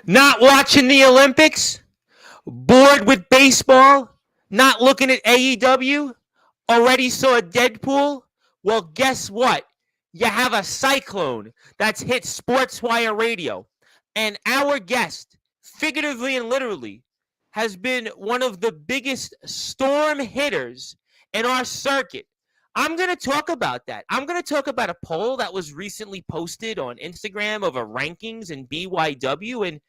Not watching the Olympics? Bored with baseball? Not looking at AEW? Already saw Deadpool? Well, guess what? You have a cyclone that's hit Sportswire Radio. And our guest, figuratively and literally, has been one of the biggest storm hitters in our circuit. I'm going to talk about that. I'm going to talk about a poll that was recently posted on Instagram of a rankings in BYW, and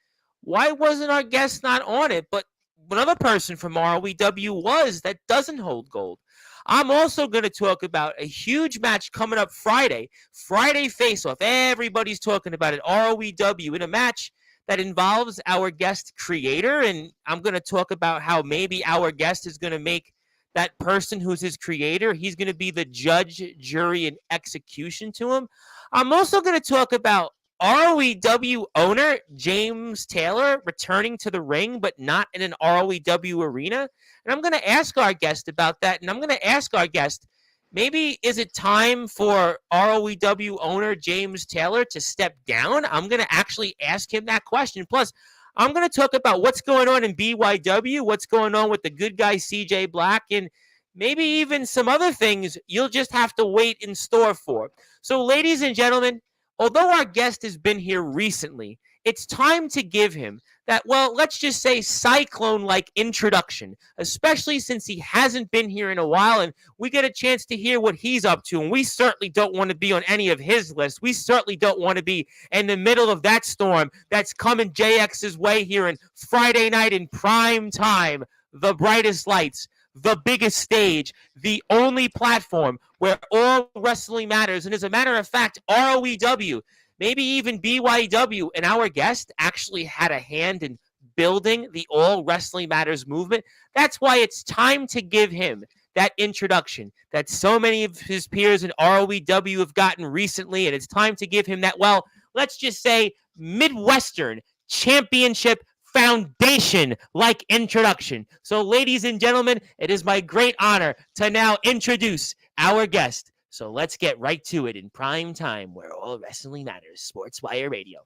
why wasn't our guest not on it? But another person from ROEW was that doesn't hold gold. I'm also going to talk about a huge match coming up Friday face-off. Everybody's talking about it, ROEW, in a match that involves our guest creator, and I'm going to talk about how maybe our guest is going to make that person who's his creator, he's going to be the judge, jury, and execution to him. I'm also going to talk about ROEW owner James Taylor returning to the ring, but not in an ROEW arena. And I'm going to ask our guest about that. And I'm going to ask our guest, maybe is it time for ROEW owner James Taylor to step down? I'm going to actually ask him that question. Plus, I'm going to talk about what's going on in BYW, what's going on with the good guy CJ Black, and maybe even some other things you'll just have to wait in store for. So, ladies and gentlemen, although our guest has been here recently, it's time to give him that, well, let's just say cyclone-like introduction, especially since he hasn't been here in a while and we get a chance to hear what he's up to. And we certainly don't want to be on any of his lists. We certainly don't want to be in the middle of that storm that's coming JX's way here on Friday night in prime time, the brightest lights, the biggest stage, the only platform where all wrestling matters. And as a matter of fact, ROEW, maybe even BYW, and our guest actually had a hand in building the All Wrestling Matters movement. That's why it's time to give him that introduction that so many of his peers in ROEW have gotten recently. And it's time to give him that, well, let's just say Midwestern Championship Foundation like introduction. So, ladies and gentlemen, it is my great honor to now introduce our guest. So let's get right to it in prime time where all wrestling matters, Sportswire Radio.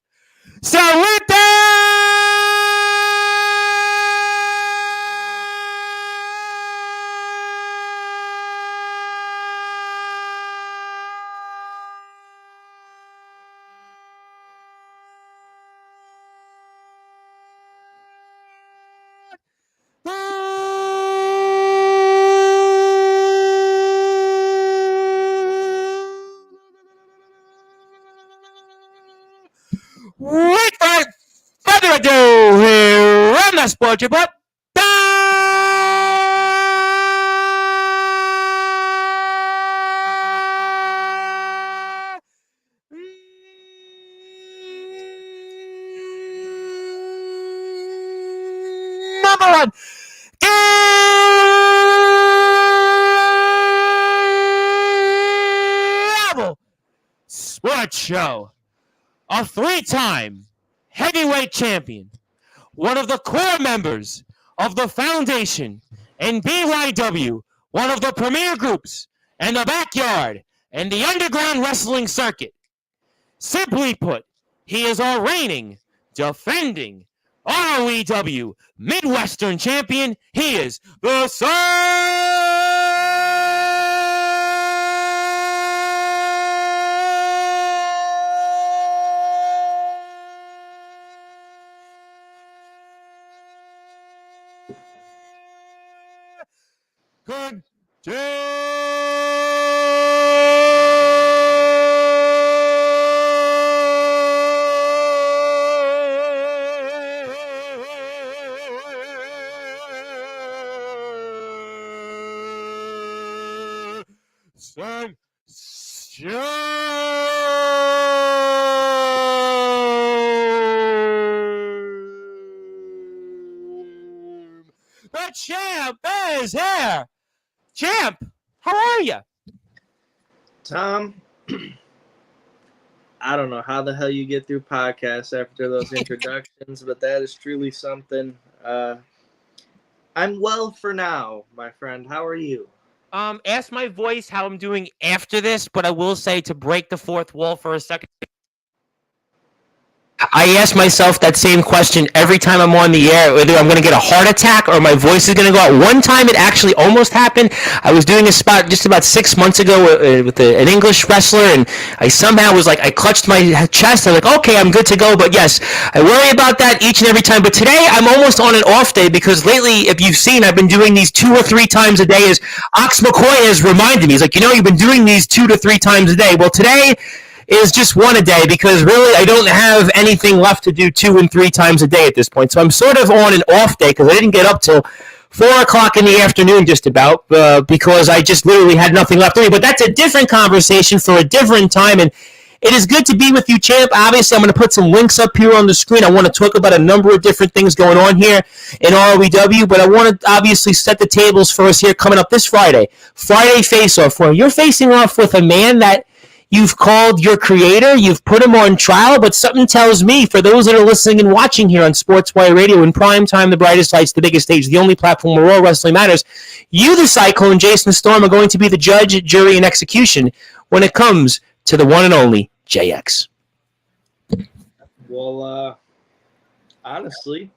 So with without further ado, here on the Sports Report, number one Global Sports Show. A three-time heavyweight champion, one of the core members of the foundation, and BYW, one of the premier groups in the backyard and the underground wrestling circuit. Simply put, he is our reigning, defending ROEW Midwestern champion. He is the Good Son The champ is here. Champ, how are you? Tom, I don't know how the hell you get through podcasts after those introductions, but that is truly something. I'm well for now, my friend. How are you? Ask my voice how I'm doing after this, but I will say to break the fourth wall for a second. I ask myself that same question every time I'm on the air, whether I'm going to get a heart attack or my voice is going to go out. One time it actually almost happened. I was doing a spot just about 6 months ago with an English wrestler, and I somehow was like, I clutched my chest. I'm like, okay, I'm good to go. But yes, I worry about that each and every time. But today I'm almost on an off day because lately, if you've seen, I've been doing these 2 or 3 times a day. As Ox McCoy has reminded me, he's like, you've been doing these 2 to 3 times a day. Well, today is just one a day because really I don't have anything left to do 2 and 3 times a day at this point. So I'm sort of on an off day because I didn't get up till 4 o'clock in the afternoon just about because I just literally had nothing left to do. But that's a different conversation for a different time. And it is good to be with you, champ. Obviously, I'm going to put some links up here on the screen. I want to talk about a number of different things going on here in ROEW, but I want to obviously set the tables for us here coming up this Friday. Friday face-off, where you're facing off with a man that you've called your creator, you've put him on trial, but something tells me, for those that are listening and watching here on Sportswire Radio, in prime time, the brightest lights, the biggest stage, the only platform where all wrestling matters, you, the Cyclone, Jason Storm, are going to be the judge, jury, and execution when it comes to the one and only JX. Well, honestly,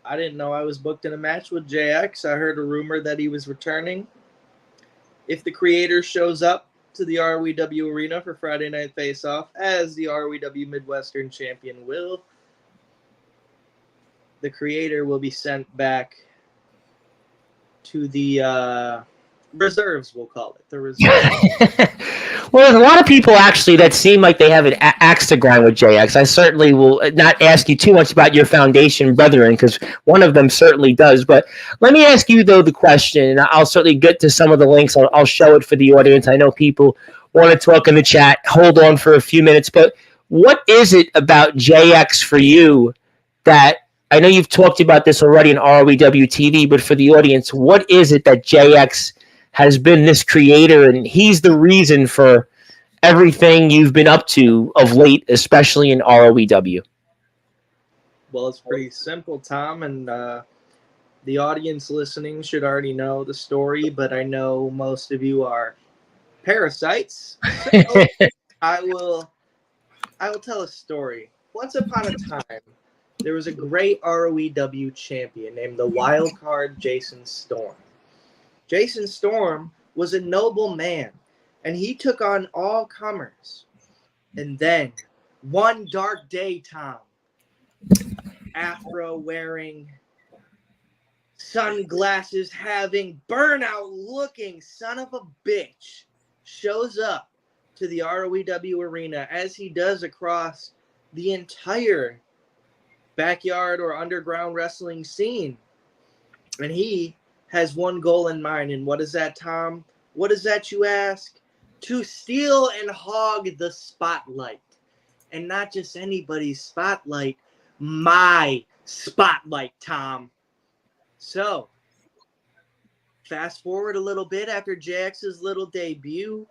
I didn't know I was booked in a match with JX. I heard a rumor that he was returning. If the creator shows up to the ROEW arena for Friday Night Face-Off, as the ROEW Midwestern champion will, the creator will be sent back to the reserves, we'll call it. The reserves. Well, there's a lot of people actually that seem like they have an axe to grind with JX. I certainly will not ask you too much about your foundation brethren because one of them certainly does. But let me ask you, though, the question, and I'll certainly get to some of the links. I'll show it for the audience. I know people want to talk in the chat. Hold on for a few minutes. But what is it about JX for you that I know you've talked about this already in ROEW TV, but for the audience, what is it that JX has been this creator, and he's the reason for everything you've been up to of late, especially in ROEW? Well, it's pretty simple, Tom, and the audience listening should already know the story, but I know most of you are parasites. So I will tell a story. Once upon a time, there was a great ROEW champion named the wild card Jason Storm. Jason Storm was a noble man, and he took on all comers. And then, one dark day, Tom, afro-wearing, sunglasses having, burnout-looking son of a bitch shows up to the ROEW arena, as he does across the entire backyard or underground wrestling scene. And he has one goal in mind. And what is that, Tom? What is that, you ask? To steal and hog the spotlight. And not just anybody's spotlight, my spotlight, Tom. So, fast forward a little bit after JX's little debut,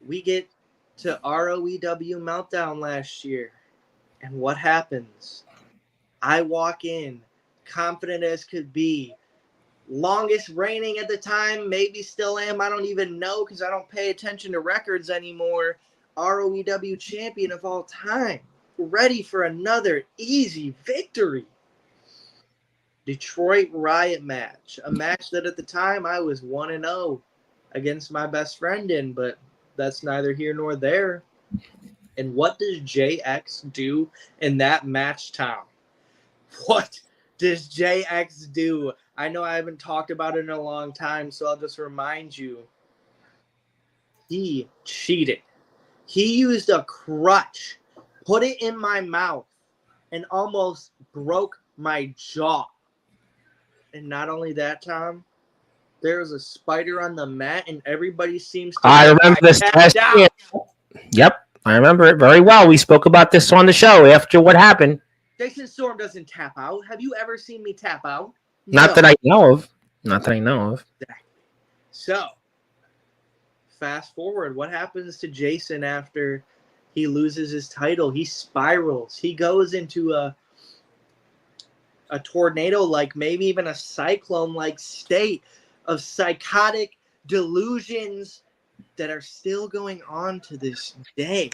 we get to ROEW Meltdown last year. And what happens? I walk in, confident as could be, longest reigning at the time, maybe still am, I don't even know because I don't pay attention to records anymore, ROEW champion of all time, ready for another easy victory. Detroit Riot match, a match that at the time I was 1-0 against my best friend in, but that's neither here nor there. And what does JX do in that match, Tom? What does JX do? I know I haven't talked about it in a long time, so I'll just remind you. He cheated. He used a crutch, put it in my mouth, and almost broke my jaw. And not only that, Tom, there was a spider on the mat, and everybody seems to... I remember this last year. Yep, I remember it very well. We spoke about this on the show after what happened. Jason Storm doesn't tap out. Have you ever seen me tap out? Not that I know of. Not that I know of. Exactly. So, fast forward. What happens to Jason after he loses his title? He spirals. He goes into a tornado-like, maybe even a cyclone-like state of psychotic delusions that are still going on to this day.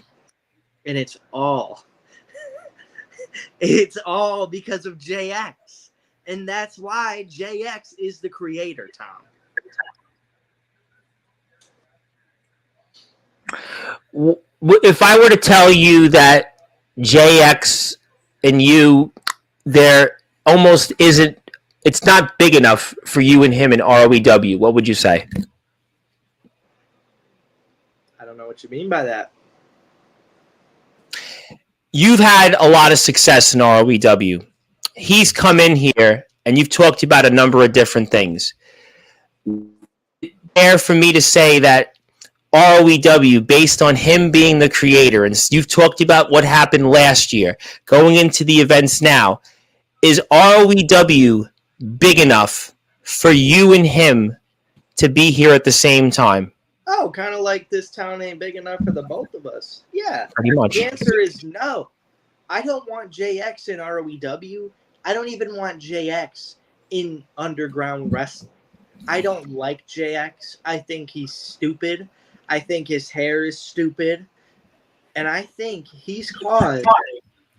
And it's all It's all because of JX. And that's why JX is the creator, Tom. If I were to tell you that JX and you, there almost isn't, it's not big enough for you and him in ROEW, what would you say? I don't know what you mean by that. You've had a lot of success in ROEW. He's come in here and you've talked about a number of different things. Fair for me to say that ROEW, based on him being the creator, and you've talked about what happened last year, going into the events now, is ROEW big enough for you and him to be here at the same time? Oh, kind of like this town ain't big enough for the both of us. Yeah. Pretty much. The answer is no. I don't want JX in ROEW. I don't even want JX in underground wrestling. I don't like JX. I think he's stupid. I think his hair is stupid. And I think he's caused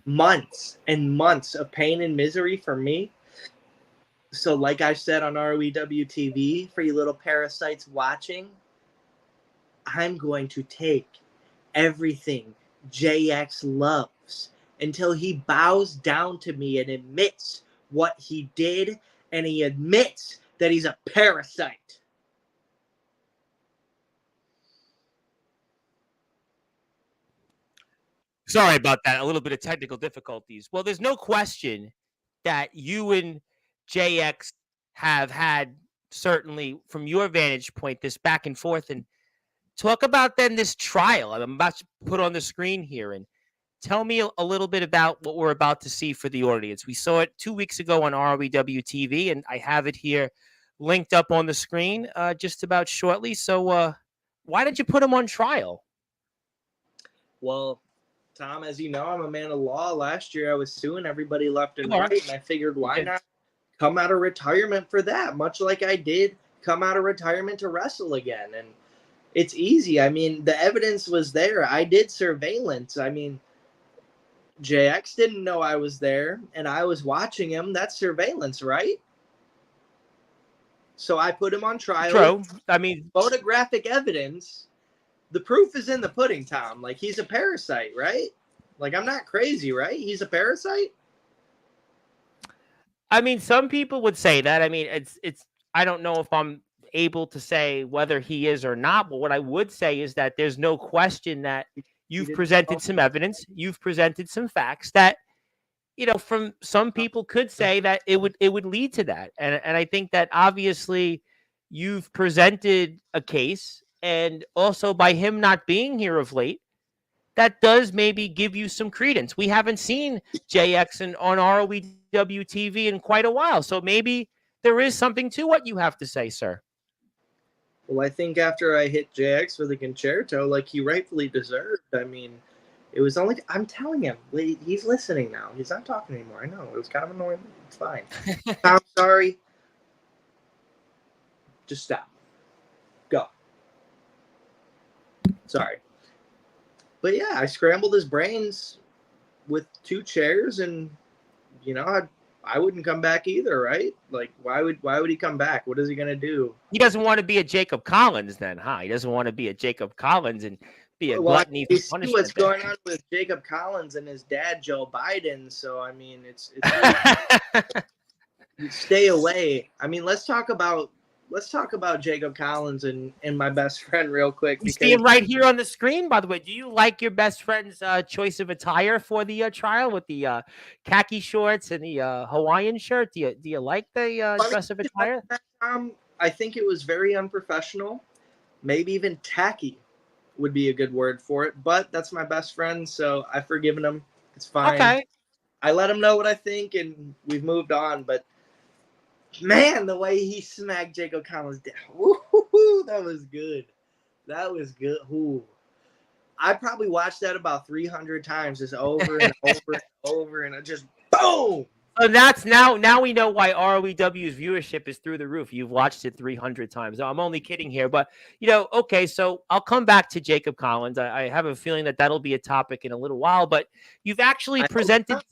months and months of pain and misery for me. So like I said on ROEW TV, for you little parasites watching, I'm going to take everything JX loves until he bows down to me and admits what he did, and he admits that he's a parasite. Sorry about that. A little bit of technical difficulties. Well, there's no question that you and JX have had, certainly from your vantage point, this back and forth. And talk about then this trial I'm about to put on the screen here, and tell me a little bit about what we're about to see for the audience. We saw it 2 weeks ago on ROEW TV, and I have it here linked up on the screen just about shortly. So why did you put him on trial? Well, Tom, as you know, I'm a man of law. Last year I was suing everybody left and right, and I figured why not come out of retirement for that, much like I did come out of retirement to wrestle again. And it's easy. I mean, the evidence was there. I did surveillance. I mean, JX didn't know I was there, and I was watching him. That's surveillance, right? So I put him on trial. True. I mean, photographic evidence. The proof is in the pudding, Tom. Like, he's a parasite, right? Like, I'm not crazy, right? He's a parasite? I mean, some people would say that. I mean, it's. I don't know if I'm able to say whether he is or not, but what I would say is that there's no question that you've presented some evidence, you've presented some facts that, you know, from some people could say that it would lead to that. And I think that obviously you've presented a case, and also by him not being here of late, that does maybe give you some credence. We haven't seen JX on ROEW TV in quite a while, so maybe there is something to what you have to say, sir. Well, I think after I hit JX for the concerto, like he rightfully deserved, I mean, it was only, I'm telling him, he's listening now. He's not talking anymore. I know. It was kind of annoying. It's fine. I'm sorry. Just stop. Go. Sorry. But yeah, I scrambled his brains with 2 chairs, and, you know, I wouldn't come back either, right? Like, why would he come back? What is he going to do? He doesn't want to be a Jacob Collins then, huh? He doesn't want to be a Jacob Collins and be a gluttony for punishment. What's going on with Jacob Collins and his dad, Joe Biden. So, I mean, it's stay away. I mean, let's talk about Jacob Collins and my best friend real quick. You see him right here on the screen, by the way. Do you like your best friend's choice of attire for the trial with the khaki shorts and the Hawaiian shirt? Do you like the dress of attire? I think it was very unprofessional, maybe even tacky would be a good word for it. But that's my best friend, so I've forgiven him. It's fine. Okay. I let him know what I think, and we've moved on. But man, the way he smacked Jacob Collins down, woo-hoo-hoo, that was good. That was good. Ooh. I probably watched that about 300 times, just over and over and over, and just boom. So that's now we know why ROEW's viewership is through the roof. You've watched it 300 times. No, I'm only kidding here, but you know, okay. So I'll come back to Jacob Collins. I have a feeling that that'll be a topic in a little while, but you've actually presented.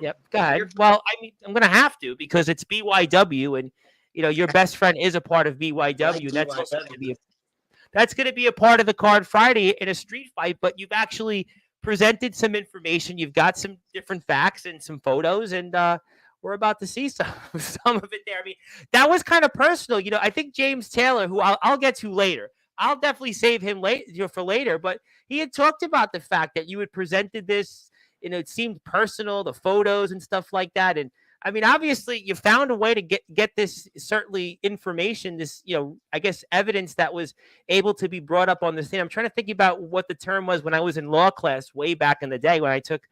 Yep. Go ahead. You're Well, I mean, I'm going to have to because it's BYW, and your best friend is a part of like BYW, and that's also going to BYW. be a part of the card Friday in a street fight. But you've actually presented some information. You've got some different facts and some photos, and we're about to see some of it there. I mean, that was kind of personal. I think James Taylor, who I'll get to later. I'll definitely save him for later. But he had talked about the fact that you had presented this. It seemed personal, the photos and stuff like that. And I mean, obviously, you found a way to get this certainly information, this I guess evidence that was able to be brought up on the stand. I'm trying to think about what the term was when I was in law class way back in the day when I took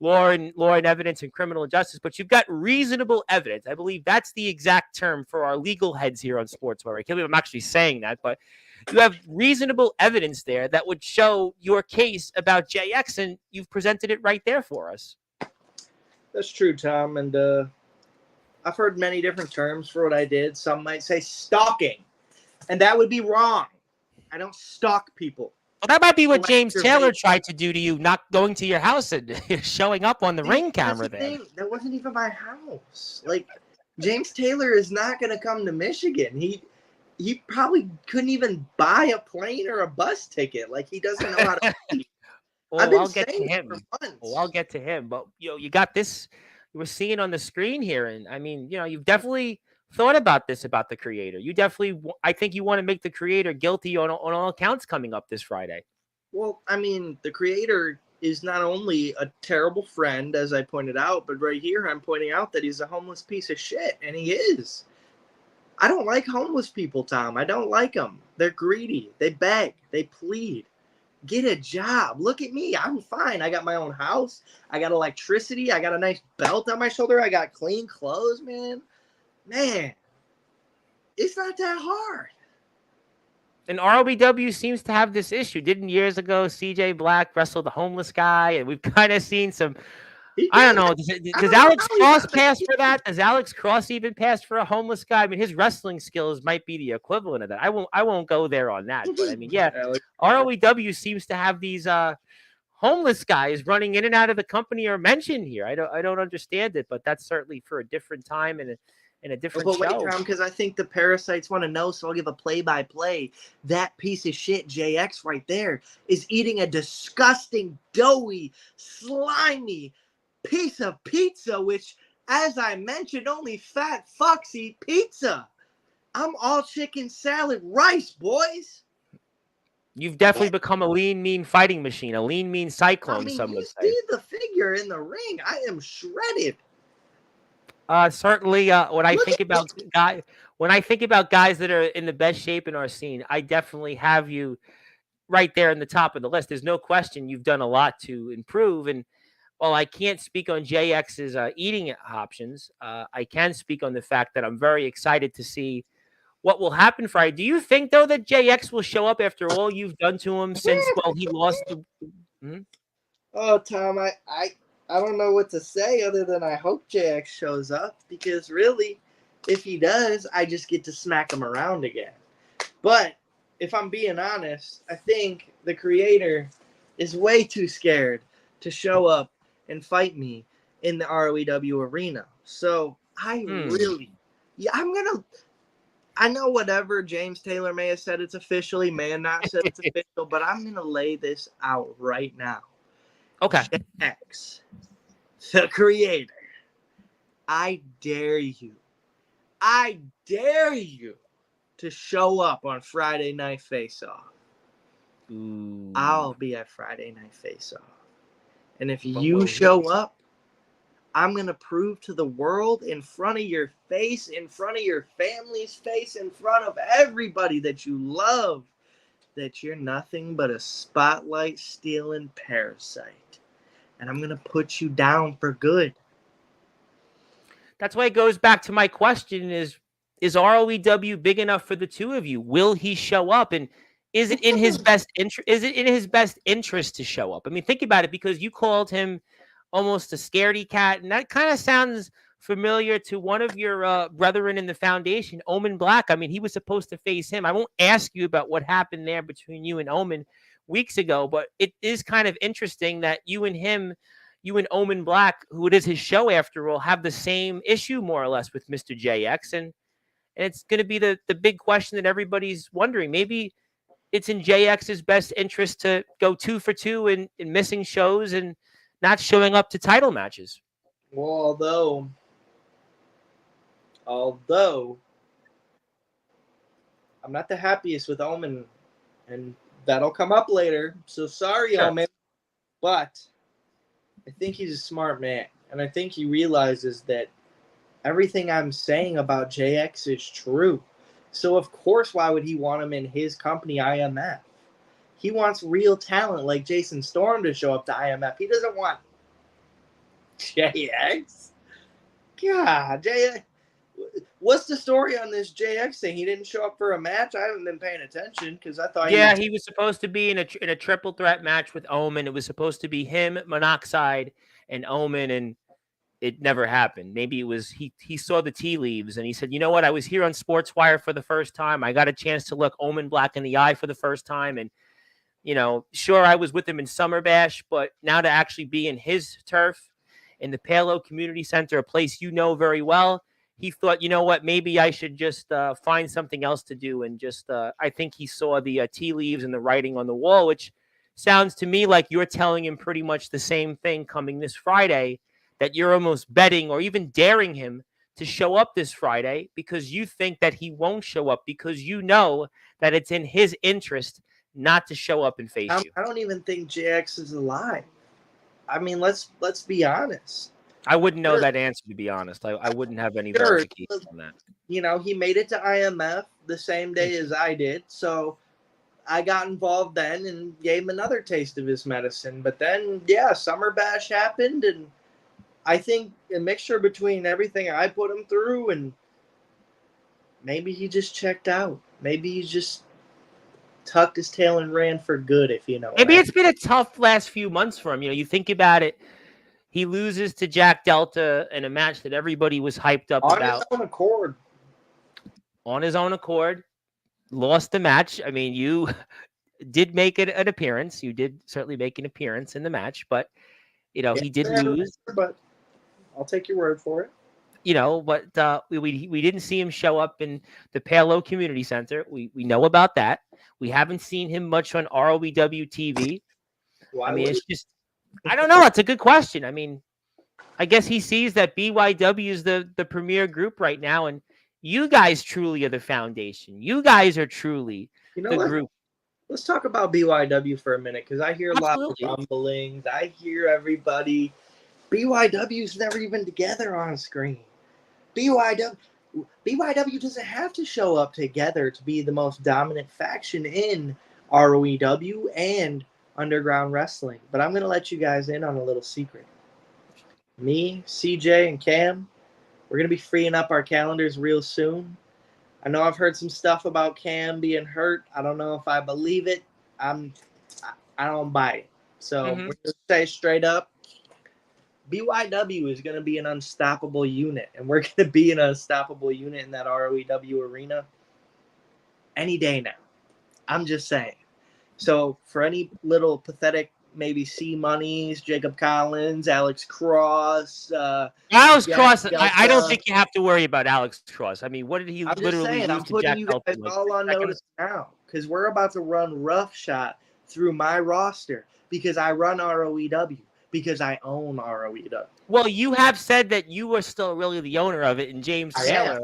law and evidence and criminal justice. But you've got reasonable evidence. I believe that's the exact term for our legal heads here on Sportswire. I can't believe I'm actually saying that, but you have reasonable evidence there that would show your case about JX, and you've presented it right there for us. That's true, Tom. And I've heard many different terms for what I did. Some might say stalking, and that would be wrong. I don't stalk people. Well, that might be what James Taylor tried to do to you, not going to your house and showing up on the ring camera there. That wasn't even my house. Like, James Taylor is not going to come to Michigan. He probably couldn't even buy a plane or a bus ticket. Like, he doesn't know how to speak. Well, I'll get to him. Well, I'll get to him. But, you got this. You were seeing on the screen here. And, I mean, you've definitely thought about this, about the creator. I think you want to make the creator guilty on all accounts coming up this Friday. Well, I mean, the creator is not only a terrible friend, as I pointed out, but right here I'm pointing out that he's a homeless piece of shit, and he is. I don't like homeless people, Tom. I don't like them. They're greedy. They beg. They plead. Get a job. Look at me. I'm fine. I got my own house. I got electricity. I got a nice belt on my shoulder. I got clean clothes, man. Man, it's not that hard. And ROBW seems to have this issue. Didn't years ago CJ Black wrestle the homeless guy? And we've kind of seen some... I don't know. Does Alex Cross pass for that? Does Alex Cross even pass for a homeless guy? I mean, his wrestling skills might be the equivalent of that. I won't go there on that. But I mean, yeah, ROEW seems to have these homeless guys running in and out of the company are mentioned here. I don't understand it, but that's certainly for a different time and a different show. But wait, Tom, because I think the parasites want to know, so I'll give a play-by-play. That piece of shit, JX, right there, is eating a disgusting, doughy, slimy piece of pizza, which, as I mentioned, only fat fucks eat pizza. I'm all chicken salad rice, boys. You've definitely become a lean, mean fighting machine, a lean, mean cyclone. I mean, some you would say. See the figure in the ring. I am shredded. Certainly, when I think about guys that are in the best shape in our scene, I definitely have you right there in the top of the list. There's no question you've done a lot to improve. And while I can't speak on JX's eating options, I can speak on the fact that I'm very excited to see what will happen Friday. Do you think, though, that JX will show up after all you've done to him since, he lost the... Oh, Tom, I don't know what to say other than I hope JX shows up, because really, if he does, I just get to smack him around again. But if I'm being honest, I think the creator is way too scared to show up and fight me in the ROEW arena. So I know whatever James Taylor may have said it's official, he may have not said it's official, but I'm going to lay this out right now. Okay. JX, the creator, I dare you to show up on Friday Night Face-Off. I'll be at Friday Night Face-Off. And if you show up, I'm going to prove to the world, in front of your face, in front of your family's face, in front of everybody that you love, that you're nothing but a spotlight stealing parasite. And I'm going to put you down for good. That's why it goes back to my question is ROEW big enough for the two of you? Will he show up? And is it in his best interest? Is it in his best interest to show up? I mean, think about it, because you called him almost a scaredy cat, and that kind of sounds familiar to one of your brethren in the foundation, Omen Black. I mean, he was supposed to face him. I won't ask you about what happened there between you and Omen weeks ago, but it is kind of interesting that you and him, you and Omen Black, who it is his show after all, have the same issue more or less with Mr. JX. And it's going to be the big question that everybody's wondering. Maybe it's in JX's best interest to go 2 for 2 in missing shows and not showing up to title matches. Well, although I'm not the happiest with Omen, and that'll come up later. So sorry, Sure. Omen, but I think he's a smart man, and I think he realizes that everything I'm saying about JX is true. So of course, why would he want him in his company, IMF? He wants real talent like Jason Storm to show up to IMF. He doesn't want JX. God, JX. What's the story on this JX thing? He didn't show up for a match. I haven't been paying attention because I thought he was supposed to be in a triple threat match with Omen. It was supposed to be him, Monoxide, and Omen, and it never happened. Maybe it was he saw the tea leaves and he said, you know what? I was here on Sportswire for the first time. I got a chance to look Omen Black in the eye for the first time, and sure, I was with him in Summer Bash, but now to actually be in his turf in the Palo Community Center, a place very well. He thought, you know what, maybe I should just find something else to do. And just, I think he saw the tea leaves and the writing on the wall, which sounds to me like you're telling him pretty much the same thing coming this Friday, that you're almost betting or even daring him to show up this Friday because you think that he won't show up because you know that it's in his interest not to show up and face you. I don't even think JX is alive. I mean, let's be honest. I wouldn't know that answer, to be honest. I wouldn't have any verification on that. He made it to IMF the same day as I did, so I got involved then and gave him another taste of his medicine. But then, Summer Bash happened, and I think a mixture between everything I put him through and maybe he just checked out. Maybe he just tucked his tail and ran for good, if you know. Maybe it's been a tough last few months for him. You think about it. He loses to Jack Delta in a match that everybody was hyped up about. On his own accord. On his own accord. Lost the match. I mean, you did make it an appearance. You did certainly make an appearance in the match, but, he did lose. But I'll take your word for it. But we didn't see him show up in the Palo Community Center. We know about that. We haven't seen him much on ROW TV. It's just, I don't know. It's a good question. I mean, I guess he sees that BYW is the premier group right now, and you guys truly are the foundation. You guys are truly the group. Let's talk about BYW for a minute, because I hear a lot of rumblings. I hear everybody. BYW's never even together on screen. BYW doesn't have to show up together to be the most dominant faction in ROEW and Underground Wrestling. But I'm going to let you guys in on a little secret. Me, CJ, and Cam, we're going to be freeing up our calendars real soon. I know I've heard some stuff about Cam being hurt. I don't know if I believe it. I don't buy it. So we're going to say straight up, BYW is going to be an unstoppable unit, and we're going to be an unstoppable unit in that ROEW arena any day now. I'm just saying. So for any little pathetic, maybe C-Monies, Jacob Collins, Alex Cross. Alex Cross, I don't think you have to worry about Alex Cross. I mean, what did he literally lose I'm to Jack putting you guys all on notice now, because we're about to run roughshod through my roster because I run ROEW. Because I own ROEW. Well, you have said that you are still really the owner of it, and James Taylor.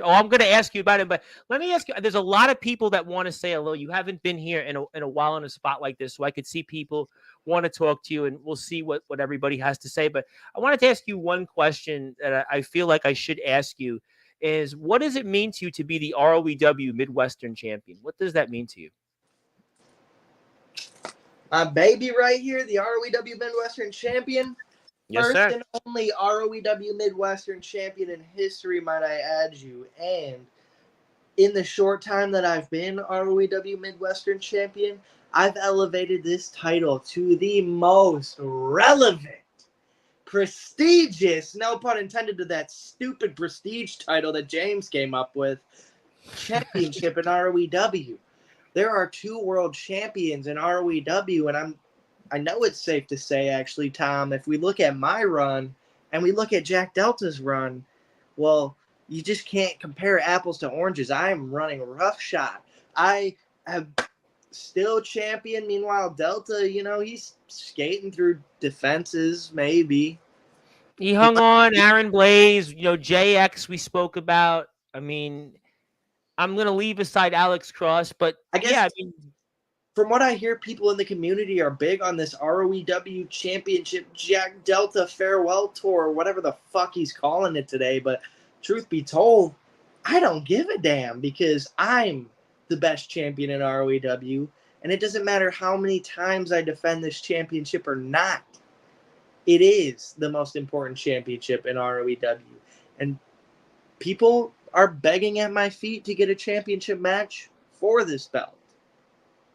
I'm going to ask you about it, but let me ask you. There's a lot of people that want to say hello. You haven't been here in a while in a spot like this, so I could see people want to talk to you, and we'll see what everybody has to say. But I wanted to ask you one question that I feel like I should ask you: is what does it mean to you to be the ROEW Midwestern champion? What does that mean to you? My baby right here, the ROEW Midwestern champion. Yes, First sir. and only ROEW Midwestern champion in history, might I add you. And in the short time that I've been ROEW Midwestern champion, I've elevated this title to the most relevant, prestigious, no pun intended to that stupid prestige title that James came up with, championship in ROEW. There are 2 world champions in ROEW, and I know it's safe to say, actually, Tom, if we look at my run and we look at Jack Delta's run, well, you just can't compare apples to oranges. I am running roughshod. I have still champion. Meanwhile, Delta, he's skating through defenses, maybe. He He hung might, on. Aaron Blaze, JX we spoke about. I mean, I'm going to leave aside Alex Cross, but I yeah, guess I mean, from what I hear, people in the community are big on this ROEW Championship Jack Delta Farewell Tour, whatever the fuck he's calling it today. But truth be told, I don't give a damn because I'm the best champion in ROEW, and it doesn't matter how many times I defend this championship or not. It is the most important championship in ROEW, and people are begging at my feet to get a championship match for this belt.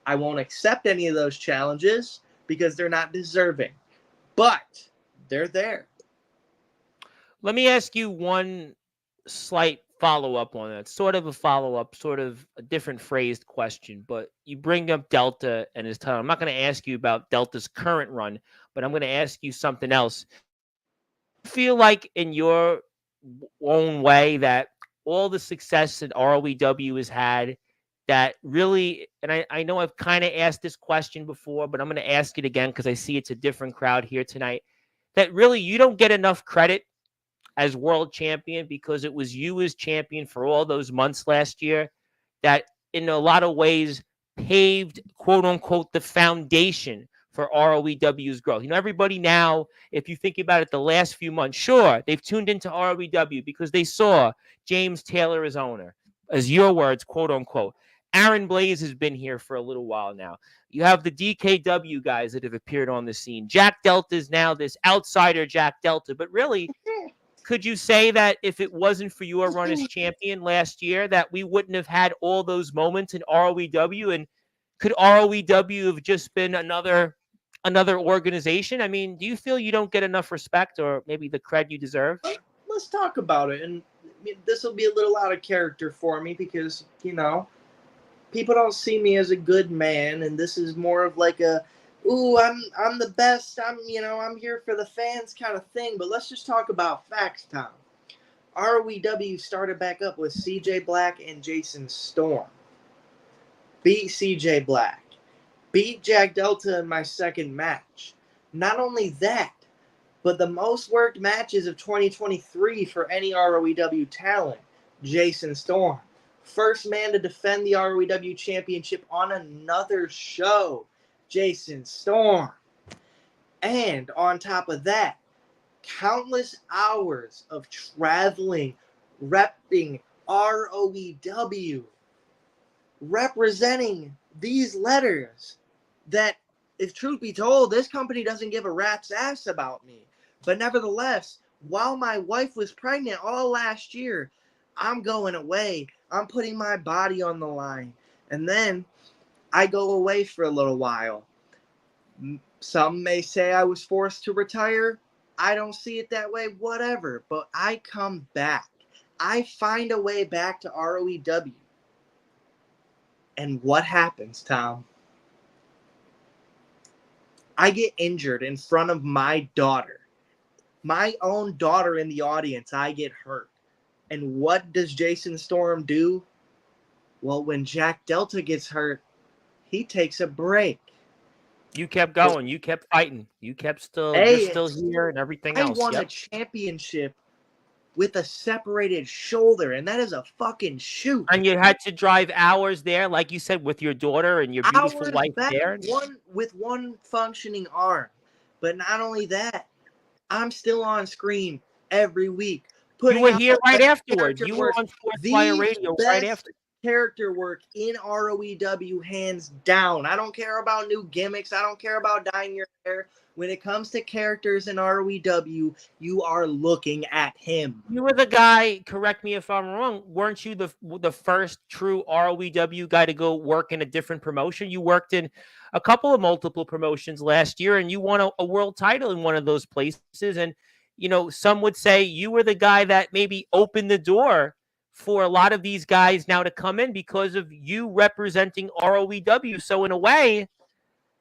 I won't accept any of those challenges because they're not deserving, but they're there. let me ask you one slight follow up on that. Sort of a follow up, sort of a different phrased question, but you bring up Delta and his title. I'm not going to ask you about Delta's current run, but I'm going to ask you something else. I feel like in your own way that all the success that ROEW has had, that really, and I know I've kind of asked this question before, but I'm going to ask it again because I see it's a different crowd here tonight, that really you don't get enough credit as world champion because it was you as champion for all those months last year that in a lot of ways paved, quote unquote, the foundation for ROEW's growth. Everybody now, if you think about it, the last few months, sure, they've tuned into ROEW because they saw James Taylor as owner, as your words, quote unquote. Aaron Blaze has been here for a little while now. You have the DKW guys that have appeared on the scene. Jack Delta is now this outsider Jack Delta, but really, could you say that if it wasn't for your run as champion last year, that we wouldn't have had all those moments in ROEW? And could ROEW have just been another organization? I mean, do you feel you don't get enough respect or maybe the cred you deserve? Let's talk about it. And this will be a little out of character for me because, people don't see me as a good man, and this is more of like a, ooh, I'm the best. I'm here for the fans kind of thing. But let's just talk about facts, Tom. ROEW started back up with CJ Black and Jason Storm. Beat CJ Black. Beat Jack Delta in my second match. Not only that, but the most worked matches of 2023 for any ROEW talent, Jason Storm. First man to defend the ROEW championship on another show, Jason Storm. And on top of that, countless hours of traveling, repping ROEW, representing these letters that, if truth be told, this company doesn't give a rat's ass about me. But nevertheless, while my wife was pregnant all last year, I'm going away. I'm putting my body on the line. And then I go away for a little while. Some may say I was forced to retire. I don't see it that way, whatever. But I come back. I find a way back to ROEW. And what happens, Tom? I get injured in front of my daughter. My own daughter in the audience, I get hurt. And what does Jason Storm do? Well, when Jack Delta gets hurt, he takes a break. You kept going. You kept fighting. You kept Hey, you're still here and everything else. I won a championship with a separated shoulder, and that is a fucking shoot. And you had to drive hours there, like you said, with your daughter and your beautiful wife there. With one functioning arm. But not only that, I'm still on screen every week. You were here right afterwards. You were on Sportzwire Radio right after. Character work in ROEW, hands down. I don't care about new gimmicks. I don't care about dyeing your hair. When it comes to characters in ROEW, you are looking at him. You were the guy, correct me if I'm wrong, weren't you the first true ROEW guy to go work in a different promotion? You worked in a couple of multiple promotions last year, and you won a world title in one of those places. And, some would say you were the guy that maybe opened the door for a lot of these guys now to come in because of you representing ROEW. So in a way,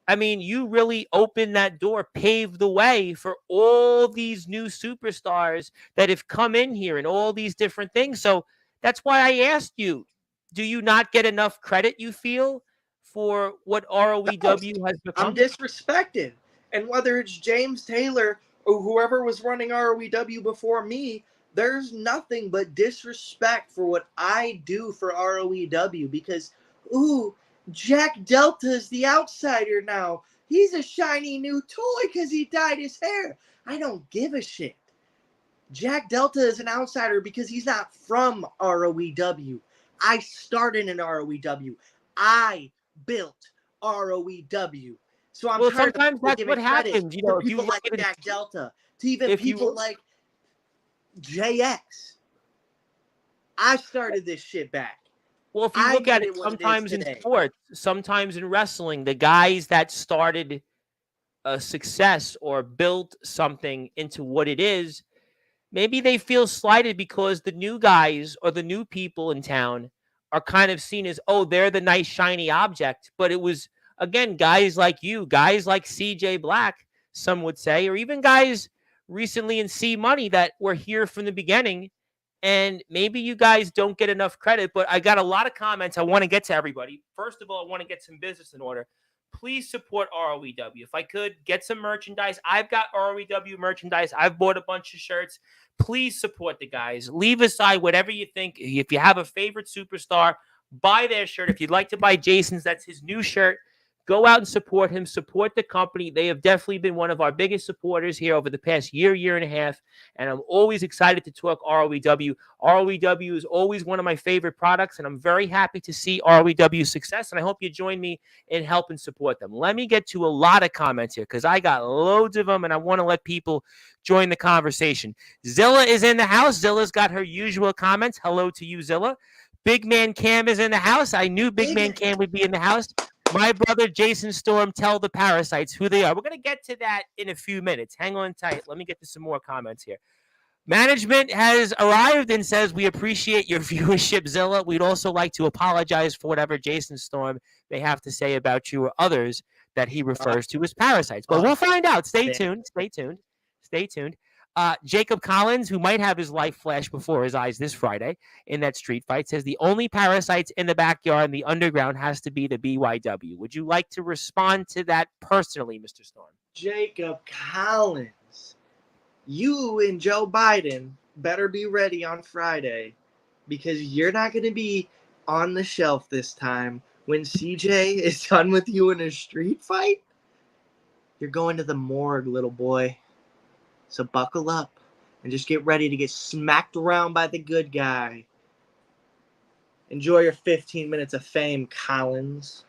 I mean, you really opened that door, paved the way for all these new superstars that have come in here and all these different things. So that's why I asked you, do you not get enough credit, you feel, for what No, ROEW has I'm become? disrespected. And whether it's James Taylor or whoever was running ROEW before me, there's nothing but disrespect for what I do for ROEW because, ooh, Jack Delta is the outsider now. He's a shiny new toy because he dyed his hair. I don't give a shit. Jack Delta is an outsider because he's not from ROEW. I started in ROEW. I built ROEW. So I'm Well, tired of sometimes people that's giving what credit happens. to If you people look like at it, Jack Delta, to even if you people like JX. I started this shit back. well, if you I look at made it, it what it is sometimes in today. sports, sometimes in wrestling, the guys that started a success or built something into what it is, maybe they feel slighted because the new guys or the new people in town are kind of seen as, oh, they're the nice shiny object. But it was, again, guys like you, guys like CJ Black, some would say, or even guys recently in C Money that were here from the beginning. And maybe you guys don't get enough credit, but I got a lot of comments. I want to get to everybody. First of all, I want to get some business in order. Please support ROEW. If I could, get some merchandise. I've got ROEW merchandise. I've bought a bunch of shirts. Please support the guys. Leave aside whatever you think. If you have a favorite superstar, buy their shirt. If you'd like to buy Jason's, that's his new shirt. Go out and support him. Support the company. They have definitely been one of our biggest supporters here over the past year, year and a half. And I'm always excited to talk ROEW. ROEW is always one of my favorite products, and I'm very happy to see ROEW's success. And I hope you join me in helping support them. Let me get to a lot of comments here because I got loads of them, and I want to let people join the conversation. Zilla is in the house. Zilla's got her usual comments. Hello to you, Zilla. Big Man Cam is in the house. I knew Big Man Cam would be in the house. My brother Jason Storm, tell the parasites who they are. We're going to get to that in a few minutes. Hang on tight. Let me get to some more comments here. Management has arrived and says, we appreciate your viewership, Zilla. We'd also like to apologize for whatever Jason Storm may have to say about you or others that he refers to as parasites. But we'll find out. Stay tuned. Stay tuned. Stay tuned. Jacob Collins, who might have his life flash before his eyes this Friday in that street fight, says the only parasites in the backyard and the underground has to be the BYW. Would you like to respond to that personally, Mr. Storm? Jacob Collins, you and Joe Biden better be ready on Friday because you're not going to be on the shelf this time. When CJ is done with you in a street fight, you're going to the morgue, little boy. So buckle up and just get ready to get smacked around by the good guy. Enjoy your 15 minutes of fame, Collins.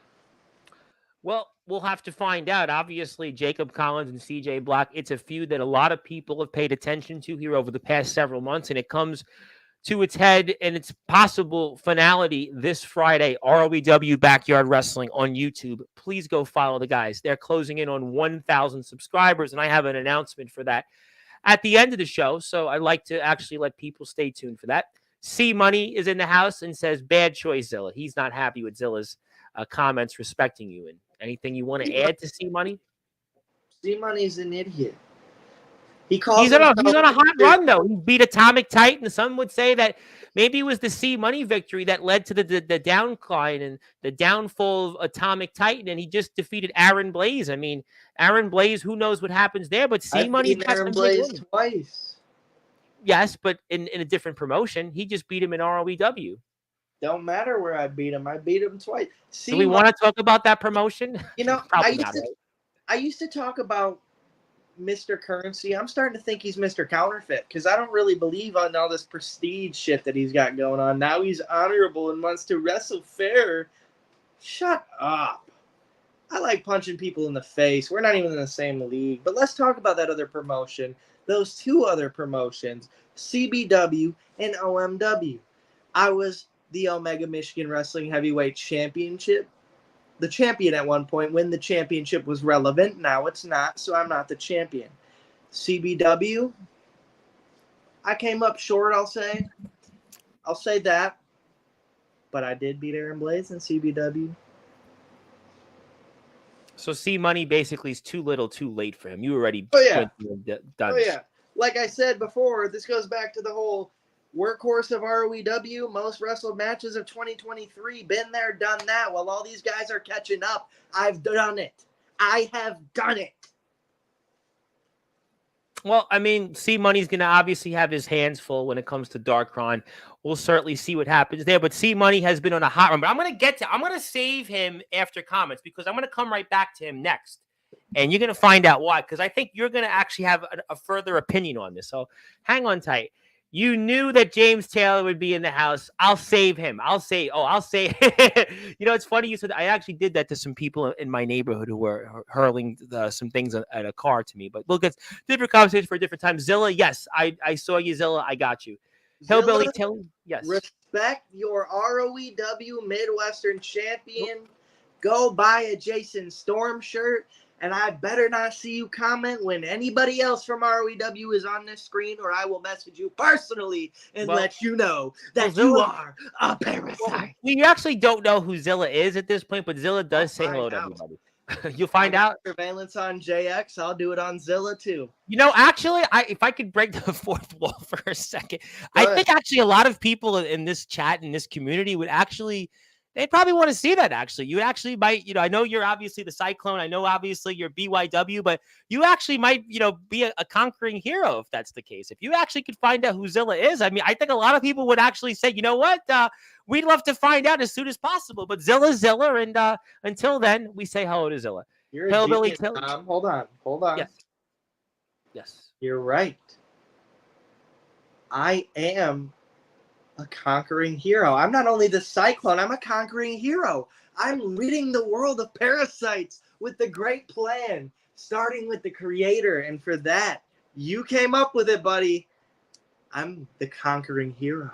Well, we'll have to find out. Obviously, Jacob Collins and CJ Block, it's a feud that a lot of people have paid attention to here over the past several months, and it comes to its head and its possible finality this Friday. ROEW Backyard Wrestling on YouTube. Please go follow the guys. They're closing in on 1,000 subscribers, and I have an announcement for that at the end of the show, so I'd like to actually let people stay tuned for that. C Money is in the house and says, bad choice, Zilla. He's not happy with Zilla's comments respecting you. And anything you want to add to C Money? C Money's an idiot. He calls He's himself. on a hot run, though. He beat Atomic Titan. Some would say that maybe it was the C Money victory that led to the downcline and the downfall of Atomic Titan, and he just defeated Aaron Blaze. I mean, Aaron Blaze, who knows what happens there, but C Money I've beaten Aaron Blaze twice. Yes, but in a different promotion. He just beat him in ROEW. Don't matter where I beat him. I beat him twice. Do we want to talk about that promotion? You know, Probably not. I used to talk about Mr. Currency. I'm starting to think he's Mr. Counterfeit because I don't really believe on all this prestige shit that he's got going on. Now he's honorable and wants to wrestle fair. Shut up. I like punching people in the face. We're not even in the same league. But let's talk about that other promotion. Those two other promotions, CBW and OMW. I was the Omega Michigan Wrestling Heavyweight Championship. The champion at one point when the championship was relevant. Now it's not, so I'm not the champion. CBW, I came up short, I'll say. I'll say that. But I did beat Aaron Blaze in CBW. So C Money basically is too little, too late for him. You already went through and done. Oh yeah. Like I said before, this goes back to the whole workhorse of ROEW, most wrestled matches of 2023. Been there, done that. While all these guys are catching up, I've done it. I have done it. Well, I mean, C Money's going to obviously have his hands full when it comes to Darkron. We'll certainly see what happens there. But C Money has been on a hot run. But I'm going to save him after comments because I'm going to come right back to him next. And you're going to find out why, because I think you're going to actually have a further opinion on this. So hang on tight. You knew that James Taylor would be in the house. I'll save him. I'll say. It's funny you said I actually did that to some people in my neighborhood who were hurling some things at a car to me. But look, it's different conversation for a different time. Zilla, yes, I saw you, Zilla. I got you. Hillbilly Tilly, yes. Respect your ROEW Midwestern champion. Go buy a Jason Storm shirt. And I better not see you comment when anybody else from ROEW is on this screen, or I will message you personally and let you know that you are a parasite. We actually don't know who Zilla is at this point, but Zilla does say hello to everybody. You'll find out. Surveillance on JX. I'll do it on Zilla too. Actually, if I could break the fourth wall for a second, I think actually a lot of people in this chat, in this community would actually... They probably want to see that, actually. You actually might, I know you're obviously the Cyclone. I know, obviously, you're BYW, but you actually might, be a conquering hero if that's the case. If you actually could find out who Zilla is, I mean, I think a lot of people would actually say, you know what? We'd love to find out as soon as possible. But Zilla's Zilla, and until then, we say hello to Zilla. You're a genius, Tom. Hold on. Yes. You're right. I am a conquering hero. I'm not only the Cyclone, I'm a conquering hero. I'm ridding the world of parasites with the great plan, starting with the creator. And for that, you came up with it, buddy. I'm the conquering hero.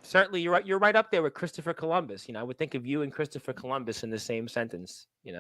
Certainly, you're right up there with Christopher Columbus. I would think of you and Christopher Columbus in the same sentence. I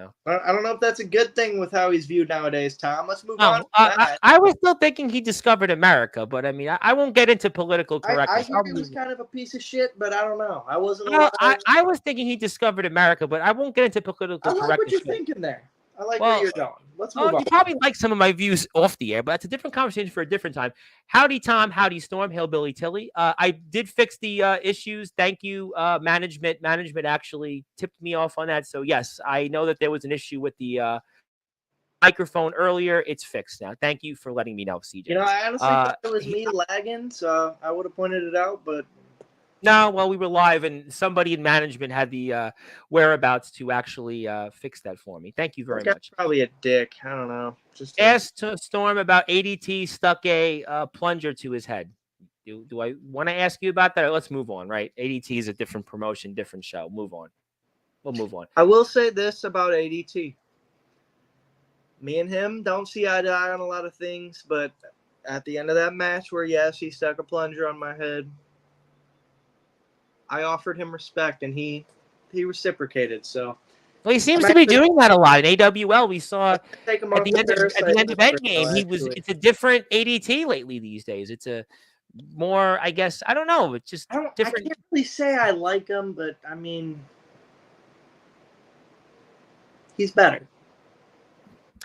don't know if that's a good thing with how he's viewed nowadays, Tom. Let's move on. I was still thinking he discovered America, but I mean, I won't get into political correctness. I hear he was kind of a piece of shit, but I don't know. I wasn't. I was thinking he discovered America, but I won't get into political correctness. I like what you're thinking there. I like where you're going. Let's move on. You probably like some of my views off the air, but that's a different conversation for a different time. Howdy, Tom. Howdy, Storm. Hillbilly Tilly. I did fix the issues. Thank you, management. Management actually tipped me off on that. So, yes, I know that there was an issue with the microphone earlier. It's fixed now. Thank you for letting me know, CJ. I honestly thought it was me lagging, so I would have pointed it out, but... No, well, we were live, and somebody in management had the whereabouts to actually fix that for me. Thank you very much. Probably a dick. I don't know. Just asked Storm about ADT stuck a plunger to his head. Do I want to ask you about that? Let's move on, right? ADT is a different promotion, different show. Move on. We'll move on. I will say this about ADT. Me and him don't see eye to eye on a lot of things, but at the end of that match where, yes, he stuck a plunger on my head, I offered him respect, and he reciprocated. So, well, he seems to be doing that a lot in AWL. We saw at the end of Endgame, it's a different ADT lately these days. It's a more, I guess, I don't know. It's just different. I can't really say I like him, but I mean, he's better.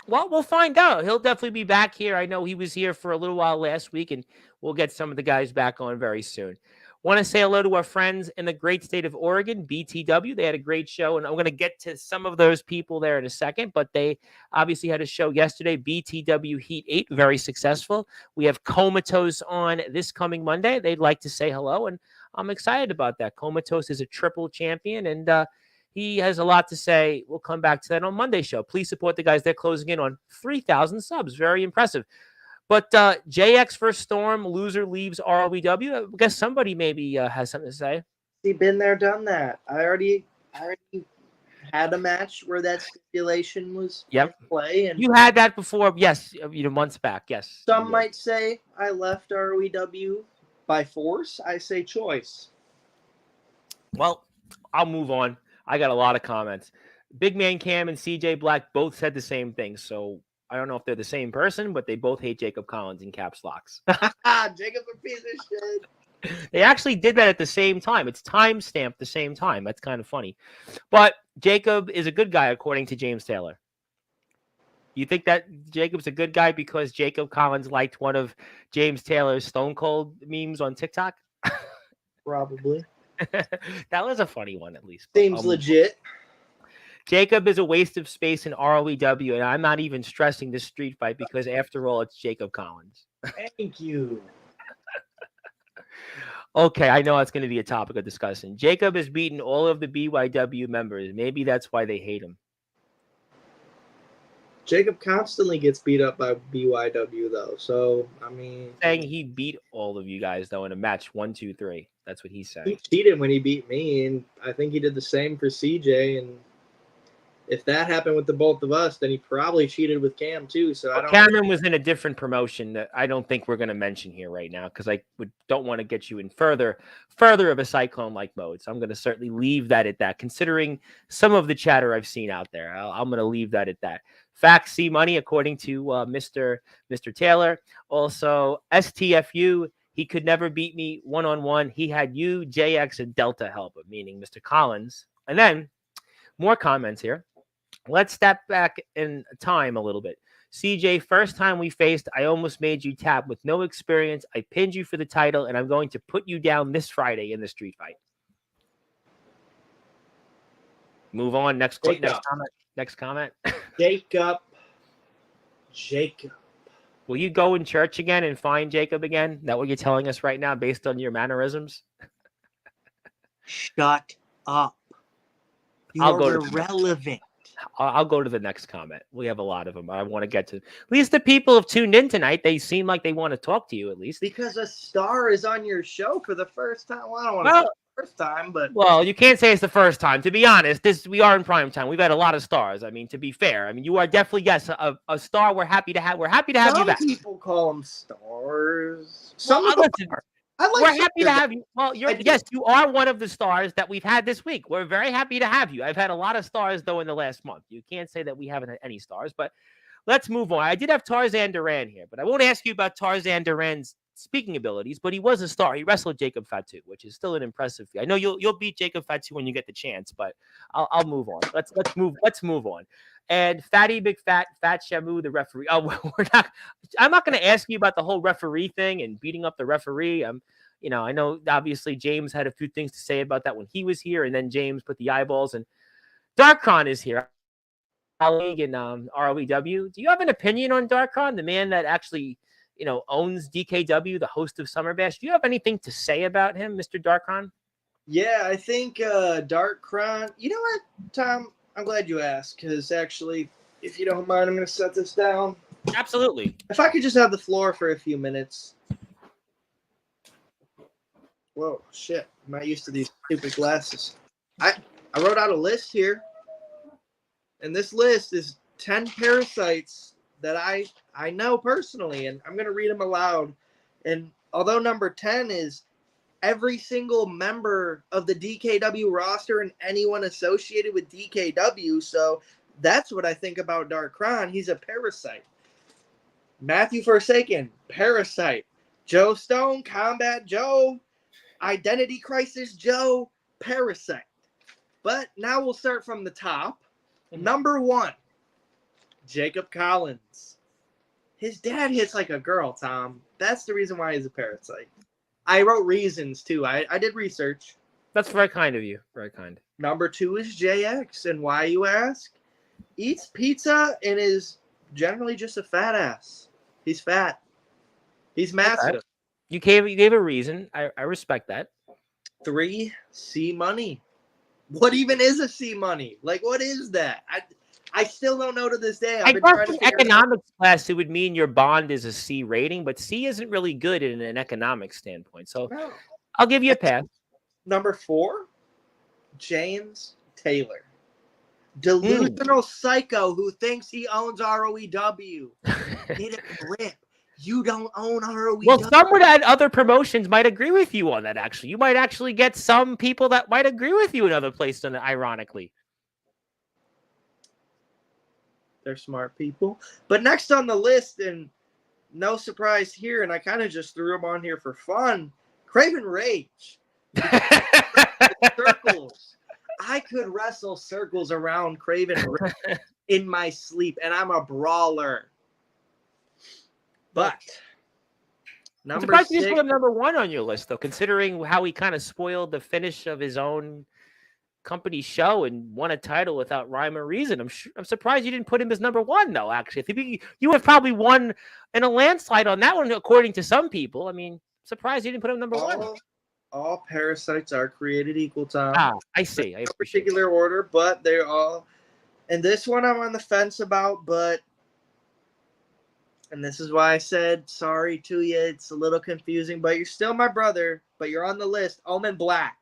Well, we'll find out. He'll definitely be back here. I know he was here for a little while last week, and we'll get some of the guys back on very soon. Want to say hello to our friends in the great state of Oregon, BTW. They had a great show, and I'm going to get to some of those people there in a second, but they obviously had a show yesterday, BTW Heat 8, very successful. We have Comatose on this coming Monday. They'd like to say hello, and I'm excited about that. Comatose is a triple champion, and he has a lot to say. We'll come back to that on Monday's show. Please support the guys. They're closing in on 3,000 subs. Very impressive. But JX versus Storm, loser leaves ROEW. I guess somebody maybe has something to say. He been there, done that. I already had a match where that stipulation was in play. And you had that before, yes, months back, yes. Some might say I left ROEW by force. I say choice. Well, I'll move on. I got a lot of comments. Big Man Cam and CJ Black both said the same thing, so I don't know if they're the same person, but they both hate Jacob Collins in caps locks. Jacob's a piece of shit. They actually did that at the same time. It's time-stamped the same time. That's kind of funny. But Jacob is a good guy, according to James Taylor. You think that Jacob's a good guy because Jacob Collins liked one of James Taylor's Stone Cold memes on TikTok? Probably. That was a funny one, at least. Seems legit. Jacob is a waste of space in ROEW, and I'm not even stressing this street fight because, after all, it's Jacob Collins. Thank you. Okay, I know it's going to be a topic of discussion. Jacob has beaten all of the BYW members. Maybe that's why they hate him. Jacob constantly gets beat up by BYW, though. So, I mean... Saying he beat all of you guys, though, in a match 1, 2, 3. That's what he's saying. He cheated when he beat me, and I think he did the same for CJ, and if that happened with the both of us, then he probably cheated with Cam too. So Cameron was in a different promotion that I don't think we're going to mention here right now because I don't want to get you in further of a cyclone-like mode. So I'm going to certainly leave that at that. Considering some of the chatter I've seen out there, I'm going to leave that at that. Facts see money, according to Mr. Taylor. Also, STFU. He could never beat me one-on-one. He had you, JX, and Delta help him, meaning Mr. Collins. And then more comments here. Let's step back in time a little bit. CJ, first time we faced, I almost made you tap with no experience. I pinned you for the title, and I'm going to put you down this Friday in the street fight. Move on. Next comment. Next comment. Jacob. Will you go in church again and find Jacob again? Is that what you're telling us right now based on your mannerisms? Shut up. You're irrelevant. I'll go to the next comment. We have a lot of them. I want to get to. At least the people have tuned in tonight. They seem like they want to talk to you at least. Because a star is on your show for the first time. Well, I don't want to say the first time, but... Well, you can't say it's the first time. To be honest, we are in prime time. We've had a lot of stars. I mean, to be fair. I mean, you are definitely, yes, a star. We're happy to have you back. Some people call them stars. We're happy to have you. Well, yes, you are one of the stars that we've had this week. We're very happy to have you. I've had a lot of stars, though, in the last month. You can't say that we haven't had any stars, but let's move on. I did have Tarzan Duran here, but I won't ask you about Tarzan Duran's speaking abilities, but he was a star. He wrestled Jacob Fatu, which is still an impressive feat. I know you'll beat Jacob Fatu when you get the chance, but I'll move on. Let's move on. And Fatty Big Fat Shamu, the referee. Oh, I'm not going to ask you about the whole referee thing and beating up the referee. I know obviously James had a few things to say about that when he was here, and then James put the eyeballs. And Darkron is here, colleague in ROEW. Do you have an opinion on Darkron, the man that actually owns DKW, the host of Summer Bash? Do you have anything to say about him, Mr. Darkron? Yeah, I think Darkron. You know what, Tom? I'm glad you asked because actually, if you don't mind, I'm going to set this down. Absolutely. If I could just have the floor for a few minutes. Whoa, shit. I'm not used to these stupid glasses. I wrote out a list here. And this list is 10 parasites that I know personally. And I'm going to read them aloud. And although number 10 is every single member of the DKW roster and anyone associated with DKW. So that's what I think about Darkron. He's a parasite. Matthew Forsaken, parasite. Joe Stone, Combat Joe. Identity Crisis Joe, parasite. But now we'll start from the top. Number 1, Jacob Collins. His dad hits like a girl, Tom. That's the reason why he's a parasite. I wrote reasons, too. I did research. That's very kind of you. Very kind. Number 2 is JX. And why, you ask? Eats pizza and is generally just a fat ass. He's fat. He's massive. Okay. You gave a reason. I respect that. 3, C Money. What even is a C Money? Like, what is that? I still don't know to this day. I guess in economics class, it would mean your bond is a C rating, but C isn't really good in an economic standpoint. So no. I'll give you a pass. Number 4, James Taylor. Delusional psycho who thinks he owns ROEW. Get a grip. You don't own ROEW. Well, someone at other promotions might agree with you on that, actually. You might actually get some people that might agree with you in other places, ironically. They're smart people. But next on the list, and no surprise here, and I kind of just threw him on here for fun, Craven Rage. Circles. I could wrestle circles around Craven Rage. in my sleep, and I'm a brawler. But I'm number surprised you didn't 6, put him number 1 on your list, though, considering how he kind of spoiled the finish of his own company show and won a title without rhyme or reason. I'm surprised you didn't put him as number 1, though. Actually, I think you have probably won in a landslide on that one, according to some people. I mean, surprised you didn't put him number 1. all parasites are created equal, Tom. Ah, I see. I No appreciate particular order, but they're all. And this one I'm on the fence about, and this is why I said sorry to you. It's a little confusing, but you're still my brother. But you're on the list, Omen Black,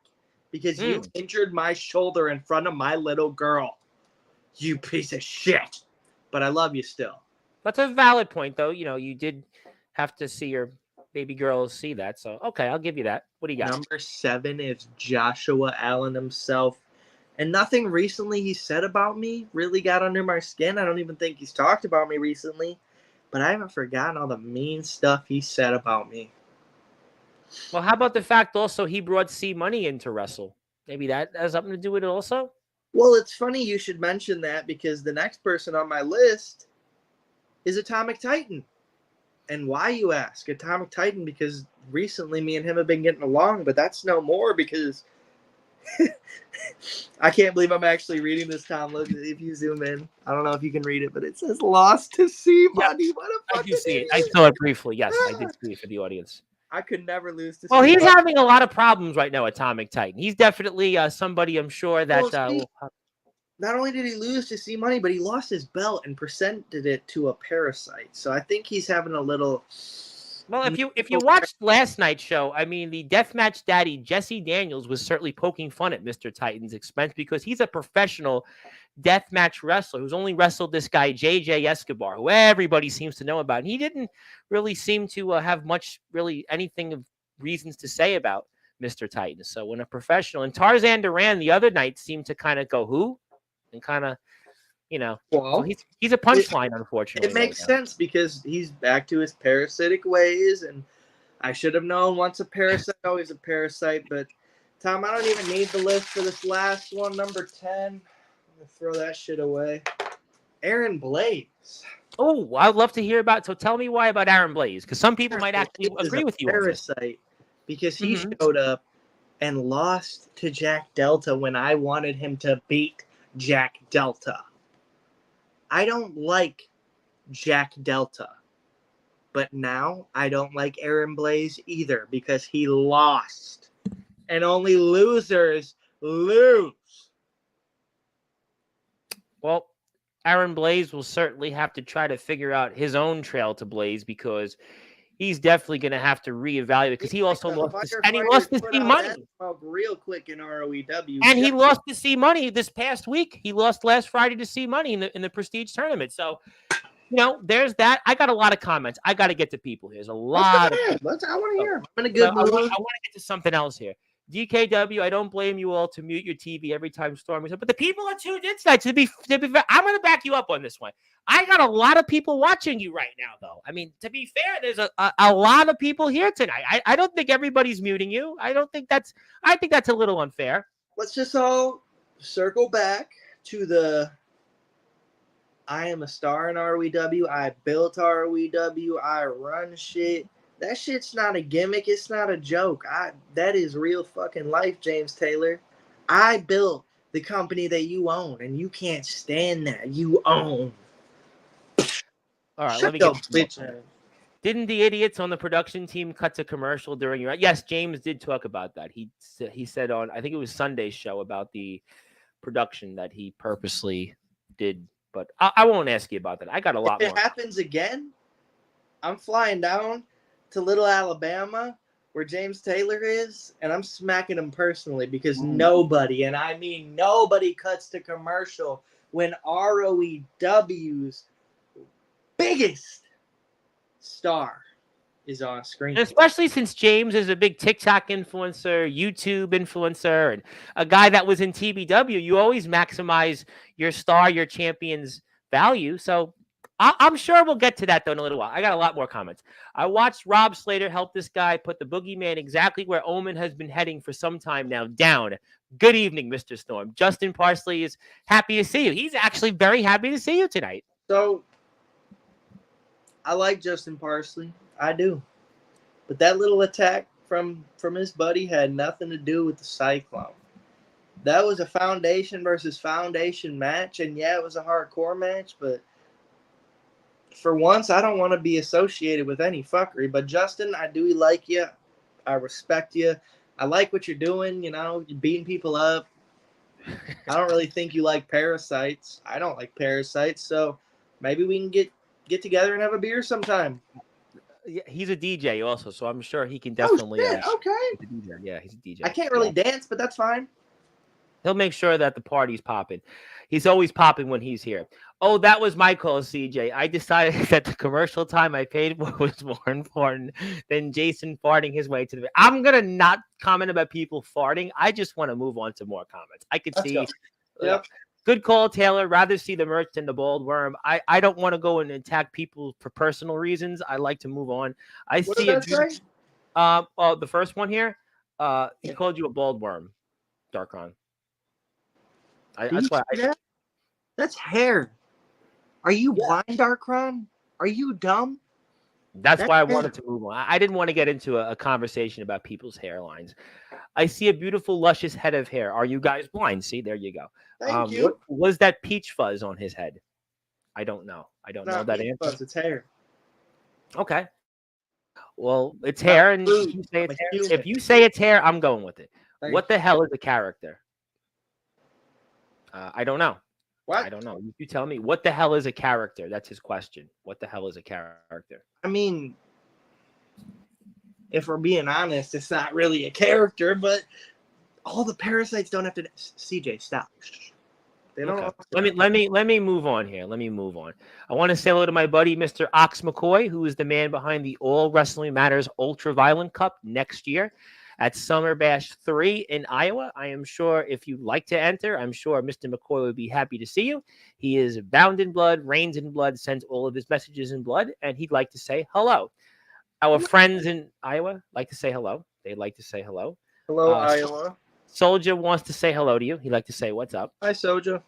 because you injured my shoulder in front of my little girl. You piece of shit. But I love you still. That's a valid point, though. You know, you did have to see your baby girls see that. So, okay, I'll give you that. What do you got? Number 7 is Joshua Allen himself. And nothing recently he said about me really got under my skin. I don't even think he's talked about me recently. But I haven't forgotten all the mean stuff he said about me. Well, how about the fact also he brought C Money in to wrestle? Maybe that has something to do with it also? Well, it's funny you should mention that because the next person on my list is Atomic Titan. And why, you ask? Atomic Titan, because recently me and him have been getting along, but that's no more because I can't believe I'm actually reading this, Tom. Look, if you zoom in, I don't know if you can read it, but it says lost to C Money. Yep. What a I fucking do see it. idiot. I saw it briefly. Yes, I did see it for the audience. I could never lose to Well, C he's Money. having a lot of problems right now, Atomic Titan. He's definitely somebody I'm sure that not only did he lose to C Money, but he lost his belt and presented it to a parasite. So I think he's having a little. Well, if you watched last night's show, I mean, the deathmatch daddy Jesse Daniels was certainly poking fun at Mr. Titan's expense because he's a professional deathmatch wrestler who's only wrestled this guy JJ Escobar, who everybody seems to know about. And he didn't really seem to have much, really anything of reasons to say about Mr. Titan. So when a professional and Tarzan Duran the other night seemed to kind of go who and kind of. You know, well, so he's a punchline, unfortunately. It makes sense because he's back to his parasitic ways, and I should have known once a parasite, always a parasite. But, Tom, I don't even need the list for this last one, number 10. I'm going to throw that shit away. Aaron Blaze. Oh, I'd love to hear about. So tell me why about Aaron Blaze, because some people might actually agree with you. Parasite, because he showed up and lost to Jack Delta when I wanted him to beat Jack Delta. I don't like Jack Delta, but now I don't like Aaron Blaze either because he lost, and only losers lose. Well, Aaron Blaze will certainly have to try to figure out his own trail to Blaze because he's definitely going to have to reevaluate because he also lost and he lost to C Money real quick in ROEW, and he lost to C Money this past week. He lost last Friday to C Money in the Prestige tournament. So, you know, there's that. I got a lot of comments. I got to get to people here. There's a lot. I want to hear. I'm in a good mood. I want to get to something else here. DKW, I don't blame you all to mute your TV every time Stormy said, but the people are tuned in tonight. To be fair, I'm going to back you up on this one. I got a lot of people watching you right now, though. I mean, to be fair, there's a lot of people here tonight. I don't think everybody's muting you. I think that's a little unfair. Let's just all circle back to the I am a star in ROEW. I built ROEW. I run shit. That shit's not a gimmick. It's not a joke. That is real fucking life, James Taylor. I built the company that you own, and you can't stand that. You own. All right, let me get. Didn't the idiots on the production team cut to commercial during your? Yes, James did talk about that. He said on, I think it was Sunday's show about the production that he purposely did. But I won't ask you about that. I got a lot more. If it happens again, I'm flying down to Little Alabama where James Taylor is, and I'm smacking him personally because nobody, and I mean nobody, cuts to commercial when ROEW's biggest star is on screen. And especially since James is a big TikTok influencer, YouTube influencer, and a guy that was in TBW, you always maximize your star, your champion's value. So I'm sure we'll get to that, though, in a little while. I got a lot more comments. I watched Rob Slater help this guy put the boogeyman exactly where Omen has been heading for some time now, down. Good evening, Mr. Storm. Justin Parsley is happy to see you. He's actually very happy to see you tonight. So, I like Justin Parsley. I do. But that little attack from his buddy had nothing to do with the Cyclone. That was a foundation versus foundation match, and yeah, it was a hardcore match, but for once, I don't want to be associated with any fuckery. But Justin, I do like you. I respect you. I like what you're doing. You know, you're beating people up. I don't really think you like parasites. I don't like parasites. So maybe we can get together and have a beer sometime. Yeah, he's a DJ also, so I'm sure he can definitely. Oh, shit. Okay. He's a DJ. Yeah, he's a DJ. I can't really dance, but that's fine. He'll make sure that the party's popping. He's always popping when he's here. Oh, that was my call, CJ. I decided that the commercial time I paid for was more important than Jason farting his way to the. I'm gonna not comment about people farting. I just want to move on to more comments. I could see. Yep. Good call, Taylor. Rather see the merch than the bald worm. I don't want to go and attack people for personal reasons. I like to move on. I What see did it. that say? Oh, the first one here. He called you a bald worm, Darkon. That's why. That's hair. Are you blind, Darkron? Are you dumb? That's why I wanted to move on. I didn't want to get into a conversation about people's hairlines. I see a beautiful, luscious head of hair. Are you guys blind? See, there you go. Thank you. What was that peach fuzz on his head? I don't know. I don't know that answer. Fuzz, it's hair. Okay. Well, it's hair, and if you say it's hair, if you say it's hair, I'm going with it. What the hell is a character? I don't know. What? I don't know. You tell me. What the hell is a character? That's his question. What the hell is a character? I mean, if we're being honest, it's not really a character, but all the parasites don't have to. CJ, stop. They don't. Okay. Let me move on here. Let me move on. I want to say hello to my buddy, Mr. Ox McCoy, who is the man behind the All Wrestling Matters Ultra Violent Cup next year at Summer Bash 3 in Iowa. I am sure if you'd like to enter, I'm sure Mr. McCoy would be happy to see you. He is bound in blood, reigns in blood, sends all of his messages in blood, and he'd like to say hello. Our friends in Iowa like to say hello. They'd like to say hello. Hello, Iowa. Soldier wants to say hello to you. He'd like to say what's up. Hi, Soldier.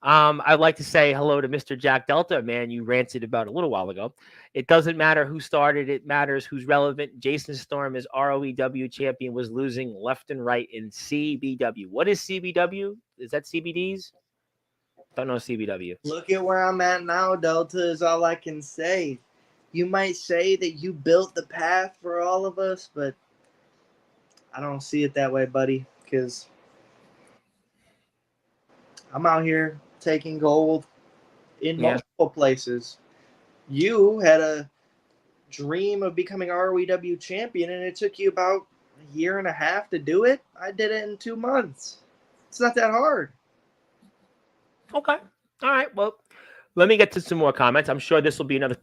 I'd like to say hello to Mr. Jack Delta, a man you ranted about a little while ago. It doesn't matter who started. It matters who's relevant. Jason Storm, as ROEW champion, was losing left and right in CBW. What is CBW? Is that CBDs? Don't know CBW. Look at where I'm at now, Delta, is all I can say. You might say that you built the path for all of us, but I don't see it that way, buddy, because I'm out here taking gold in multiple places. You had a dream of becoming ROEW champion, and it took you about a year and a half to do it. I did it in 2 months. It's not that hard. Okay. All right. Well, let me get to some more comments. I'm sure this will be another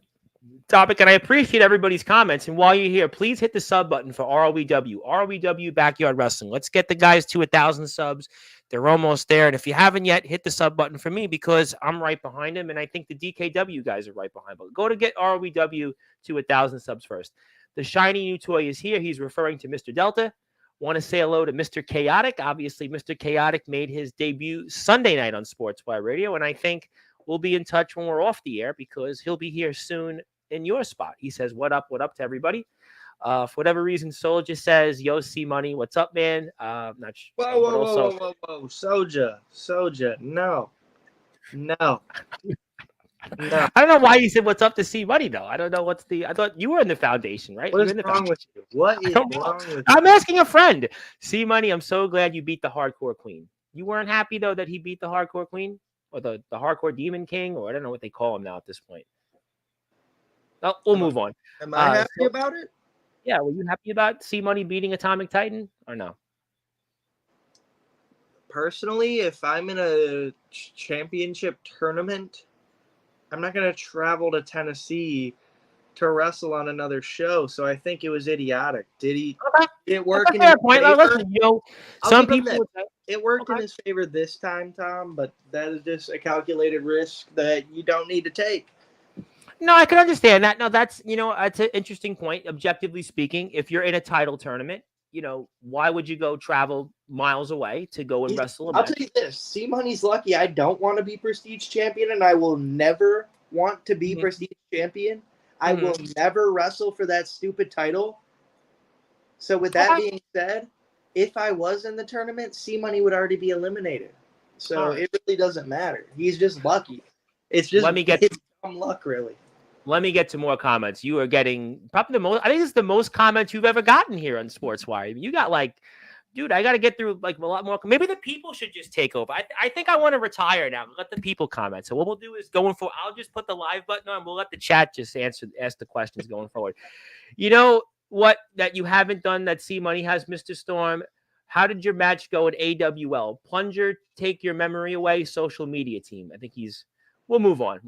topic, and I appreciate everybody's comments. And while you're here, please hit the sub button for ROEW Backyard Wrestling. Let's get the guys to 1,000 subs. They're almost there. And if you haven't yet, hit the sub button for me because I'm right behind them. And I think the DKW guys are right behind. But go to get ROEW to 1,000 subs first. The shiny new toy is here. He's referring to Mr. Delta. Want to say hello to Mr. Chaotic. Obviously, Mr. Chaotic made his debut Sunday night on Sportswire Radio. And I think we'll be in touch when we're off the air because he'll be here soon in your spot. He says, what up to everybody? For whatever reason, Soldier says, yo, C Money, what's up, man? Not sure. Whoa. Soldier. No. I don't know why he said what's up to C Money, though. I don't know I thought you were in the foundation, right? What is wrong with you? What is wrong with you? I'm asking a friend. C Money, I'm so glad you beat the Hardcore Queen. You weren't happy, though, that he beat the Hardcore Queen? Or the Hardcore Demon King? Or I don't know what they call him now at this point. Oh, we'll move on. Am I happy about it? Yeah, were you happy about C Money beating Atomic Titan or no? Personally, if I'm in a championship tournament, I'm not going to travel to Tennessee to wrestle on another show. So I think it was idiotic. Did it work in your favor? Listen, some people would say, It worked in his favor this time, Tom, but that is just a calculated risk that you don't need to take. No, I can understand that. No, that's that's an interesting point. Objectively speaking, if you're in a title tournament, why would you go travel miles away to go and wrestle a match? I'll tell you this: C Money's lucky. I don't want to be prestige champion, and I will never want to be prestige champion. I will never wrestle for that stupid title. So, with that being said, if I was in the tournament, C Money would already be eliminated. So it really doesn't matter. He's just lucky. It's just it's dumb luck, really. Let me get to more comments. You are getting probably the most. I think it's the most comments you've ever gotten here on Sportswire. You got dude, I got to get through a lot more. Maybe the people should just take over. I think I want to retire now. Let the people comment. So what we'll do is I'll just put the live button on. We'll let the chat just ask the questions going forward. You know what that you haven't done that C Money has, Mr. Storm? How did your match go at AWL? Plunger, take your memory away. Social media team. I think we'll move on.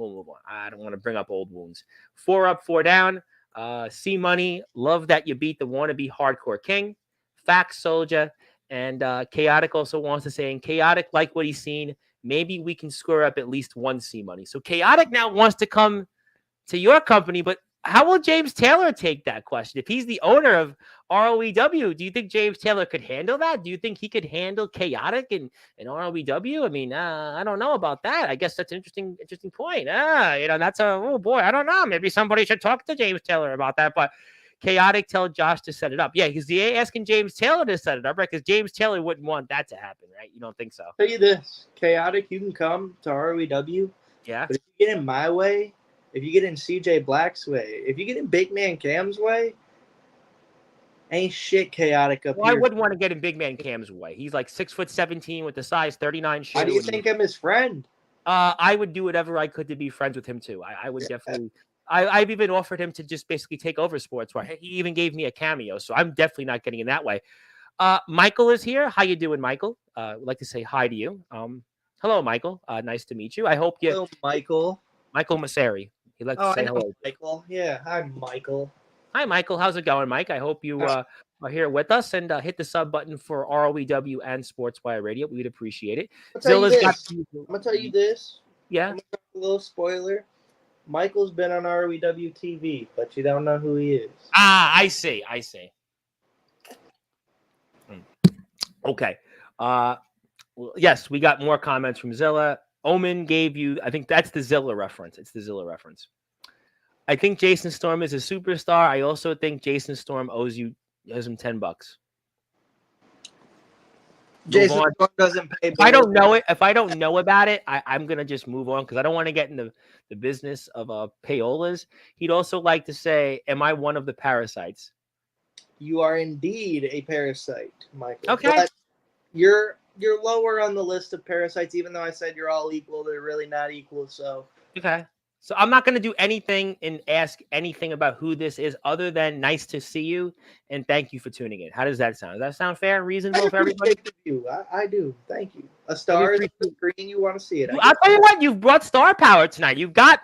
I don't want to bring up old wounds. 4 up, 4 down. C Money, love that you beat the wannabe hardcore king. Fact Soldier. And Chaotic also wants to say, and Chaotic like what he's seen. Maybe we can score up at least one C Money. So Chaotic now wants to come to your company, but how will James Taylor take that question? If he's the owner of ROEW, do you think James Taylor could handle that? Do you think he could handle Chaotic and ROEW? I mean, I don't know about that. I guess that's an interesting point. That's oh boy, I don't know. Maybe somebody should talk to James Taylor about that. But Chaotic, tell Josh to set it up. Yeah, because he's asking James Taylor to set it up, right? Because James Taylor wouldn't want that to happen, right? You don't think so? I'll tell you this, Chaotic, you can come to ROEW. Yeah. But if you get in my way, if you get in CJ Black's way, if you get in Big Man Cam's way, ain't shit Chaotic up here. I wouldn't want to get in Big Man Cam's way. He's like 6'17" with the size 39 shoe. Why do you think I'm his friend? I would do whatever I could to be friends with him too. I would definitely. I've even offered him to just basically take over Sportswire. He even gave me a cameo, so I'm definitely not getting in that way. Michael is here. How you doing, Michael? I'd like to say hi to you. Hello, Michael. Nice to meet you. I hope you. Hello, Michael. Michael Masseri. He'd like to say hello. Michael. Yeah, hi, Michael. Hi, Michael. How's it going, Mike? I hope you are here with us, and hit the sub button for ROEW and Sportswire Radio. We'd appreciate it. I'm going to tell you this. Yeah. A little spoiler. Michael's been on ROEW TV, but you don't know who he is. I see. Okay. Yes, we got more comments from Zilla. Omen gave you, I think that's the Zilla reference. It's the Zilla reference. I think Jason Storm is a superstar. I also think Jason Storm owes him $10. Jason Storm doesn't pay. If I don't know it, if I don't know about it, I'm gonna just move on because I don't want to get in the business of payolas. He'd also like to say, "Am I one of the parasites?" You are indeed a parasite, Michael. Okay. But you're lower on the list of parasites, even though I said you're all equal. They're really not equal. So okay. So I'm not going to do anything and ask anything about who this is other than nice to see you and thank you for tuning in. How does that sound? Does that sound fair and reasonable for everybody? I do. Thank you. A star is the screen. You want to see it. I'll tell you what. You've brought star power tonight. You've got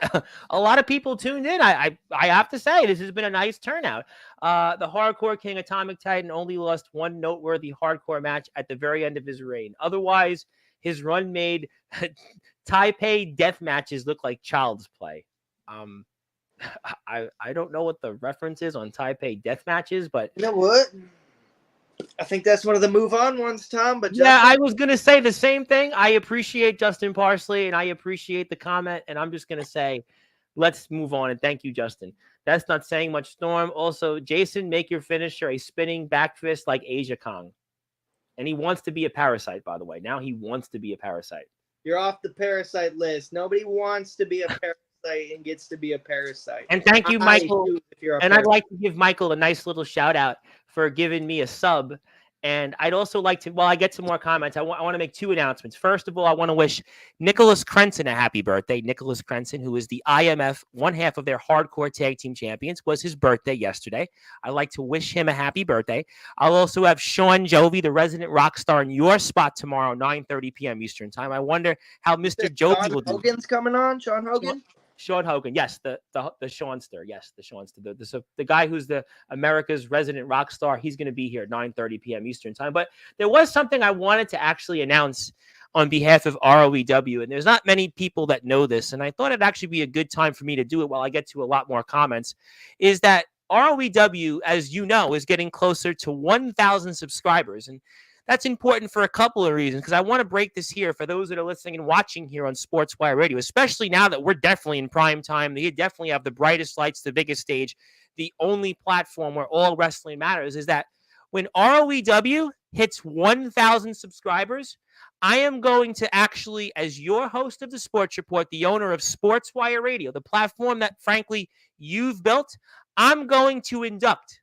a lot of people tuned in. I have to say, this has been a nice turnout. The Hardcore King Atomic Titan only lost one noteworthy hardcore match at the very end of his reign. Otherwise, his run made Taipei death matches look like child's play. I don't know what the reference is on Taipei death matches, but you know what? I think that's one of the move on ones, Tom. But yeah, I was gonna say the same thing. I appreciate Justin Parsley and I appreciate the comment, and I'm just gonna say, let's move on. And thank you, Justin. That's not saying much. Storm. Also, Jason, make your finisher a spinning back fist like Asia Kong. And he wants to be a parasite, by the way. Now he wants to be a parasite. You're off the parasite list. Nobody wants to be a parasite and gets to be a parasite. And thank you, Michael. And I'd like to give Michael a nice little shout out for giving me a sub. And I'd also like to, while I get some more comments, I want to make two announcements. First of all, I want to wish Nicholas Crenson a happy birthday. Nicholas Crenson, who is the IMF, one half of their hardcore tag team champions, was his birthday yesterday. I'd like to wish him a happy birthday. I'll also have Sean Jovi, the resident rock star, in your spot tomorrow, 9:30 p.m. Eastern time. I wonder how Mr. Jovi will do. Hogan's coming on, Sean Hogan? Sean Hogan, yes, the Seanster, yes, the Seanster, the guy who's the America's resident rock star. He's going to be here at 9:30 p.m. Eastern time. But there was something I wanted to actually announce on behalf of ROEW, and there's not many people that know this, and I thought it'd actually be a good time for me to do it while I get to a lot more comments. Is that ROEW, as you know, is getting closer to 1,000 subscribers, and that's important for a couple of reasons, because I want to break this here for those that are listening and watching here on Sportswire Radio, especially now that we're definitely in prime time. They definitely have the brightest lights, the biggest stage, the only platform where all wrestling matters. Is that when ROEW hits 1,000 subscribers, I am going to actually, as your host of the Sports Report, the owner of Sportswire Radio, the platform that, frankly, you've built, I'm going to induct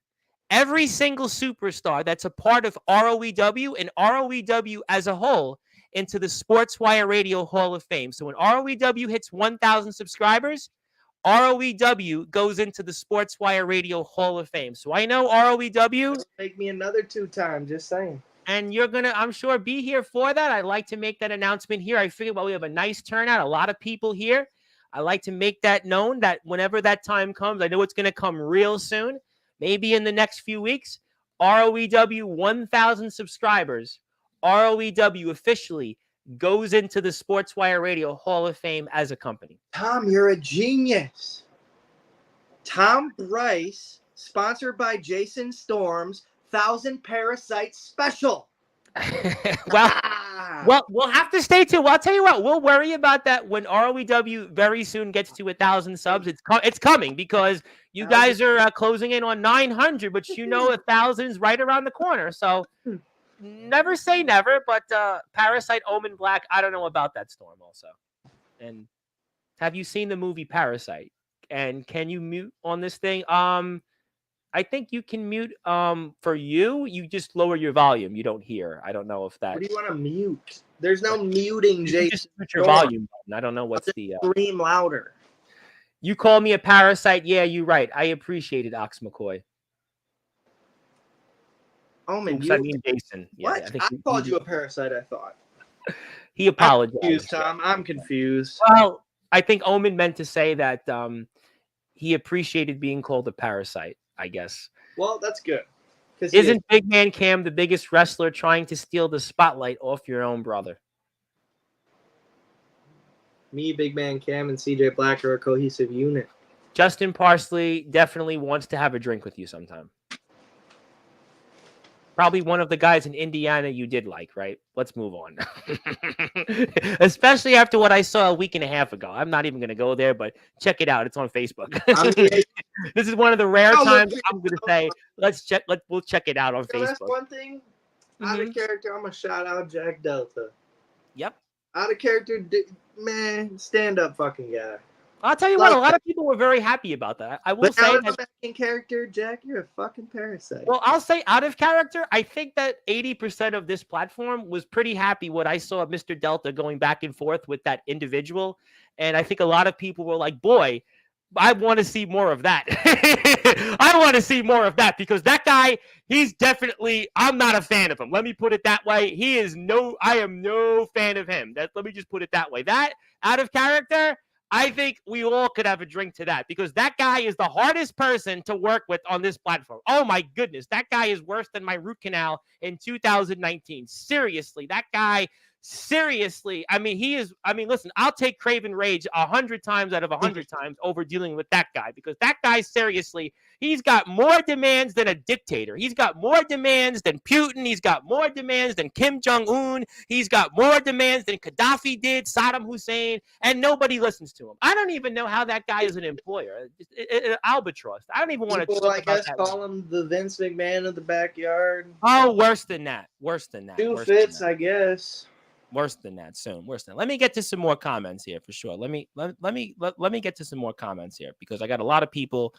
every single superstar that's a part of ROEW and ROEW as a whole into the Sportswire Radio Hall of Fame. So when ROEW hits 1,000 subscribers, ROEW goes into the Sportswire Radio Hall of Fame. So I know ROEW. Make me another 2-time, just saying. And you're going to, I'm sure, be here for that. I'd like to make that announcement here. I figured, well, we have a nice turnout, a lot of people here. I like to make that known that whenever that time comes, I know it's going to come real soon. Maybe in the next few weeks, ROEW 1,000 subscribers, ROEW officially goes into the Sportswire Radio Hall of Fame as a company. Tom, you're a genius. Tom Bryce, sponsored by Jason Storm's 1,000 Parasites Special. Well, we'll have to stay tuned. Well, I'll tell you what, we'll worry about that when ROEW very soon gets to 1,000 subs. It's coming because you guys are closing in on 900, but you know 1,000 is right around the corner. So never say never, but Parasite Omen Black, I don't know about that, Storm, also. And have you seen the movie Parasite? And can you mute on this thing? I think you can mute. For you just lower your volume. You don't hear. I don't know if that. What do you want to mute? There's no muting, Jason. Just mute your volume button. I don't know what's the. Scream louder. You call me a parasite. Yeah, you're right. I appreciate it, Ox McCoy. Omen, I mean Jason. What? Yeah, I called you a parasite, I thought. He apologized. I'm confused, Tom. I'm confused. Well, I think Omen meant to say that he appreciated being called a parasite, I guess. Well, that's good. Isn't Big Man Cam the biggest wrestler trying to steal the spotlight off your own brother? Me, Big Man Cam, and CJ Black are a cohesive unit. Justin Parsley definitely wants to have a drink with you sometime. Probably one of the guys in Indiana you did like, right? Let's move on. Especially after what I saw a week and a half ago. I'm not even going to go there, but check it out. It's on Facebook. This is one of the rare times I'm going to say, we'll check it out on Facebook. That's one thing. Out of character, I'm going to shout out Jack Delta. Yep. Out of character, man, stand-up fucking guy. I'll tell you what, a lot of people were very happy about that. I will say that in character, Jack, you're a fucking parasite. Well, I'll say out of character, I think that 80% of this platform was pretty happy what I saw of Mr. Delta going back and forth with that individual. And I think a lot of people were like, boy, I want to see more of that. I want to see more of that because that guy, he's definitely, I'm not a fan of him. Let me put it that way. I am no fan of him. Let me just put it that way. That out of character, I think we all could have a drink to that because that guy is the hardest person to work with on this platform. Oh, my goodness. That guy is worse than my root canal in 2019. Seriously, that guy, seriously. Listen, I'll take Craven Rage 100 times out of 100 times over dealing with that guy because that guy, seriously, he's got more demands than a dictator. He's got more demands than Putin. He's got more demands than Kim Jong-un. He's got more demands than Gaddafi did, Saddam Hussein, and nobody listens to him. I don't even know how that guy is an employer. Albatross. I don't even want to talk about that. Call him the Vince McMahon of the backyard. Oh, worse than that. Two fits, I guess. Worse than that soon. Worse than that. Let me get to some more comments here for sure. Let me get to some more comments here because I got a lot of people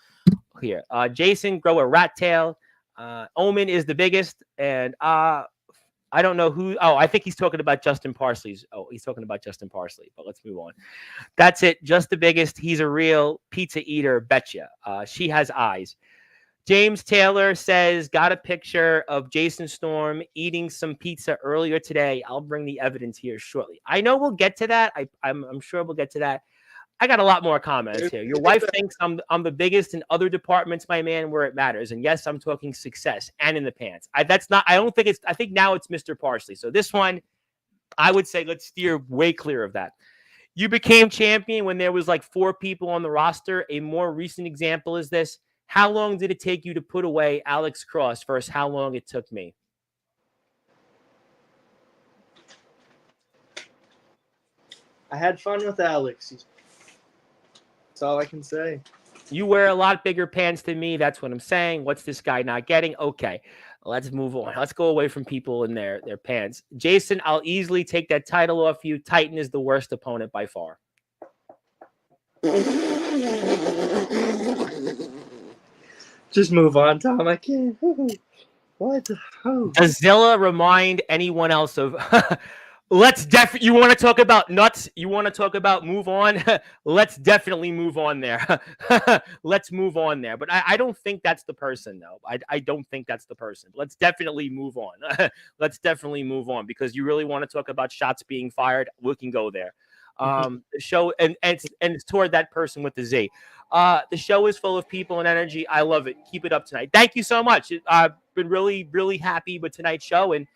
here. Jason, grow a rat tail. Omen is the biggest, and I don't know who. Oh, I think he's talking about Justin Parsley's. Oh, he's talking about Justin Parsley. But let's move on. That's it. Just the biggest. He's a real pizza eater. Betcha. She has eyes. James Taylor says, got a picture of Jason Storm eating some pizza earlier today. I'll bring the evidence here shortly. I know we'll get to that. I'm sure we'll get to that. I got a lot more comments here. Your wife thinks I'm the biggest in other departments, my man, where it matters. And yes, I'm talking success and in the pants. I think now it's Mr. Parsley. So this one, I would say let's steer way clear of that. You became champion when there was like 4 people on the roster. A more recent example is this. How long did it take you to put away Alex Cross versus how long it took me? I had fun with Alex. That's all I can say. You wear a lot bigger pants than me. That's what I'm saying. What's this guy not getting? Okay, let's move on. Let's go away from people in their pants. Jason, I'll easily take that title off you. Titan is the worst opponent by far. Just move on, Tom. I can't. What? Does Zilla remind anyone else of... You want to talk about nuts? You want to talk about move on? Let's definitely move on there. Let's move on there. But I don't think that's the person, though. I don't think that's the person. Let's definitely move on. Let's definitely move on because you really want to talk about shots being fired. We can go there. The show and it's toward that person with the Z. The show is full of people and energy. I love it. Keep it up tonight. Thank you so much. I've been really, really happy with tonight's show and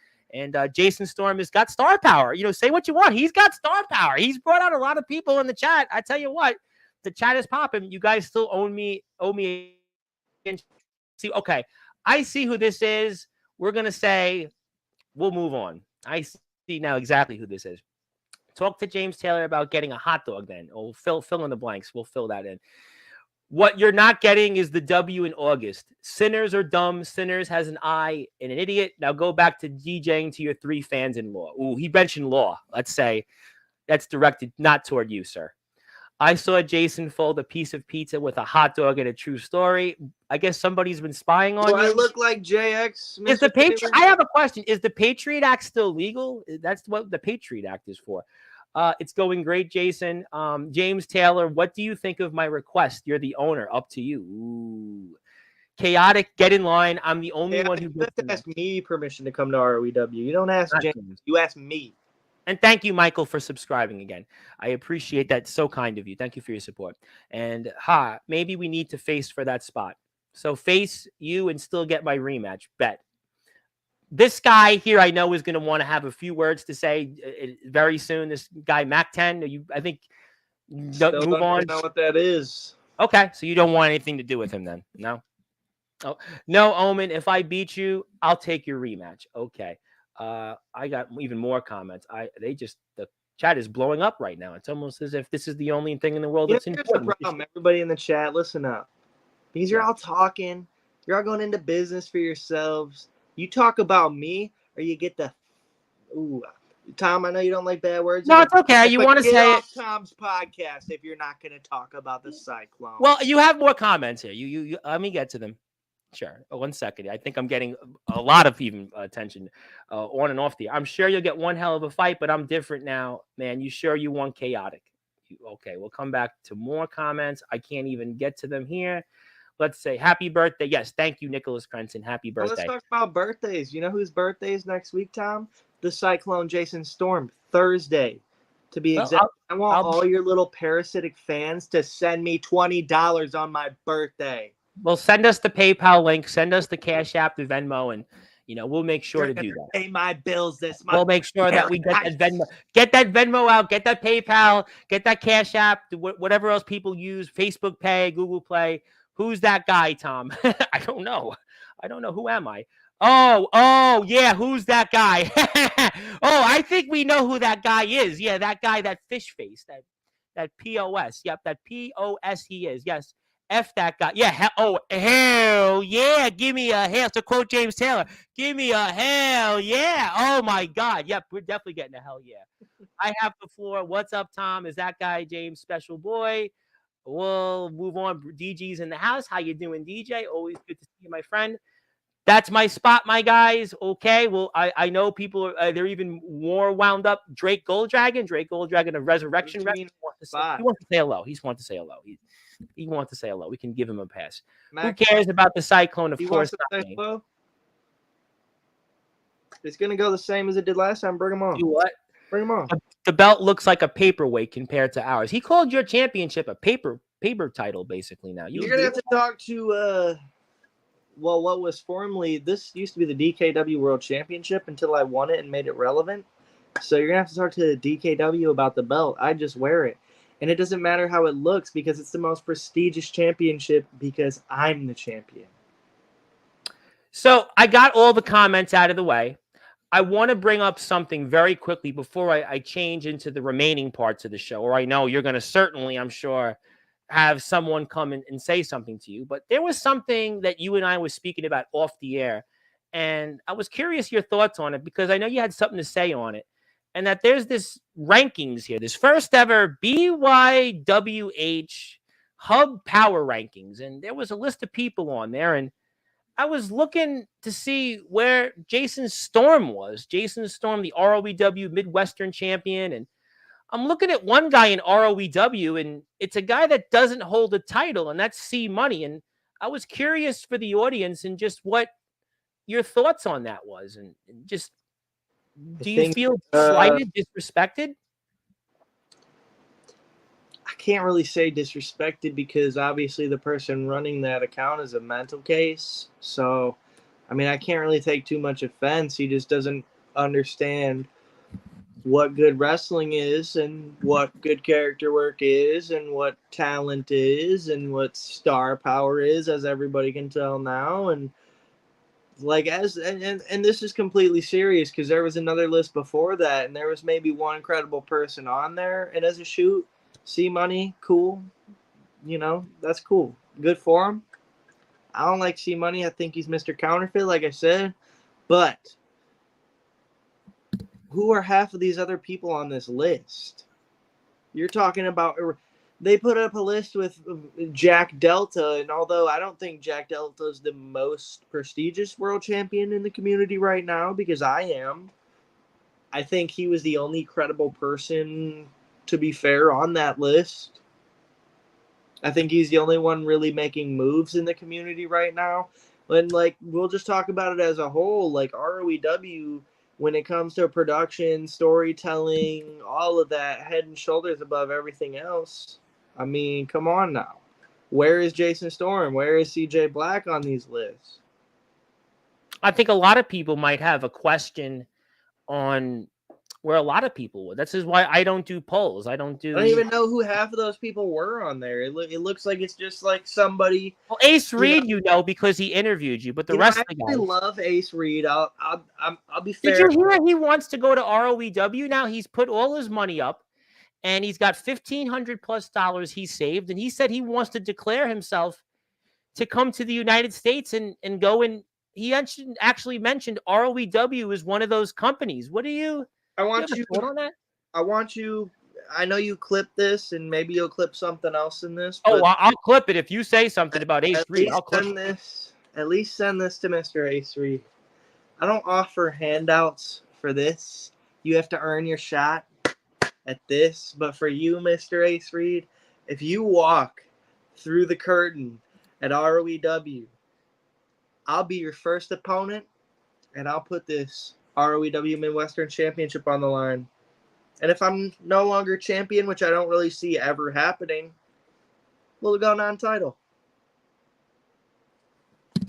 Jason Storm has got star power. Say what you want. He's got star power. He's brought out a lot of people in the chat. I tell you what, the chat is popping. You guys still owe me. See, okay. I see who this is. We're going to say we'll move on. I see now exactly who this is. Talk to James Taylor about getting a hot dog then. Oh, fill in the blanks. We'll fill that in. What you're not getting is the W in August. Sinners are dumb. Sinners has an I and an idiot. Now go back to DJing to your 3 fans-in-law. Ooh, he mentioned law. Let's say that's directed not toward you, sir. I saw Jason fold a piece of pizza with a hot dog and a true story. I guess somebody's been spying on you. I look like JX? Is the Patriot? I have a question. Is the Patriot Act still legal? That's what the Patriot Act is for. It's going great, Jason. James Taylor, what do you think of my request? You're the owner. Up to you. Ooh. Chaotic, get in line. I'm the only one who gets to ask me permission to come to ROEW. You don't ask James. You ask me. And thank you, Michael, for subscribing again. I appreciate that. So kind of you. Thank you for your support. And maybe we need to face for that spot. So face you and still get my rematch. Bet. This guy here, I know, is going to want to have a few words to say very soon. This guy, Mac 10, I think, move on. I don't know what that is. Okay, so you don't want anything to do with him then? No? Oh, no, Omen, if I beat you, I'll take your rematch. Okay. I got even more comments. The chat is blowing up right now. It's almost as if this is the only thing in the world that's important. The problem. Everybody in the chat, listen up. Because you're all talking. You're all going into business for yourselves. You talk about me, or you get the Tom, I know you don't like bad words. No, it's okay. You want to say it. Tom's podcast if you're not going to talk about the Cyclone. Well, you have more comments here. You let me get to them. Sure. 1 second. I think I'm getting a lot of even attention on and off the. I'm sure you'll get one hell of a fight, but I'm different now, man. You sure you want chaotic? Okay, we'll come back to more comments. I can't even get to them here. Let's say happy birthday. Yes, thank you, Nicholas Crenson. Happy birthday. Let's talk about birthdays. You know whose birthday is next week, Tom? The Cyclone Jason Storm, Thursday. To be exact, I want all your little parasitic fans to send me $20 on my birthday. Well, send us the PayPal link. Send us the Cash App, the Venmo, and we'll make sure to do that. Pay my bills this month. We'll make sure that we get that Venmo. Get that Venmo out. Get that PayPal. Get that Cash App. Whatever else people use. Facebook Pay, Google Play. Who's that guy, Tom? I don't know. Who am I? Oh, yeah. Who's that guy? I think we know who that guy is. Yeah, that guy, that fish face, that POS. Yep, that POS he is. Yes. F that guy. Yeah. Hell yeah. Give me a hell. To quote James Taylor, give me a hell yeah. Oh, my God. Yep. We're definitely getting a hell yeah. I have the floor. What's up, Tom? Is that guy James Special Boy? We'll move on. DG's in the house. How you doing, DJ? Always good to see you, my friend. That's my spot, my guys. Okay. Well, I know people are they're even more wound up. Drake Golddragon of Resurrection. He wants to say hello. He wants to say hello. He wants to say hello. We can give him a pass. Who cares about the Cyclone? Of course not. It's going to go the same as it did last time. Bring him on. Do what? Bring him on. the belt looks like a paperweight compared to ours. He called your championship a paper title, basically. Now You're gonna have to talk to what was formerly, this used to be the DKW World Championship until I won it and made it relevant. So you're gonna have to talk to DKW about the belt. I just wear it, and it doesn't matter how it looks because it's the most prestigious championship because I'm the champion. So I got all the comments out of the way. I want to bring up something very quickly before I change into the remaining parts of the show, or I know you're going to certainly, I'm sure, have someone come and say something to you. But there was something that you and I were speaking about off the air, and I was curious your thoughts on it because I know you had something to say on it, and that there's this rankings here, this first ever BYWH Hub Power Rankings, and there was a list of people on there, and I was looking to see where Jason Storm was. Jason Storm, the ROEW Midwestern champion. And I'm looking at one guy in ROEW, and it's a guy that doesn't hold a title, and that's C Money. And I was curious for the audience and just what your thoughts on that was. And just, do you feel slighted, disrespected? I can't really say disrespected because obviously the person running that account is a mental case. So, I mean, I can't really take too much offense. He just doesn't understand what good wrestling is and what good character work is and what talent is and what star power is, as everybody can tell now. And like, and this is completely serious because there was another list before that and there was maybe one incredible person on there. And as a shoot, C Money, cool. You know, that's cool. Good for him. I don't like C Money. I think he's Mr. Counterfeit, like I said. But who are half of these other people on this list? You're talking about, they put up a list with Jack Delta, and although I don't think Jack Delta is the most prestigious world champion in the community right now, because I am, I think he was the only credible person, to be fair, on that list. I think he's the only one really making moves in the community right now. And like, we'll just talk about it as a whole. Like ROEW, when it comes to production, storytelling, all of that, head and shoulders above everything else. I mean, come on now. Where is Jason Storm? Where is CJ Black on these lists? I think a lot of people might have a question on where a lot of people would. That's why I don't do polls. I don't even know who half of those people were on there. It looks like it's just like somebody. Well, Ace Reed, because he interviewed you, but the rest of the guys. I love Ace Reed. I'll be fair. Did you hear he wants to go to ROEW now? He's put all his money up, and he's got $1,500+ he saved, and he said he wants to declare himself to come to the United States and go and he actually mentioned ROEW is one of those companies. What do you? I want you on that. I know you clipped this, and maybe you'll clip something else in this. Oh, I'll clip it if you say something about Ace Reed. I'll clip this. At least send this to Mr. Ace Reed. I don't offer handouts for this. You have to earn your shot at this. But for you, Mr. Ace Reed, if you walk through the curtain at ROEW, I'll be your first opponent, and I'll put this ROEW Midwestern Championship on the line. And if I'm no longer champion, which I don't really see ever happening, we'll go non-title.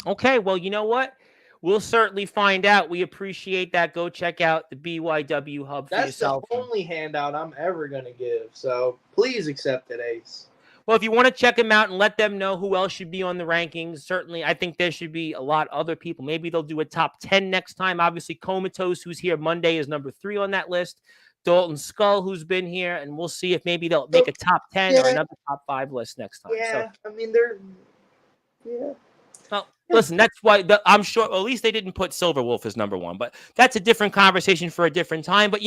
Okay, well, you know what? We'll certainly find out. We appreciate that. Go check out the BYW Hub for yourself. That's the only handout I'm ever going to give. So please accept it, Ace. Well, if you want to check them out and let them know who else should be on the rankings, certainly I think there should be a lot of other people. Maybe they'll do a top 10 next time. Obviously, Comatose, who's here Monday, is number 3 on that list. Dalton Skull, who's been here, and we'll see if maybe they'll make a top 10 or another top 5 list next time. Yeah, so, I mean, well, listen, that's why I'm sure, at least they didn't put Silver Wolf as number 1, but that's a different conversation for a different time. But,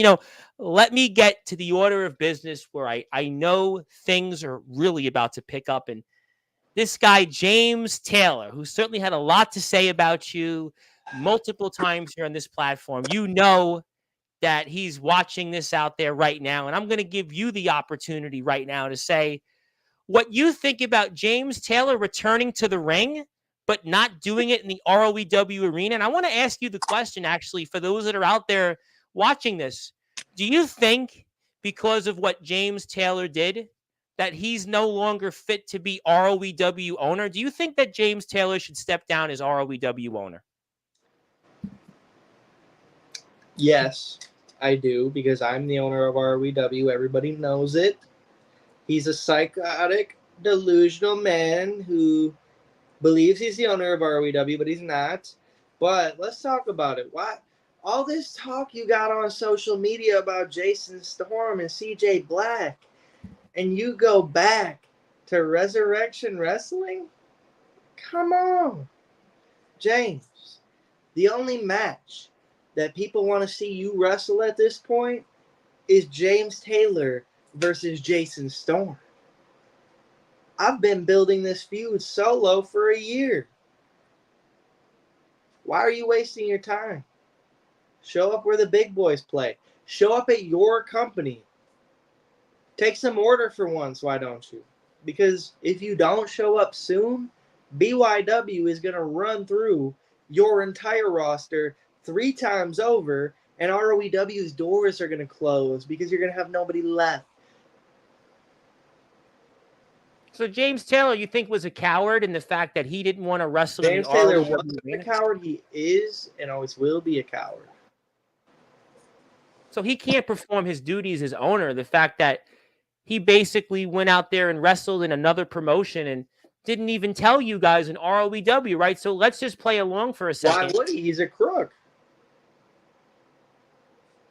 let me get to the order of business where I know things are really about to pick up. And this guy, James Taylor, who certainly had a lot to say about you multiple times here on this platform, that he's watching this out there right now. And I'm going to give you the opportunity right now to say what you think about James Taylor returning to the ring, but not doing it in the ROEW arena. And I want to ask you the question, actually, for those that are out there watching this. Do you think because of what James Taylor did, that he's no longer fit to be ROEW owner? Do you think that James Taylor should step down as ROEW owner? Yes, I do, because I'm the owner of ROEW. Everybody knows it. He's a psychotic, delusional man who believes he's the owner of ROEW, but he's not. But let's talk about it. Why all this talk you got on social media about Jason Storm and CJ Black, and you go back to Resurrection Wrestling? Come on, James. The only match that people want to see you wrestle at this point is James Taylor versus Jason Storm. I've been building this feud solo for a year. Why are you wasting your time? Show up where the big boys play. Show up at your company. Take some order for once, why don't you? Because if you don't show up soon, BYW is going to run through your entire roster 3 times over, and ROEW's doors are going to close because you're going to have nobody left. So James Taylor, you think, was a coward in the fact that he didn't want to wrestle James in the Taylor ROEW wasn't a arena? coward. He is and always will be a coward. So he can't perform his duties as owner. The fact that he basically went out there and wrestled in another promotion and didn't even tell you guys in ROEW, right? So let's just play along for a second. Why would he? He's a crook.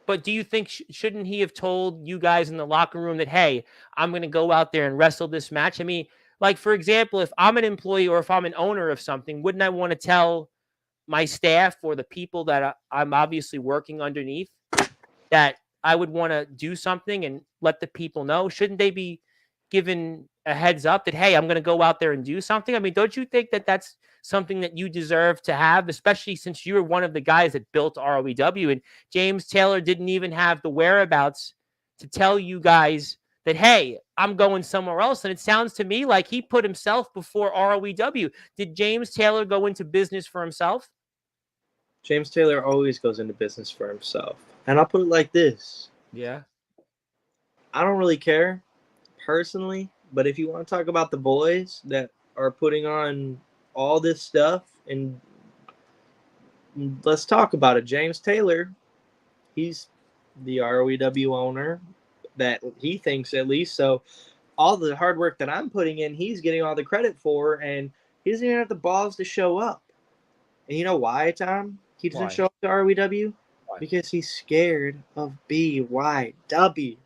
But do you think, shouldn't he have told you guys in the locker room that, hey, I'm going to go out there and wrestle this match? I mean, like, for example, if I'm an employee or if I'm an owner of something, wouldn't I want to tell my staff or the people that I'm obviously working underneath that I would want to do something and let the people know? Shouldn't they be given a heads up that, hey, I'm going to go out there and do something? I mean, don't you think that that's something that you deserve to have, especially since you were one of the guys that built ROEW, and James Taylor didn't even have the whereabouts to tell you guys that, hey, I'm going somewhere else? And it sounds to me like he put himself before ROEW. Did James Taylor go into business for himself? James Taylor always goes into business for himself. And I'll put it like this. Yeah. I don't really care personally, but if you want to talk about the boys that are putting on all this stuff, and let's talk about it. James Taylor, he's the ROEW owner, that he thinks at least. So all the hard work that I'm putting in, he's getting all the credit for, and he doesn't even have the balls to show up. And you know why, Tom? He doesn't show up to ROEW? Why? Because he's scared of BYW.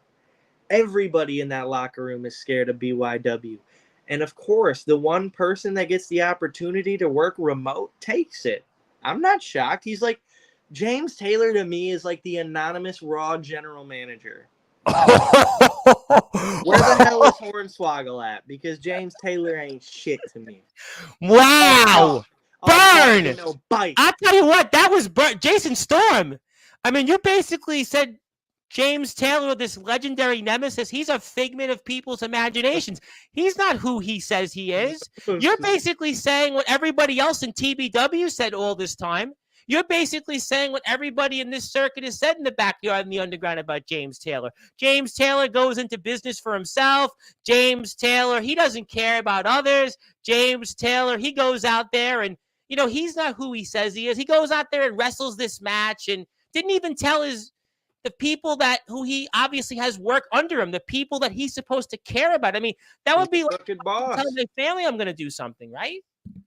Everybody in that locker room is scared of BYW. And of course, the one person that gets the opportunity to work remote takes it. I'm not shocked. He's like, James Taylor to me is like the anonymous Raw general manager. Where the hell is Hornswoggle at? Because James Taylor ain't shit to me. Wow. Burn! No bite. I'll tell you what, that was Jason Storm. I mean, you basically said James Taylor, this legendary nemesis, he's a figment of people's imaginations. He's not who he says he is. You're basically saying what everybody else in TBW said all this time. You're basically saying what everybody in this circuit has said in the backyard and the underground about James Taylor. James Taylor goes into business for himself. James Taylor, he doesn't care about others. James Taylor, he goes out there and, you know, he's not who he says he is. He goes out there and wrestles this match and didn't even tell the people that who he obviously has work under him, the people that he's supposed to care about. I mean, that would be like crooked boss. Telling my family I'm going to do something, right?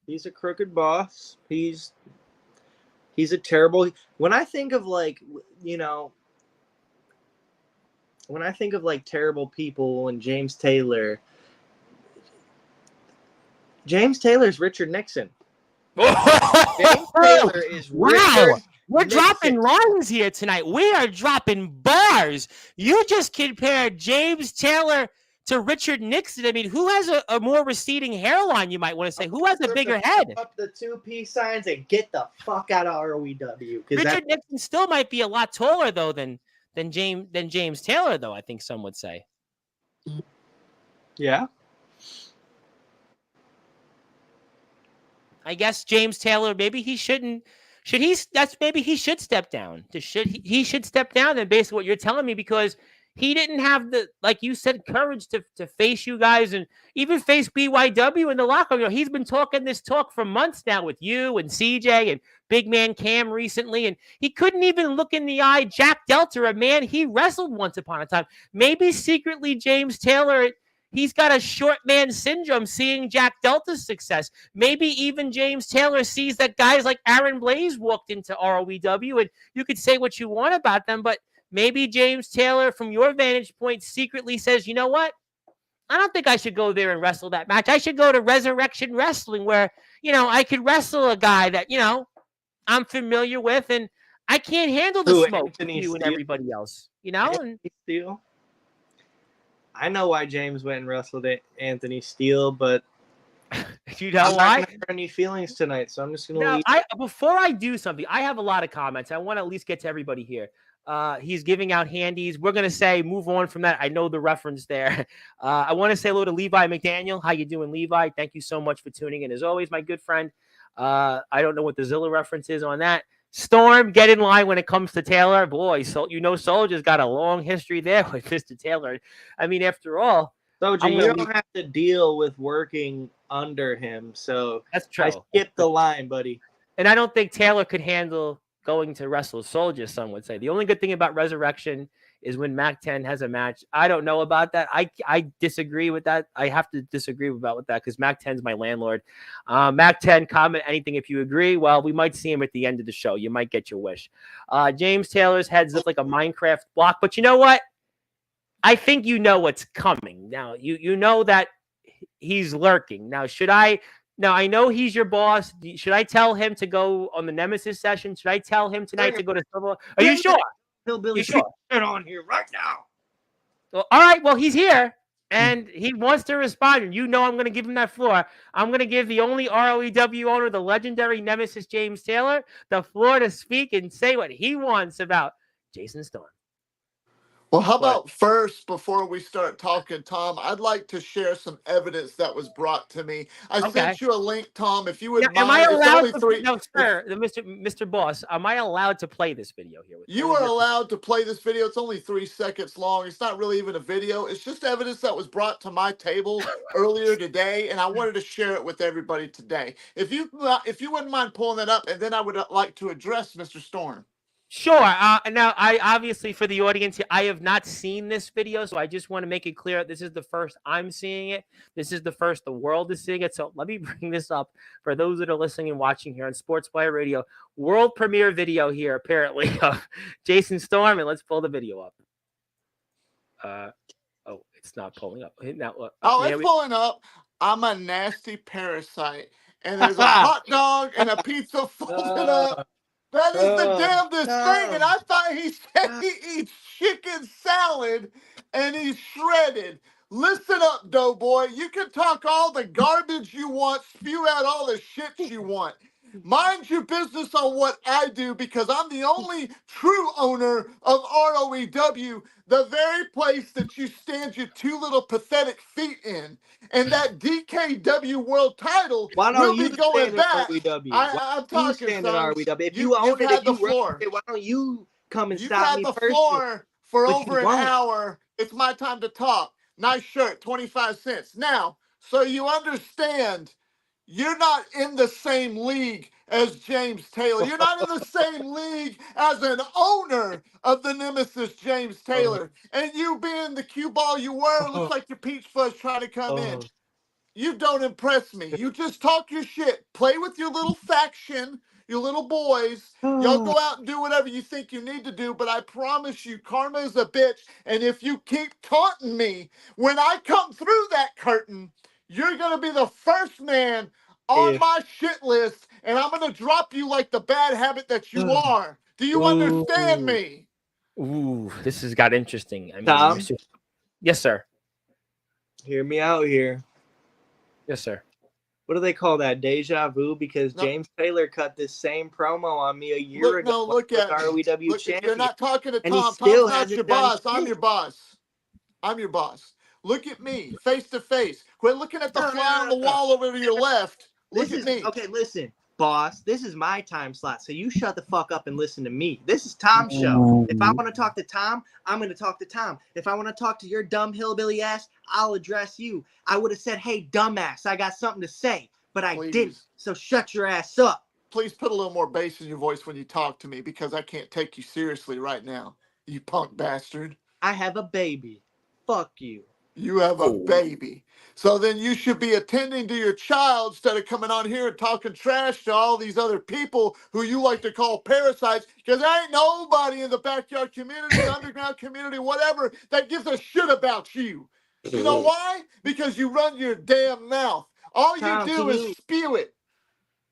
He's a crooked boss. He's a terrible. When I think of like, you know, when I think of like terrible people and James Taylor's Richard Nixon. James Taylor is Richard. We're dropping lines here tonight. We are dropping bars. You just compared James Taylor to Richard Nixon. I mean, who has a more receding hairline, you might want to say? Who has a bigger head? Up the 2P signs and get the fuck out of ROEW. Richard Nixon still might be a lot taller, though, than James Taylor, though, I think some would say. Yeah. I guess James Taylor, maybe he shouldn't. Maybe he should step down. He should step down. Then basically what you're telling me, because he didn't have the, like you said, courage to face you guys and even face BYW in the locker room. He's been talking this talk for months now with you and CJ and Big Man Cam recently, and he couldn't even look in the eye Jack Delta, a man he wrestled once upon a time. Maybe secretly James Taylor, he's got a short man syndrome seeing Jack Delta's success. Maybe even James Taylor sees that guys like Aaron Blaze walked into ROEW, and you could say what you want about them, but maybe James Taylor, from your vantage point, secretly says, you know what? I don't think I should go there and wrestle that match. I should go to Resurrection Wrestling where, I could wrestle a guy that, I'm familiar with, and I can't handle the smoke with you and everybody else, Anthony Steele. I know why James went and wrestled Anthony Steele, but you know I'm why? not going to hurt any feelings tonight, so I'm just going to leave. Before I do something, I have a lot of comments. I want to at least get to everybody here. He's giving out handies. We're going to say move on from that. I know the reference there. I want to say hello to Levi McDaniel. How you doing, Levi? Thank you so much for tuning in. As always, my good friend. I don't know what the Zilla reference is on that. Storm, get in line when it comes to Taylor. Boy, Soldier's got a long history there with Mr. Taylor. I mean, after all. Soldier, you don't have to deal with working under him. So that's true. I skipped the line, buddy. And I don't think Taylor could handle going to wrestle Soldier, some would say. The only good thing about Resurrection is when Mac 10 has a match. I don't know about that. I disagree with that. I have to disagree with that because Mac 10's my landlord. Mac 10, comment anything if you agree. Well, we might see him at the end of the show. You might get your wish. James Taylor's heads look like a Minecraft block, but you know what? I think you know what's coming. Now, you know that he's lurking. Now, Now, I know he's your boss. Should I tell him to go on the Nemesis session? Should I tell him tonight to go to Silver? Are you sure? Hillbilly, sure? Get on here right now. Well, all right. Well, he's here, and he wants to respond. And I'm going to give him that floor. I'm going to give the only ROEW owner, the legendary Nemesis James Taylor, the floor to speak and say what he wants about Jason Storm. Well, how about first, before we start talking, Tom, I'd like to share some evidence that was brought to me. I sent you a link, Tom, if you would mind. Am I allowed to, no, sir, Mr. Boss, am I allowed to play this video here? You are allowed to play this video. It's only 3 seconds long. It's not really even a video. It's just evidence that was brought to my table earlier today, and I wanted to share it with everybody today. If you wouldn't mind pulling that up, and then I would like to address Mr. Storm. Sure. Now, I obviously, for the audience, I have not seen this video, so I just want to make it clear this is the first I'm seeing it. This is the first the world is seeing it. So let me bring this up for those that are listening and watching here on Sportzwire Radio. World premiere video here, apparently, of Jason Storm, and let's pull the video up. It's not pulling up. Now, it's pulling up. I'm a nasty parasite, and there's a hot dog and a pizza folded up. That is the damnedest thing. And I thought he said he eats chicken salad and he's shredded. Listen up, Doughboy. You can talk all the garbage you want, spew out all the shit you want. Mind your business on what I do, because I'm the only true owner of ROEW, the very place that you stand your 2 little pathetic feet in. And that DKW world title will be going back. I'm talking, son. If you own it, had the floor. Why don't you come and You've stop me had the first? floor for over an hour. It's my time to talk. Nice shirt, 25 cents. Now, so you understand, you're not in the same league as James Taylor. You're not in the same league as an owner of the Nemesis, James Taylor. And you being the cue ball you were, looks like your peach fuzz trying to come in. You don't impress me. You just talk your shit. Play with your little faction, your little boys. Y'all go out and do whatever you think you need to do, but I promise you, karma is a bitch. And if you keep taunting me, when I come through that curtain, you're going to be the first man on my shit list, and I'm going to drop you like the bad habit that you are. Do you understand me? Ooh, this has got interesting. I mean, Tom? Yes, sir. Hear me out here. Yes, sir. What do they call that? Deja vu? Because James Taylor cut this same promo on me a year ago. No, look at ROEW champion. You're not talking to Tom. Tom's not your boss. I'm your boss. I'm your boss. Look at me, face to face. Quit looking at the fly on the wall over to your left. Look at me. Okay, listen. boss. This is my time slot, so you shut the fuck up and listen to me. This is Tom's show. If I want to talk to Tom, I'm going to talk to Tom. If I want to talk to your dumb hillbilly ass, I'll address you. I would have said, hey, dumbass, I got something to say, but I didn't, so shut your ass up. Please put a little more bass in your voice when you talk to me, because I can't take you seriously right now, you punk bastard. I have a baby. Fuck you. You have a baby. So then you should be attending to your child instead of coming on here and talking trash to all these other people who you like to call parasites, because there ain't nobody in the backyard community, underground community, whatever, that gives a shit about you. You know why? Because you run your damn mouth. All Tom, you do is spew it.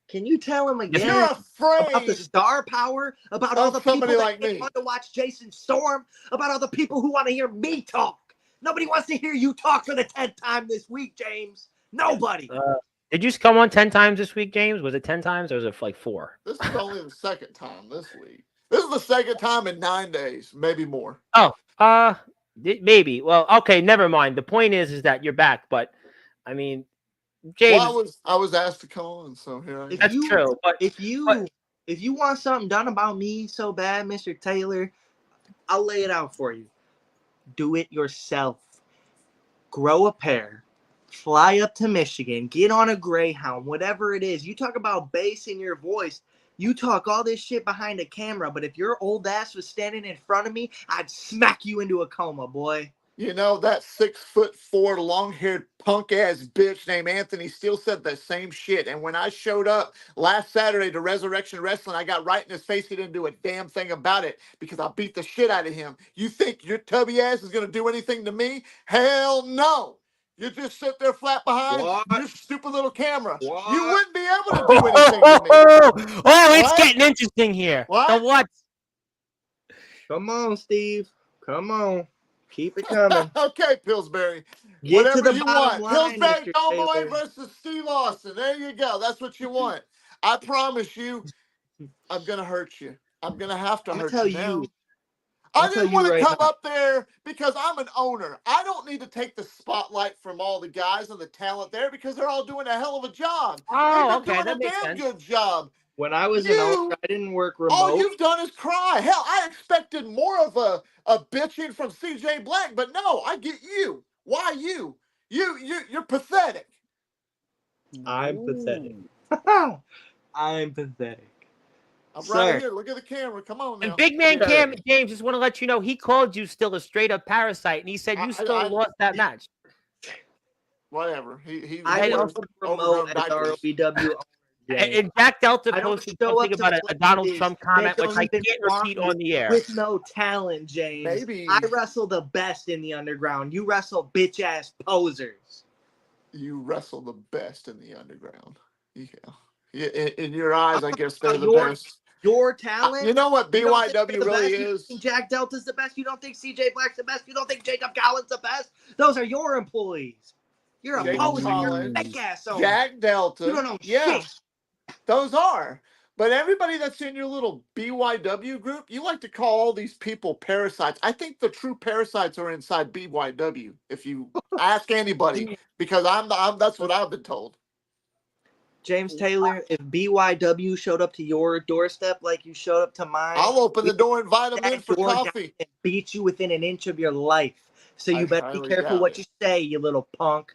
Can you tell him again? You're afraid about the star power, about all the people like that want to watch Jason Storm, about all the people who want to hear me talk. Nobody wants to hear you talk for the 10th time this week, James. Nobody. Did you come on 10 times this week, James? Was it 10 times or was it like 4? This is only the second time this week. This is the second time in 9 days, maybe more. Oh, maybe. Well, okay, never mind. The point is that you're back, but I mean, James. Well, I was asked to come on, so here I am. That's true. But if you want something done about me so bad, Mr. Taylor, I'll lay it out for you. Do it yourself. Grow a pair. Fly up to Michigan. Get on a Greyhound. Whatever it is. You talk about bass in your voice. You talk all this shit behind a camera. But if your old ass was standing in front of me, I'd smack you into a coma, boy. You know, that 6'4", long-haired punk-ass bitch named Anthony still said the same shit. And when I showed up last Saturday to Resurrection Wrestling, I got right in his face. He didn't do a damn thing about it because I beat the shit out of him. You think your tubby ass is going to do anything to me? Hell no. You just sit there flat behind your stupid little camera. What? You wouldn't be able to do anything to me. Oh, it's getting interesting here. What? The what? Come on, Steve. Come on. Keep it coming. Okay, Pillsbury. Get Whatever to the you bottom want. line, Pillsbury Mr. Doughboy Taylor. versus Steve Austin. There you go. That's what you want. I promise you, I'm going to hurt you. I'm going to have to hurt you now. I didn't want to come up there because I'm an owner. I don't need to take the spotlight from all the guys and the talent there because they're all doing a hell of a job. Oh, They're okay. doing That a makes damn sense. good job. When I was an owner, I didn't work remote. All you've done is cry. Hell, I expected more of a bitching from CJ Black, but no, I get you. Why you? You're pathetic. I'm pathetic. I'm pathetic. I'm right here. Look at the camera. Come on now. And Big Man Cam, James, just want to let you know, he called you still a straight up parasite, and he said you still lost that match. Whatever. He I also promote as ROBW. And Jack Delta posted something about a Donald Trump comment, which I can't repeat on the air. With no talent, James. Maybe. I wrestle the best in the underground. You wrestle bitch-ass posers. You wrestle the best in the underground. Yeah. In your eyes, I guess they're the best. Your talent? You know what BYW really is? You don't think Jack Delta's the best? You don't think CJ Black's the best? You don't think Jacob Collins the best? Those are your employees. You're a poser. You're a fake ass owner. Jack Delta. You don't know shit. Those are. But everybody that's in your little BYW group, you like to call all these people parasites. I think the true parasites are inside BYW. If you ask anybody, because that's what I've been told. James Taylor, if BYW showed up to your doorstep like you showed up to mine, I'll open the door and invite them in for coffee and beat you within an inch of your life. So you better be careful what you say, you little punk.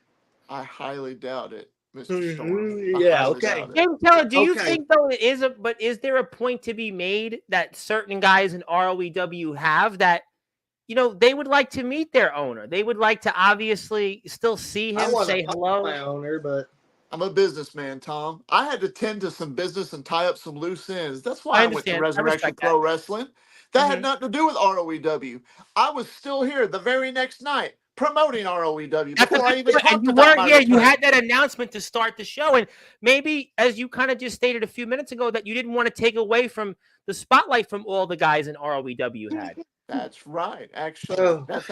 I highly doubt it, Mr. Storm. Yeah, okay. James Taylor, do you think though is there a point to be made that certain guys in ROEW have that, you know, they would like to meet their owner? They would like to obviously still see him, say hello. My owner, but I'm a businessman, Tom. I had to tend to some business and tie up some loose ends. That's why I went to Resurrection Pro Wrestling. That had nothing to do with ROEW. I was still here the very next night promoting ROEW before I even talked about my you had that announcement to start the show, and maybe, as you kind of just stated a few minutes ago, that you didn't want to take away from the spotlight from all the guys in ROEW had. That's right. Actually, that's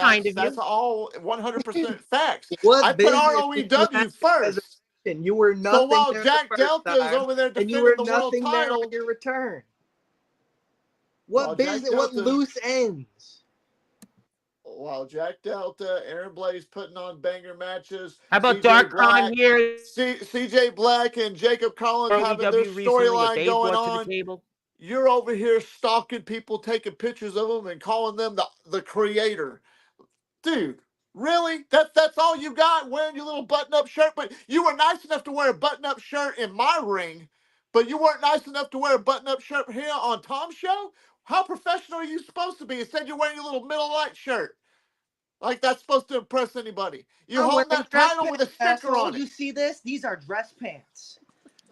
all 100% facts. I put ROEW first. And you were nothing. So while Jack Delta is over there defending the world title, your return. What business? What loose ends? while Jack Delta, Aaron Blaze putting on banger matches. How about CJ Dark Black, Khan here? CJ Black and Jacob Collins having their AEW recently, what storyline they going brought to on. the table. You're over here stalking people, taking pictures of them, and calling them the creator. Dude, really? That's all you got, wearing your little button-up shirt? But you were nice enough to wear a button-up shirt in my ring, but you weren't nice enough to wear a button-up shirt here on Tom's show? How professional are you supposed to be? Instead, you're wearing your little Miller Lite shirt. Like that's supposed to impress anybody. You're I'm holding wearing that dress title pants, with a sticker asshole. on it. You see this? These are dress pants.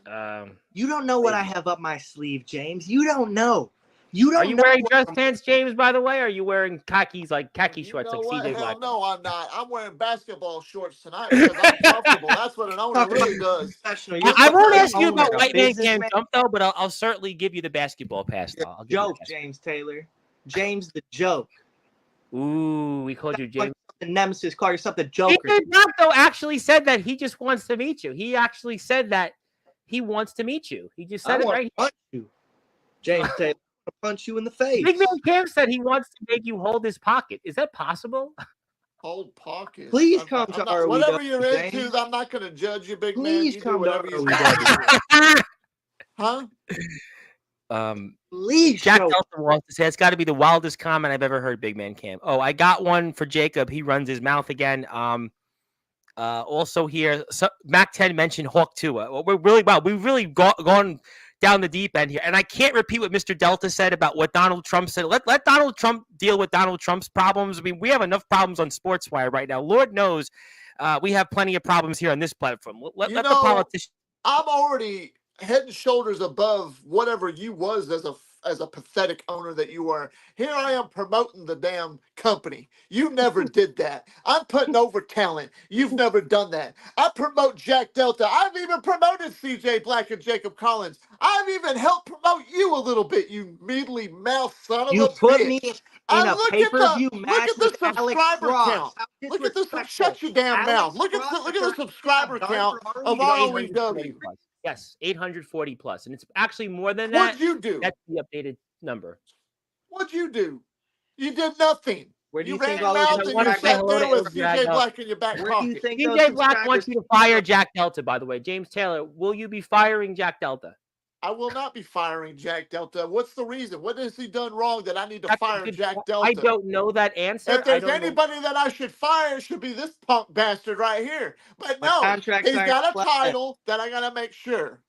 Um, You don't know what I have up my sleeve, James. You don't know. You don't Are you know wearing what dress I'm- pants, James, by the way? Or are you wearing khakis, like khaki You shorts, know like what? CJ Hell Black? no, I'm not. I'm wearing basketball shorts tonight because I'm comfortable. That's what an owner Talk about really does. professional. You're I won't supposed ask to you own about like a White Man Can't businessman. Jump, though, but I'll certainly give you the basketball pass, though. I'll give you Joke, the James Taylor. James the joke. Ooh, we called you James. The nemesis. Call yourself the Joker. CJ Black, though, actually said that he just wants to meet you. He actually said that he wants to meet you. He just said I it want right to punch you, James Taylor. I want to punch you in the face. Big Man Cam said he wants to make you hold his pocket. Is that possible? Hold pockets. Please I'm come not- to I'm not- ROW, whatever you're James. into, I'm not going to judge you, big man. Please You do come to whatever you're ROW. Huh? Please Jack show. Delta wants to say it's got to be the wildest comment I've ever heard, Big Man Cam. Oh, I got one for Jacob. He runs his mouth again. Also here, Mac 10 mentioned Hawk 2. We've really gone down the deep end here. And I can't repeat what Mr. Delta said about what Donald Trump said. Let Donald Trump deal with Donald Trump's problems. I mean, we have enough problems on Sportswire right now. Lord knows we have plenty of problems here on this platform. Let the politicians. I'm already head and shoulders above whatever you was as a pathetic owner that you are. Here I am promoting the damn company. You never did that. I'm putting over talent. You've never done that. I promote Jack Delta. I've even promoted CJ Black and Jacob Collins. I've even helped promote you a little bit, you mealy mouth son of You a put bitch. me in And a pay-per-view match with Alex subscriber Cross. count. How Look at this. disrespectful. Shut your damn Alex mouth. Look at Cross, the subscriber count of ROEW. Yes, 840 plus. And it's actually more than that. What'd you do? That's the updated number. What'd you do? You did nothing. Where do you ran think your all mouth those and you subscribers sat there hello to with El CJ Drago. Black in your back Where do you pocket. think those CJ Black subscribers wants you to fire Jack Delta, by the way. James Taylor, will you be firing Jack Delta? I will not be firing Jack Delta. What's the reason? What has he done wrong that I need to That's a fire good Jack point. Delta? I don't know that answer. If there's I don't know. anybody that I should fire, it should be this punk bastard right here. But My no, contract's he's iron got a flat. title that I got to make sure.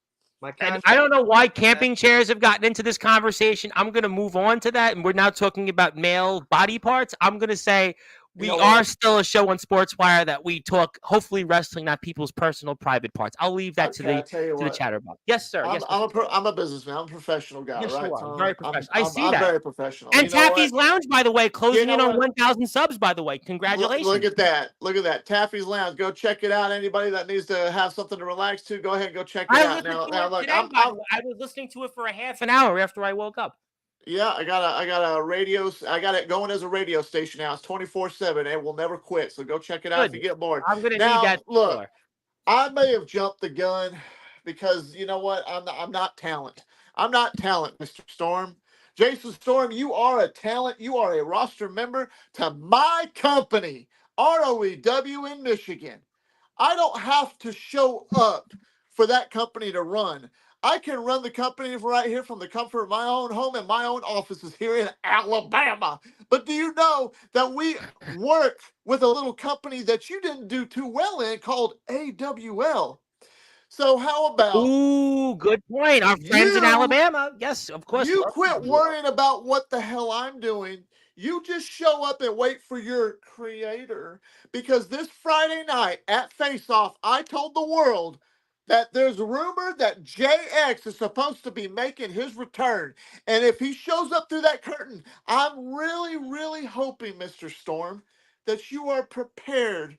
My And contract. I don't know why camping chairs have gotten into this conversation. I'm going to move on to that. And we're now talking about male body parts. I'm going to say we are still a show on Sportswire that we talk, hopefully wrestling, not people's personal private parts. I'll leave that to the chatterbox. Yes, sir. I'm a businessman. I'm a professional guy, Yes, right? you are. Tom? Very professional. I'm, I see I'm that. very professional. And You know Taffy's what? Lounge, by the way, closing You in know on what? 1,000 subs, by the way. Congratulations. Look at that. Look at that. Taffy's Lounge. Go check it out. Anybody that needs to have something to relax to, go ahead and go check it out. Now look, today, by the way. I was listening to it for a half an hour after I woke up. Yeah, I got a radio. I got it going as a radio station now. It's 24/7. It will never quit. So go check it out if you get bored. I'm gonna need Now, that. look, I may have jumped the gun because you know what? I'm not talent. I'm not talent, Mr. Storm. Jason Storm, you are a talent. You are a roster member to my company, ROEW in Michigan. I don't have to show up for that company to run. I can run the company right here from the comfort of my own home and my own offices here in Alabama. But do you know that we work with a little company that you didn't do too well in called AWL? So how about good point. Our friends in Alabama. Yes, of course. You quit worrying about what the hell I'm doing. You just show up and wait for your creator. Because this Friday night at Face Off, I told the world that there's a rumor that JX is supposed to be making his return. And if he shows up through that curtain, I'm really, really hoping, Mr. Storm, that you are prepared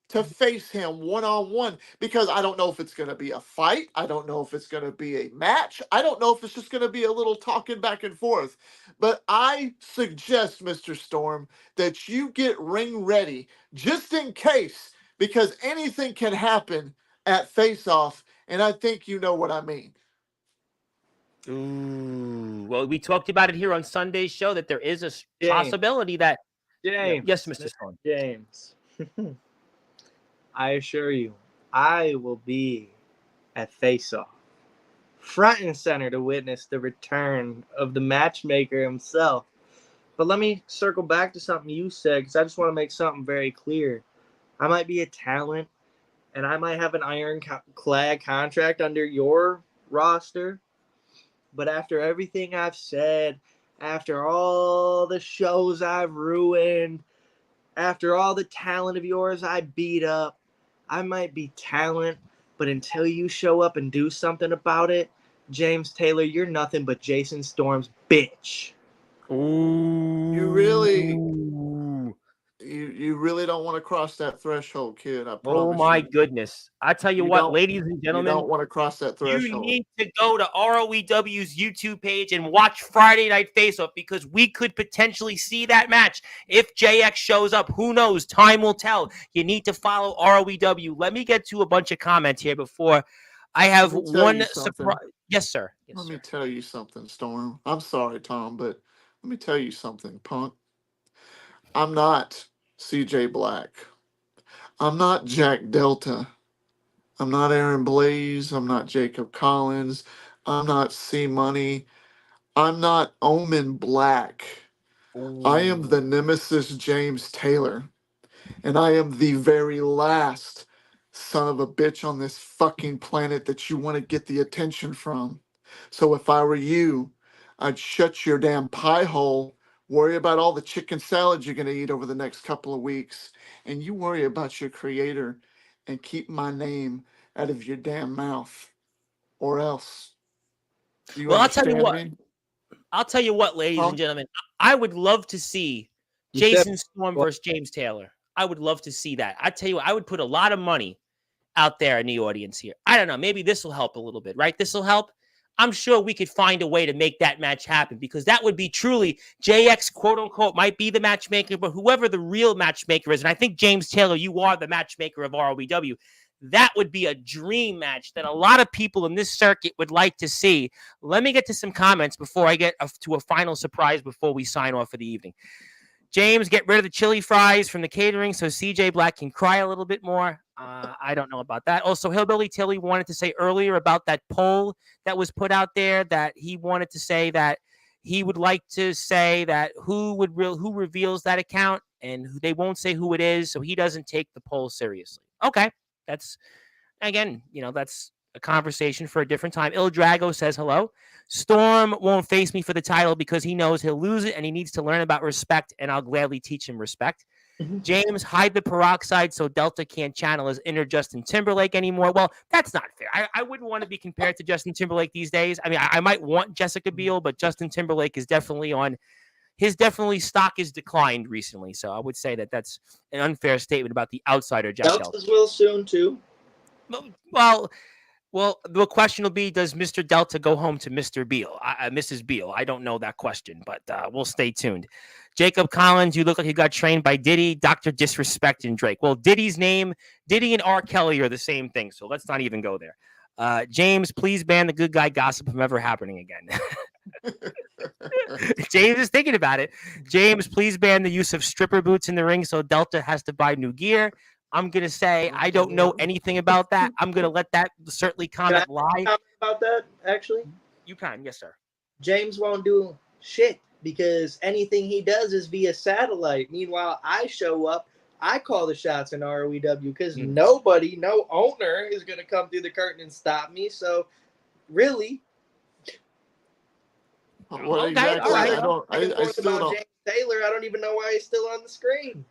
to face him one-on-one, because I don't know if it's going to be a fight. I don't know if it's going to be a match. I don't know if it's just going to be a little talking back and forth. But I suggest, Mr. Storm, that you get ring ready just in case, because anything can happen at face-off, and I think you know what I mean. Ooh. Well, we talked about it here on Sunday's show that there is a possibility that James. Yes, Mr. Stone. James. I assure you, I will be at Face Off, front and center to witness the return of the matchmaker himself. But let me circle back to something you said, because I just want to make something very clear. I might be a talent, and I might have an ironclad contract under your roster, but after everything I've said, after all the shows I've ruined, after all the talent of yours I beat up, I might be talent, but until you show up and do something about it, James Taylor, you're nothing but Jason Storm's bitch. Ooh. You really, you really don't want to cross that threshold, kid. I promise Oh my you. goodness. I tell you You what, don't- ladies and You gentlemen, don't want to cross that you threshold. need to go to ROEW's YouTube page and watch Friday Night Face-Off, because we could potentially see that match. If JX shows up, who knows? Time will tell. You need to follow ROEW. Let me get to a bunch of comments here before I have Let me tell one you something. surprise. Yes, sir. Yes, Let sir. me tell you something, Storm. I'm sorry, Tom, but let me tell you something, punk. I'm not CJ Black. I'm not Jack Delta. I'm not Aaron Blaze. I'm not Jacob Collins. I'm not C Money. I'm not Omen Black. I am the nemesis James Taylor. And I am the very last son of a bitch on this fucking planet that you want to get the attention from. So if I were you, I'd shut your damn pie hole, worry about all the chicken salad you're going to eat over the next couple of weeks, and you worry about your creator and keep my name out of your damn mouth. Or else. Do you Well, I'll tell you understand what. me? I'll tell you what, ladies Huh? and gentlemen. I would love to see You said Jason Storm versus James Taylor. I would love to see that. I tell you what, I would put a lot of money out there in the audience here. I don't know. Maybe this will help a little bit, right? This will help. I'm sure we could find a way to make that match happen, because that would be truly JX, quote unquote, might be the matchmaker, but whoever the real matchmaker is, and I think James Taylor, you are the matchmaker of ROEW, that would be a dream match that a lot of people in this circuit would like to see. Let me get to some comments before I get to a final surprise before we sign off for the evening. James, get rid of the chili fries from the catering so CJ Black can cry a little bit more. I don't know about that. Also, Hillbilly Tilly wanted to say earlier about that poll that was put out there that he wanted to say that he would like to say that who reveals that account, and they won't say who it is, so he doesn't take the poll seriously. Okay, that's again, that's a conversation for a different time. Il Drago says hello. Storm won't face me for the title because he knows he'll lose it and he needs to learn about respect, and I'll gladly teach him respect. James, hide the peroxide so Delta can't channel his inner Justin Timberlake anymore. Well, that's not fair. I wouldn't want to be compared to Justin Timberlake these days. I mean, I might want Jessica Biel, but Justin Timberlake is definitely stock has declined recently. So I would say that that's an unfair statement about the outsider Jack Delta. Delta's will soon too. Well, the question will be, does Mr. Delta go home to Mr. Beal, Mrs. Beal? I don't know that question, but we'll stay tuned. Jacob Collins, you look like you got trained by Diddy, Dr. Disrespect, and Drake. Well, Diddy and R. Kelly are the same thing, so let's not even go there. James, please ban the good guy gossip from ever happening again. James is thinking about it. James, please ban the use of stripper boots in the ring so Delta has to buy new gear. I'm going to say I don't know anything about that. I'm going to let that certainly comment lie. Comment about that, actually? You can. Yes, sir. James won't do shit because anything he does is via satellite. Meanwhile, I show up, I call the shots in ROEW because nobody, no owner is going to come through the curtain and stop me. So, really, Well, Okay, exactly. all right. I still don't. James Taylor, I don't even know why he's still on the screen.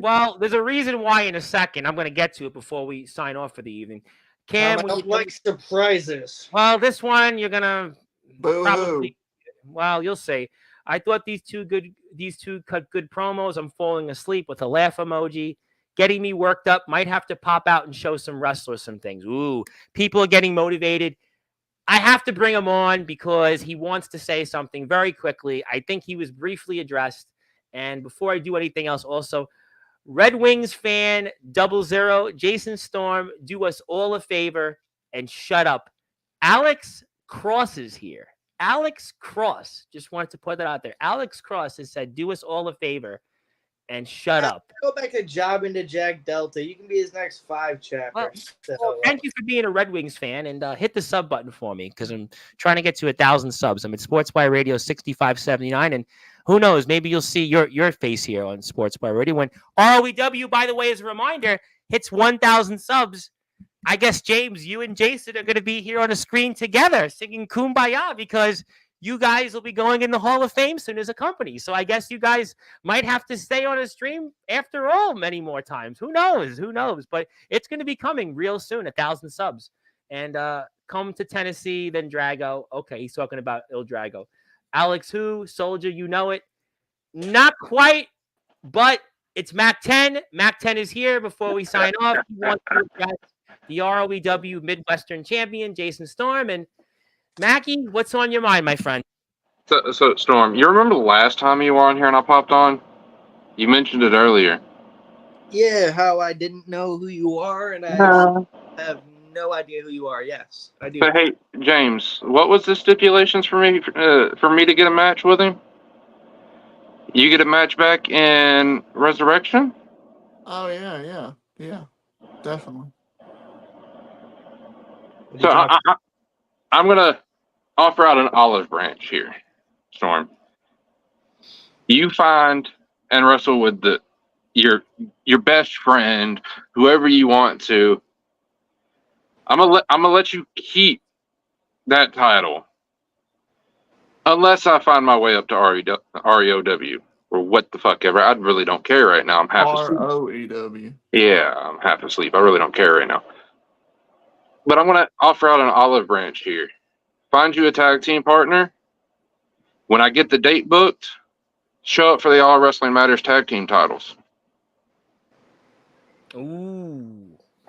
Well, there's a reason why in a second. I'm going to get to it before we sign off for the evening. Cam, I don't like surprises. Well, this one you're going to Boo-hoo. probably. Well, you'll see. I thought these two cut good promos. I'm falling asleep with a laugh emoji. Getting me worked up. Might have to pop out and show some wrestlers some things. Ooh, people are getting motivated. I have to bring him on because he wants to say something very quickly. I think he was briefly addressed. And before I do anything else, also, Red Wings fan 00, Jason Storm, do us all a favor and shut up. Alex Cross is here. Alex Cross, just wanted to put that out there. Alex Cross has said, do us all a favor and shut up. Go back to jobbing to Jack Delta. You can be his next 5 chapter. Well, thank you for being a Red Wings fan, and hit the sub button for me because I'm trying to get to 1,000 subs. I'm at Sportswire Radio 6579, and who knows, maybe you'll see your face here on Sportswire Radio when ROEW, by the way, as a reminder, hits 1,000 subs. I guess, James, you and Jason are going to be here on a screen together singing Kumbaya because you guys will be going in the Hall of Fame soon as a company. So I guess you guys might have to stay on a stream after all many more times. Who knows? Who knows? But it's going to be coming real soon, 1,000 subs. And come to Tennessee, then Drago. Okay, he's talking about Il Drago. Alex Who, Soldier, you know it. Not quite, but it's Mac 10. Mac 10 is here before we sign off. He wants to address the ROEW Midwestern champion, Jason Storm. And Mackie, what's on your mind, my friend? So Storm, you remember the last time you were on here and I popped on? You mentioned it earlier. Yeah, how I didn't know who you are, and I have no idea who you are. Yes, I do. But hey, James, what was the stipulations for me to get a match with him? You get a match back in Resurrection? Oh yeah, definitely. So I'm gonna offer out an olive branch here, Storm. You find and wrestle with your best friend, whoever you want to. I'm gonna let you keep that title, unless I find my way up to REOW or what the fuck ever. I really don't care right now. I'm half asleep. ROEW. Yeah, I'm half asleep. I really don't care right now. But I'm gonna offer out an olive branch here. Find you a tag team partner. When I get the date booked, show up for the All Wrestling Matters tag team titles. Ooh.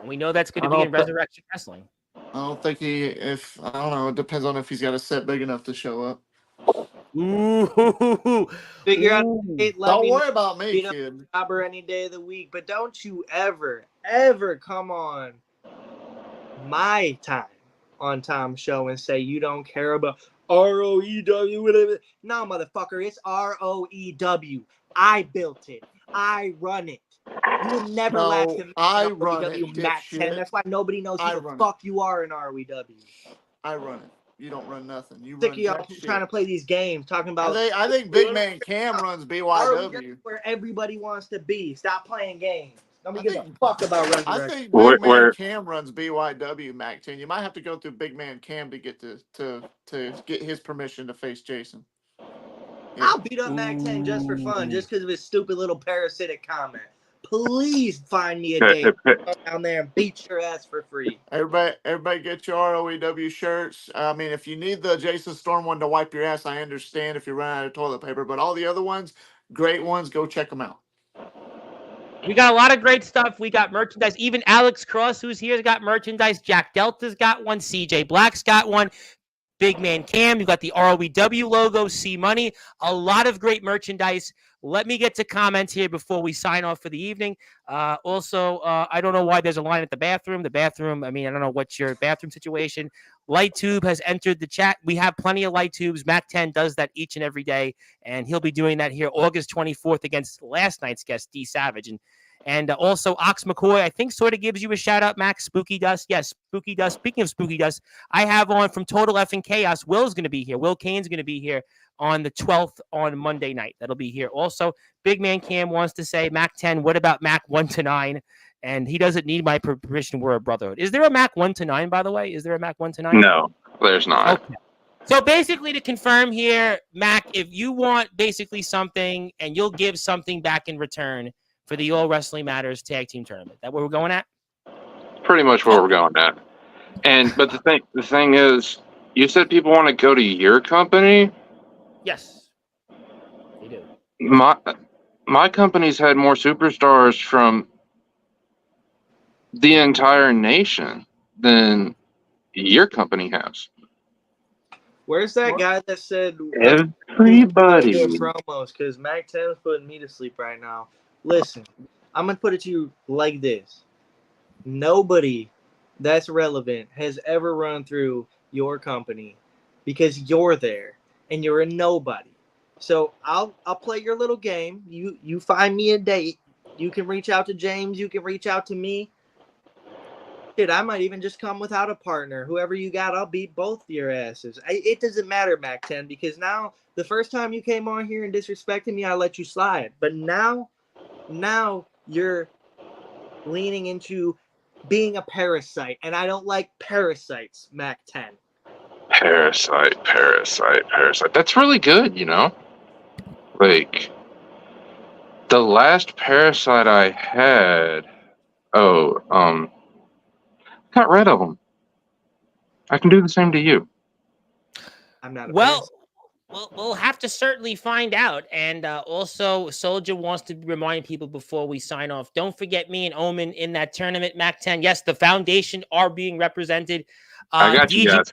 We know that's going to be in Resurrection Wrestling. I don't think I don't know. It depends on if he's got a set big enough to show up. Ooh. Figure out a date. Don't worry about me, kid. Jobber any day of the week, but don't you ever come on my time on Tom's show and say you don't care about ROEW, whatever. No, motherfucker, it's ROEW. I built it. I run it. You would never laugh at me. I run it, Matt 10. That's why nobody knows who the fuck you are in ROEW. I run it. You don't run nothing. You Sick run of y'all trying to play these games, talking about. I think Big Man Cam runs BYW. Where everybody wants to be. Stop playing games. Nobody gives a fuck about Resurrection. I think Big Man Cam runs BYW, Mac 10. You might have to go through Big Man Cam to get to get his permission to face Jason. Yeah. I'll beat up Mac 10 just for fun, just because of his stupid little parasitic comment. Please find me a date. Go down there and beat your ass for free. Everybody get your ROEW shirts. I mean, if you need the Jason Storm one to wipe your ass, I understand if you run out of toilet paper. But all the other ones, great ones. Go check them out. We got a lot of great stuff. We got merchandise. Even Alex Cross, who's here, has got merchandise. Jack Delta's got one. CJ Black's got one. Big Man Cam, you got the ROEW logo, C Money. A lot of great merchandise. Let me get to comments here before we sign off for the evening. Also, I don't know why there's a line at the bathroom. I mean, I don't know what's your bathroom situation. Light Tube has entered the chat. We have plenty of light tubes. Mac 10 does that each and every day, and he'll be doing that here August 24th against last night's guest, D Savage. And also, Ox McCoy, I think, sort of gives you a shout-out, Max. Spooky Dust. Yes, Spooky Dust. Speaking of Spooky Dust, I have on from Total Effing Chaos. Will's going to be here. Will Kane's going to be here on the 12th on Monday night. That'll be here. Also, Big Man Cam wants to say, Mac 10, what about Mac 1 to 9? And he doesn't need my permission. We're a brotherhood. Is there a Mac 1 to 9, by the way? Is there a Mac 1 to 9? No, there's not. Okay. So basically, to confirm here, Mac, if you want basically something and you'll give something back in return for the All Wrestling Matters Tag Team Tournament. That what we're going at? Pretty much where we're going at. But the thing is, you said people want to go to your company? Yes. They do. My company's had more superstars from the entire nation than your company has. Where's that guy that said everybody promos? Because Mac 10 is putting me to sleep right now. Listen, I'm going to put it to you like this. Nobody that's relevant has ever run through your company because you're there and you're a nobody. So I'll play your little game. You find me a date. You can reach out to James. You can reach out to me. Shit, I might even just come without a partner. Whoever you got, I'll beat both your asses. It doesn't matter, Mac 10, because now the first time you came on here and disrespected me, I let you slide. But now you're leaning into being a parasite, and I don't like parasites, Mac 10. Parasite. That's really good, Like, the last parasite I had, got rid of them. I can do the same to you. I'm not a Well, parasite. we'll have to certainly find out. And also, Soldier wants to remind people before we sign off, don't forget me and Omen in that tournament, Mac 10. Yes, the foundation are being represented. I got you guys.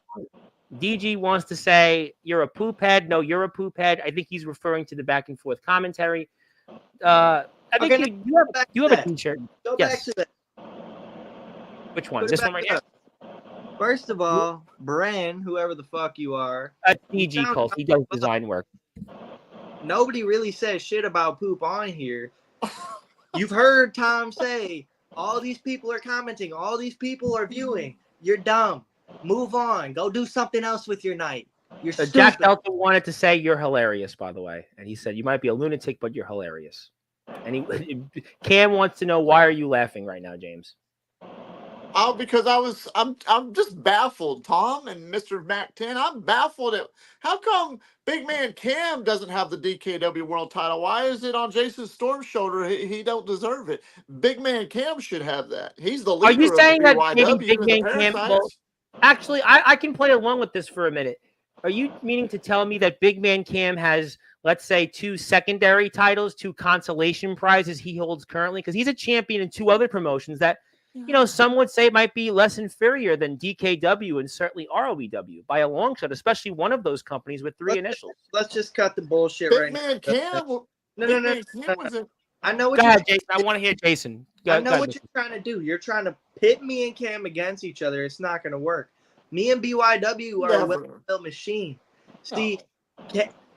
DG wants to say, you're a poop head. No, you're a poop head. I think he's referring to the back and forth commentary. I think Okay, you have a t-shirt. Go Yes. back to that. Which one? Put it This back one right here? up. First of all, Bran, whoever the fuck you are, DG calls. He does design work. nobody really says shit about poop on here. You've heard Tom say, all these people are commenting, all these people are viewing. You're dumb. Move on. Go do something else with your night. You're stupid. Jack Delta wanted to say you're hilarious, by the way. And he said, you might be a lunatic, but you're hilarious. And Cam wants to know, why are you laughing right now, James? Oh, because I'm just baffled, Tom and Mr. Mac 10. I'm baffled at how come Big Man Cam doesn't have the DKW World Title. Why is it on Jason Storm's shoulder? He don't deserve it. Big Man Cam should have that. He's the leader Are you saying of the that maybe BYW Big and Man the Cam? Parasites. Well, actually, I can play along with this for a minute. Are you meaning to tell me that Big Man Cam has, let's say, 2 secondary titles, 2 consolation prizes he holds currently? Because he's a champion in 2 other promotions that, some would say might be less inferior than DKW and certainly ROEW by a long shot, especially one of those companies with 3 initials. Let's just cut the bullshit Big right Man now. Cam. No. I know what Go you're ahead, Jason. I want to hear Jason. I know what you're trying to do. You're trying to pit me and Cam against each other. It's not going to work. Me and BYW are a well-built machine. See,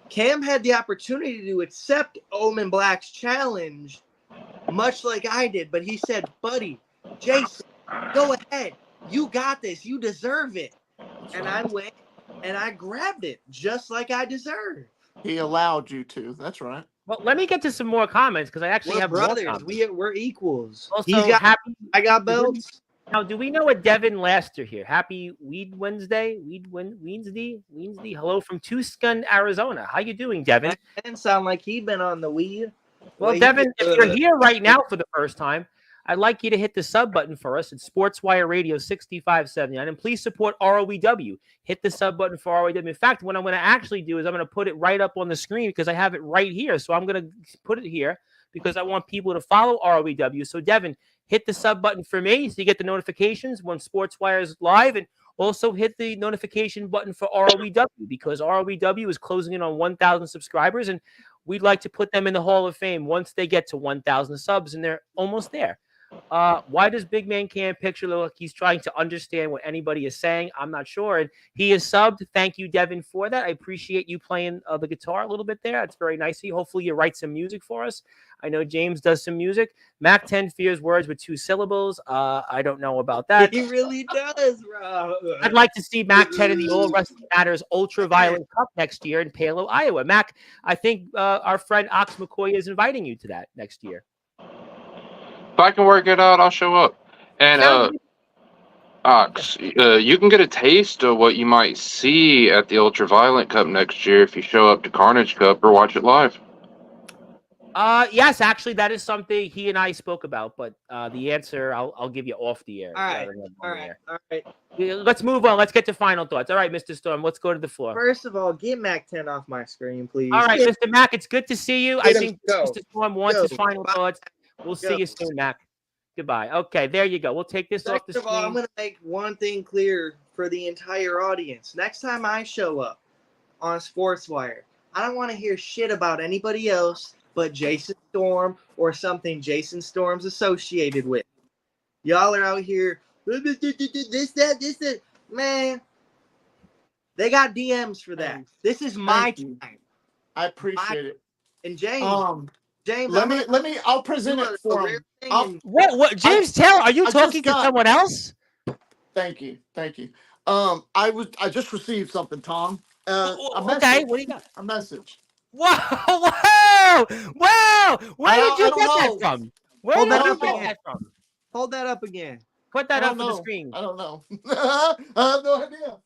Cam had the opportunity to accept Omen Black's challenge, much like I did, but he said, buddy, Jason, go ahead. You got this. You deserve it. And I went and I grabbed it just like I deserve. He allowed you to. That's right. Well, let me get to some more comments because I actually have brothers. We're equals. Also, I got belts. Now, do we know a Devin Laster here? Happy Weed Wednesday. Wednesday. Hello from Tucson, Arizona. How you doing, Devin? That didn't sound like he'd been on the weed. Well, Devin, if you're here right now for the first time, I'd like you to hit the sub button for us at Sportswire Radio 6579. And please support ROEW. Hit the sub button for ROEW. In fact, what I'm going to actually do is I'm going to put it right up on the screen because I have it right here. So I'm going to put it here because I want people to follow ROEW. So, Devin, hit the sub button for me so you get the notifications when Sportswire is live. And also hit the notification button for ROEW because ROEW is closing in on 1,000 subscribers. And we'd like to put them in the Hall of Fame once they get to 1,000 subs. And they're almost there. Why does Big Man Cam picture look like he's trying to understand what anybody is saying? I'm not sure. And he is subbed. Thank you, Devin, for that. I appreciate you playing the guitar a little bit there. It's very nice of you. Hopefully you write some music for us. I know James does some music. Mac 10 fears words with 2 syllables. I don't know about that. He really does, bro. I'd like to see Mac 10 in the All Wrestling Matters Ultraviolet Cup next year in Palo, Iowa. Mac, I think our friend Ox McCoy is inviting you to that next year. If I can work it out, I'll show up. And Ox, you can get a taste of what you might see at the Ultraviolet Cup next year if you show up to Carnage Cup or watch it live. Yes, actually, that is something he and I spoke about, but the answer I'll give you off the air. All right. Let's move on. Let's get to final thoughts. All right, Mr. Storm, let's go to the floor. First of all, get Mac 10 off my screen, please. All right, Mr. Mac, it's good to see you. I think Mr. Storm wants his final thoughts. We'll see you soon, Mac. Goodbye. Okay, there you go. We'll take this off the screen. First of all, I'm going to make one thing clear for the entire audience. Next time I show up on Sportswire, I don't want to hear shit about anybody else but Jason Storm or something Jason Storm's associated with. Y'all are out here, this, that. Man, they got DMs for that. This is my time. I appreciate it. And James, I'll present it for him. What, James Taylor? Are you talking to someone else? Thank you. I just received something, Tom. Okay, what do you got? A message. Whoa! Where did you get that from? Where did you get that from? Hold that up again. Put that up for the screen. I don't know. I have no idea.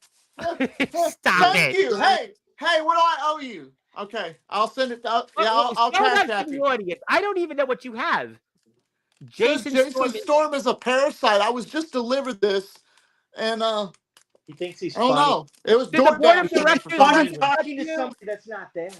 Stop Thank you. Hey, what do I owe you? Okay, I'll send it. I'll cash app you. Audience. I don't even know what you have. Jason Storm is a parasite. I was just delivered this, and he thinks he's funny. No, it was the board of directors talking to somebody that's not there.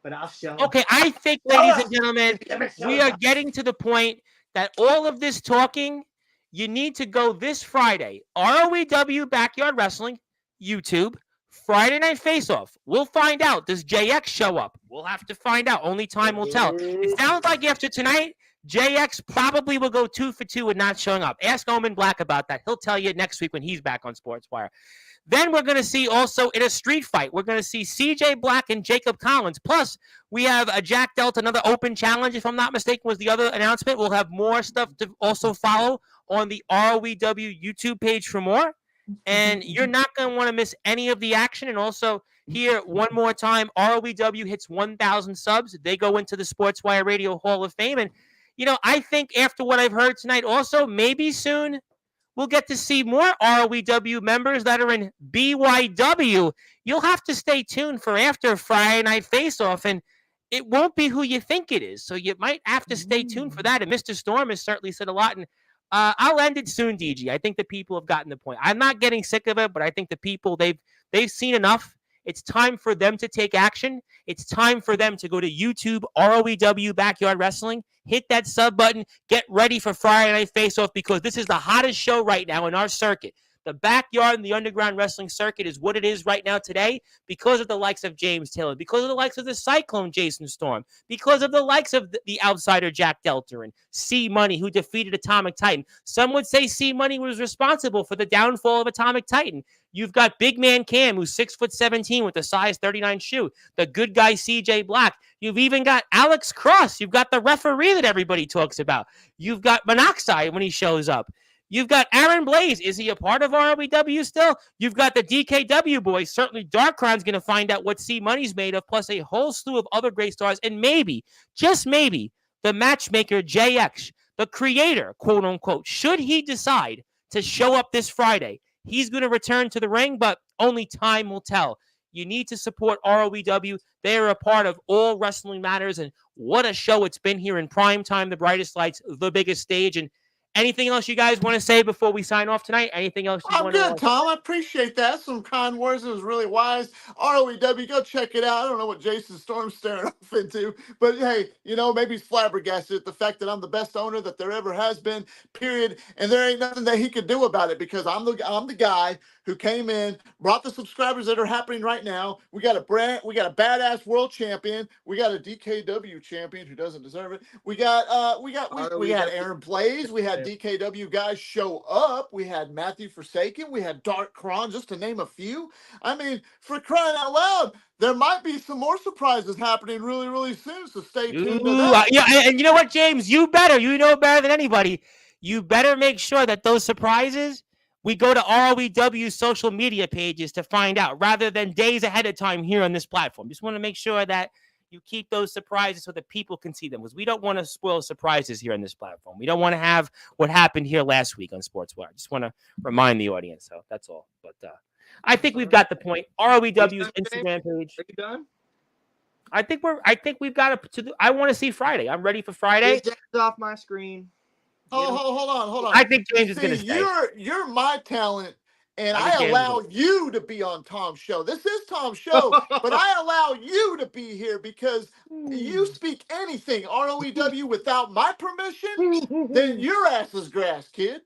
But I'll show him. Okay, I think, ladies and gentlemen, we are getting to the point that all of this talking, you need to go this Friday. ROEW Backyard Wrestling, YouTube, Friday Night Face-Off. We'll find out. Does JX show up? We'll have to find out. Only time will tell. It sounds like after tonight, JX probably will go 2 for 2 and not showing up. Ask Omen Black about that. He'll tell you next week when he's back on Sportswire. Then we're going to see also in a street fight, we're going to see CJ Black and Jacob Collins. Plus, we have a Jack Delta, another open challenge, if I'm not mistaken, was the other announcement. We'll have more stuff to also follow on the ROEW YouTube page for more. And you're not going to want to miss any of the action. And also, here, one more time, ROEW hits 1,000 subs. They go into the Sportswire Radio Hall of Fame. And, I think after what I've heard tonight also, maybe soon we'll get to see more ROEW members that are in BYW. You'll have to stay tuned for after Friday Night Face-Off, and it won't be who you think it is. So you might have to stay tuned for that. And Mr. Storm has certainly said a lot. And I'll end it soon, DG. I think the people have gotten the point. I'm not getting sick of it, but I think the people, they've seen enough. It's time for them to take action. It's time for them to go to YouTube, ROEW Backyard Wrestling, hit that sub button, get ready for Friday Night Face-Off, because this is the hottest show right now in our circuit. The backyard and the underground wrestling circuit is what it is right now today because of the likes of James Taylor, because of the likes of the Cyclone Jason Storm, because of the likes of the outsider Jack Delter and C Money, who defeated Atomic Titan. Some would say C Money was responsible for the downfall of Atomic Titan. You've got Big Man Cam, who's 6'17" with a size 39 shoe. The good guy CJ Black. You've even got Alex Cross. You've got the referee that everybody talks about. You've got Monoxide when he shows up. You've got Aaron Blaze. Is he a part of ROEW still? You've got the DKW boys. Certainly Darkrown's going to find out what C Money's made of, plus a whole slew of other great stars. And maybe, just maybe, the matchmaker JX, the creator, quote unquote, should he decide to show up this Friday, he's going to return to the ring, but only time will tell. You need to support ROEW. They are a part of all Wrestling Matters, and what a show it's been here in prime time, the brightest lights, the biggest stage. And anything else you guys want to say before we sign off tonight? Anything else you want to say? I'm good, Tom. I appreciate that. Some kind words. It was really wise. ROEW, go check it out. I don't know what Jason Storm's staring off into, but hey, maybe he's flabbergasted at the fact that I'm the best owner that there ever has been, period. And there ain't nothing that he could do about it, because I'm the guy who came in, brought the subscribers that are happening right now. We got a badass world champion. We got a DKW champion who doesn't deserve it. We had Aaron Blaze. We had DKW guys show up. We had Matthew Forsaken. We had Dark Cron, just to name a few. I mean, for crying out loud, there might be some more surprises happening really, really soon. So stay tuned to that. Yeah, and you know what, James? You know better than anybody. You better make sure that those surprises, we go to ROEW social media pages to find out, rather than days ahead of time here on this platform. Just want to make sure that you keep those surprises so that people can see them, because we don't want to spoil surprises here on this platform. We don't want to have what happened here last week on Sportswire. Just want to remind the audience. So that's all. But I think we've got the point. ROEW's Instagram page. Are you done? I think we've got I want to see Friday. I'm ready for Friday. It's off my screen. Oh, hold on. I think James is going to stay. You're my talent, and I allow you to be on Tom's show. This is Tom's show, but I allow you to be here because you speak anything ROEW without my permission, then your ass is grass, kid.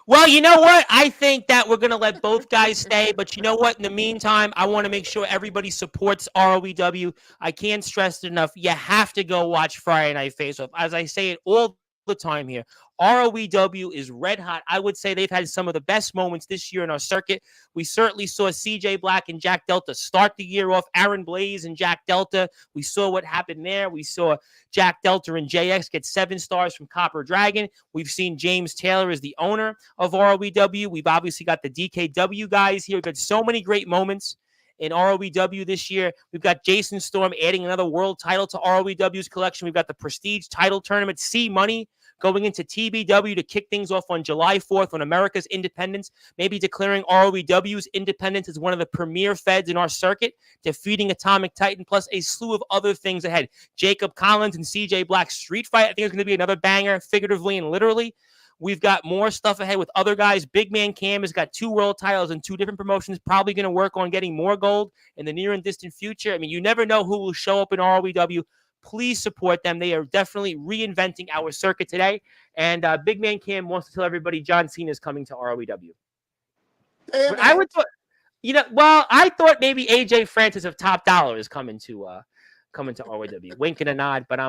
Well, you know what? I think that we're going to let both guys stay, but you know what? In the meantime, I want to make sure everybody supports ROEW. I can't stress it enough. You have to go watch Friday Night Face-Off. As I say it all the time here. ROEW is red hot. I would say they've had some of the best moments this year in our circuit. We certainly saw CJ Black and Jack Delta start the year off. Aaron Blaze and Jack Delta. We saw what happened there. We saw Jack Delta and JX get 7 stars from Copper Dragon. We've seen James Taylor as the owner of ROEW. We've obviously got the DKW guys here. We've got so many great moments in ROEW this year. We've got Jason Storm adding another world title to ROEW's collection. We've got the Prestige title tournament, C Money, going into TBW to kick things off on July 4th on America's independence, maybe declaring ROEW's independence as one of the premier feds in our circuit, defeating Atomic Titan, plus a slew of other things ahead. Jacob Collins and CJ Black street fight, I think it's going to be another banger, figuratively and literally. We've got more stuff ahead with other guys. Big Man Cam has got 2 world titles and 2 different promotions, probably going to work on getting more gold in the near and distant future. I mean, you never know who will show up in ROEW. Please support them. They are definitely reinventing our circuit today. And Big Man Cam wants to tell everybody John Cena is coming to ROEW. But I would thought, I thought maybe AJ Francis of Top Dollar is coming to ROEW. Wink and a nod, but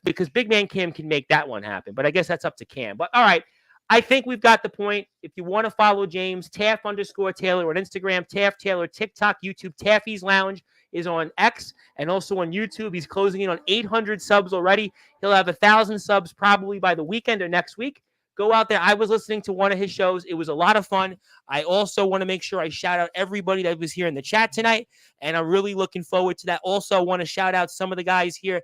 because Big Man Cam can make that one happen. But I guess that's up to Cam. But all right, I think we've got the point. If you want to follow James, Taff_Taylor on Instagram, Taff Taylor, TikTok, YouTube, Taffy's Lounge is on X and also on YouTube. He's closing in on 800 subs already. He'll have 1,000 subs probably by the weekend or next week. Go out there. I was listening to one of his shows. It was a lot of fun. I also want to make sure I shout out everybody that was here in the chat tonight, and I'm really looking forward to that. Also, I want to shout out some of the guys here.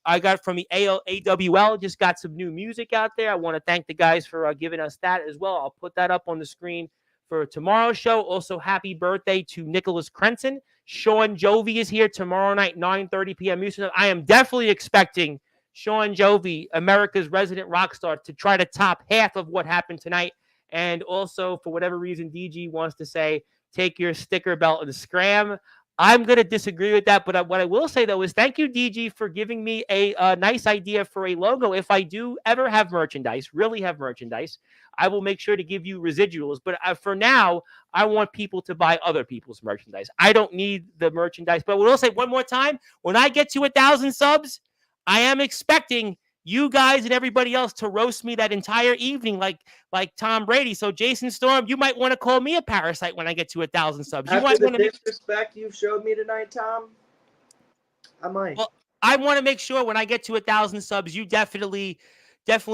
I got from the AWL, just got some new music out there. I want to thank the guys for giving us that as well. I'll put that up on the screen for tomorrow's show. Also, happy birthday to Nicholas Crenson. Sean Jovi is here tomorrow night, 9:30 p.m. Eastern. I am definitely expecting Sean Jovi, America's resident rock star, to try to top half of what happened tonight. And also, for whatever reason, DG wants to say, take your sticker belt and scram. I'm going to disagree with that, but what I will say, though, is thank you, DG, for giving me a nice idea for a logo. If I do ever have merchandise, really have merchandise, I will make sure to give you residuals. But for now, I want people to buy other people's merchandise. I don't need the merchandise. But we'll say one more time, when I get to 1,000 subs, I am expecting you guys and everybody else to roast me that entire evening like Tom Brady. So, Jason Storm, you might want to call me a parasite when I get to 1,000 subs. You might want to disrespect you showed me tonight, Tom. I might. Well, I want to make sure when I get to 1,000 subs, you definitely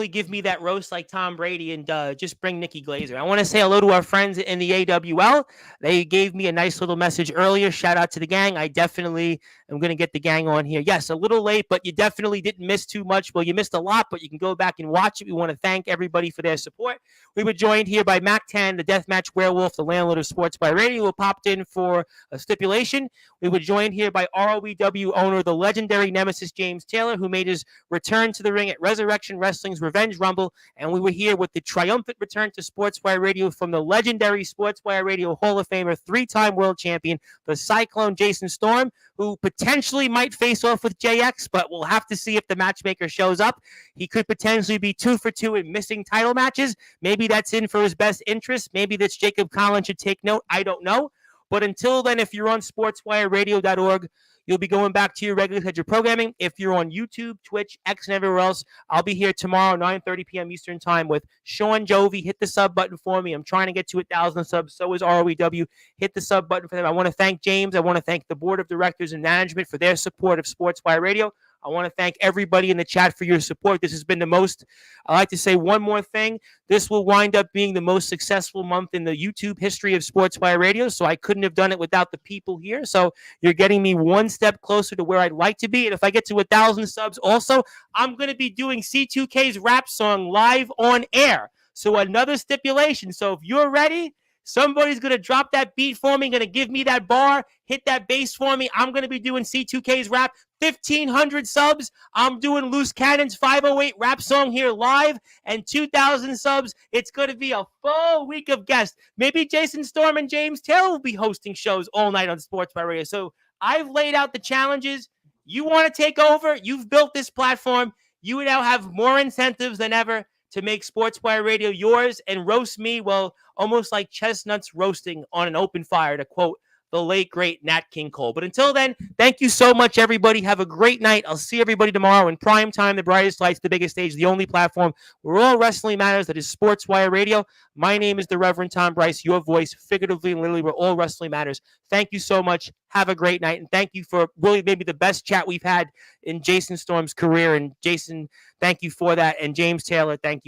give me that roast like Tom Brady and just bring Nikki Glazer. I want to say hello to our friends in the AWL. They gave me a nice little message earlier. Shout out to the gang. I definitely am going to get the gang on here. Yes, a little late, but you definitely didn't miss too much. Well, you missed a lot, but you can go back and watch it. We want to thank everybody for their support. We were joined here by Mac 10, the Deathmatch Werewolf, the landlord of Sportzwire Radio, who popped in for a stipulation. We were joined here by ROEW owner, the legendary Nemesis James Taylor, who made his return to the ring at Resurrection Wrestling's Revenge Rumble. And we were here with the triumphant return to Sportswire Radio from the legendary Sportswire Radio Hall of Famer, 3-time world champion, the Cyclone Jason Storm, who potentially might face off with JX, but we'll have to see if the matchmaker shows up. He could potentially be 2 for 2 in missing title matches. Maybe that's in for his best interest. Maybe that's Jacob Collins should take note. I don't know. But until then, if you're on sportswireradio.org, you'll be going back to your regular scheduled programming. If you're on YouTube, Twitch, X, and everywhere else, I'll be here tomorrow, 9:30 p.m. Eastern Time with Sean Jovi. Hit the sub button for me. I'm trying to get to 1,000 subs. So is ROEW. Hit the sub button for them. I want to thank James. I want to thank the board of directors and management for their support of Sportswire Radio. I want to thank everybody in the chat for your support. This has been the most, I like to say one more thing. This will wind up being the most successful month in the YouTube history of Sportswire Radio, so I couldn't have done it without the people here. So you're getting me one step closer to where I'd like to be. And if I get to 1,000 subs also, I'm going to be doing C2K's rap song live on air. So another stipulation. So if you're ready, somebody's going to drop that beat for me, going to give me that bar, hit that bass for me. I'm going to be doing C2K's rap. 1,500 subs, I'm doing Loose Cannon's 508 rap song here live, and 2,000 subs, it's going to be a full week of guests. Maybe Jason Storm and James Taylor will be hosting shows all night on Sportswire Radio. So I've laid out the challenges. You want to take over? You've built this platform. You now have more incentives than ever to make Sportswire Radio yours and roast me, well, almost like chestnuts roasting on an open fire, to quote the late, great Nat King Cole. But until then, thank you so much, everybody. Have a great night. I'll see everybody tomorrow in prime time, the brightest lights, the biggest stage, the only platform where all wrestling matters. That is Sportswire Radio. My name is the Reverend Tom Bryce, your voice, figuratively and literally, where all wrestling matters. Thank you so much. Have a great night. And thank you for really maybe the best chat we've had in Jason Storm's career. And Jason, thank you for that. And James Taylor, thank you as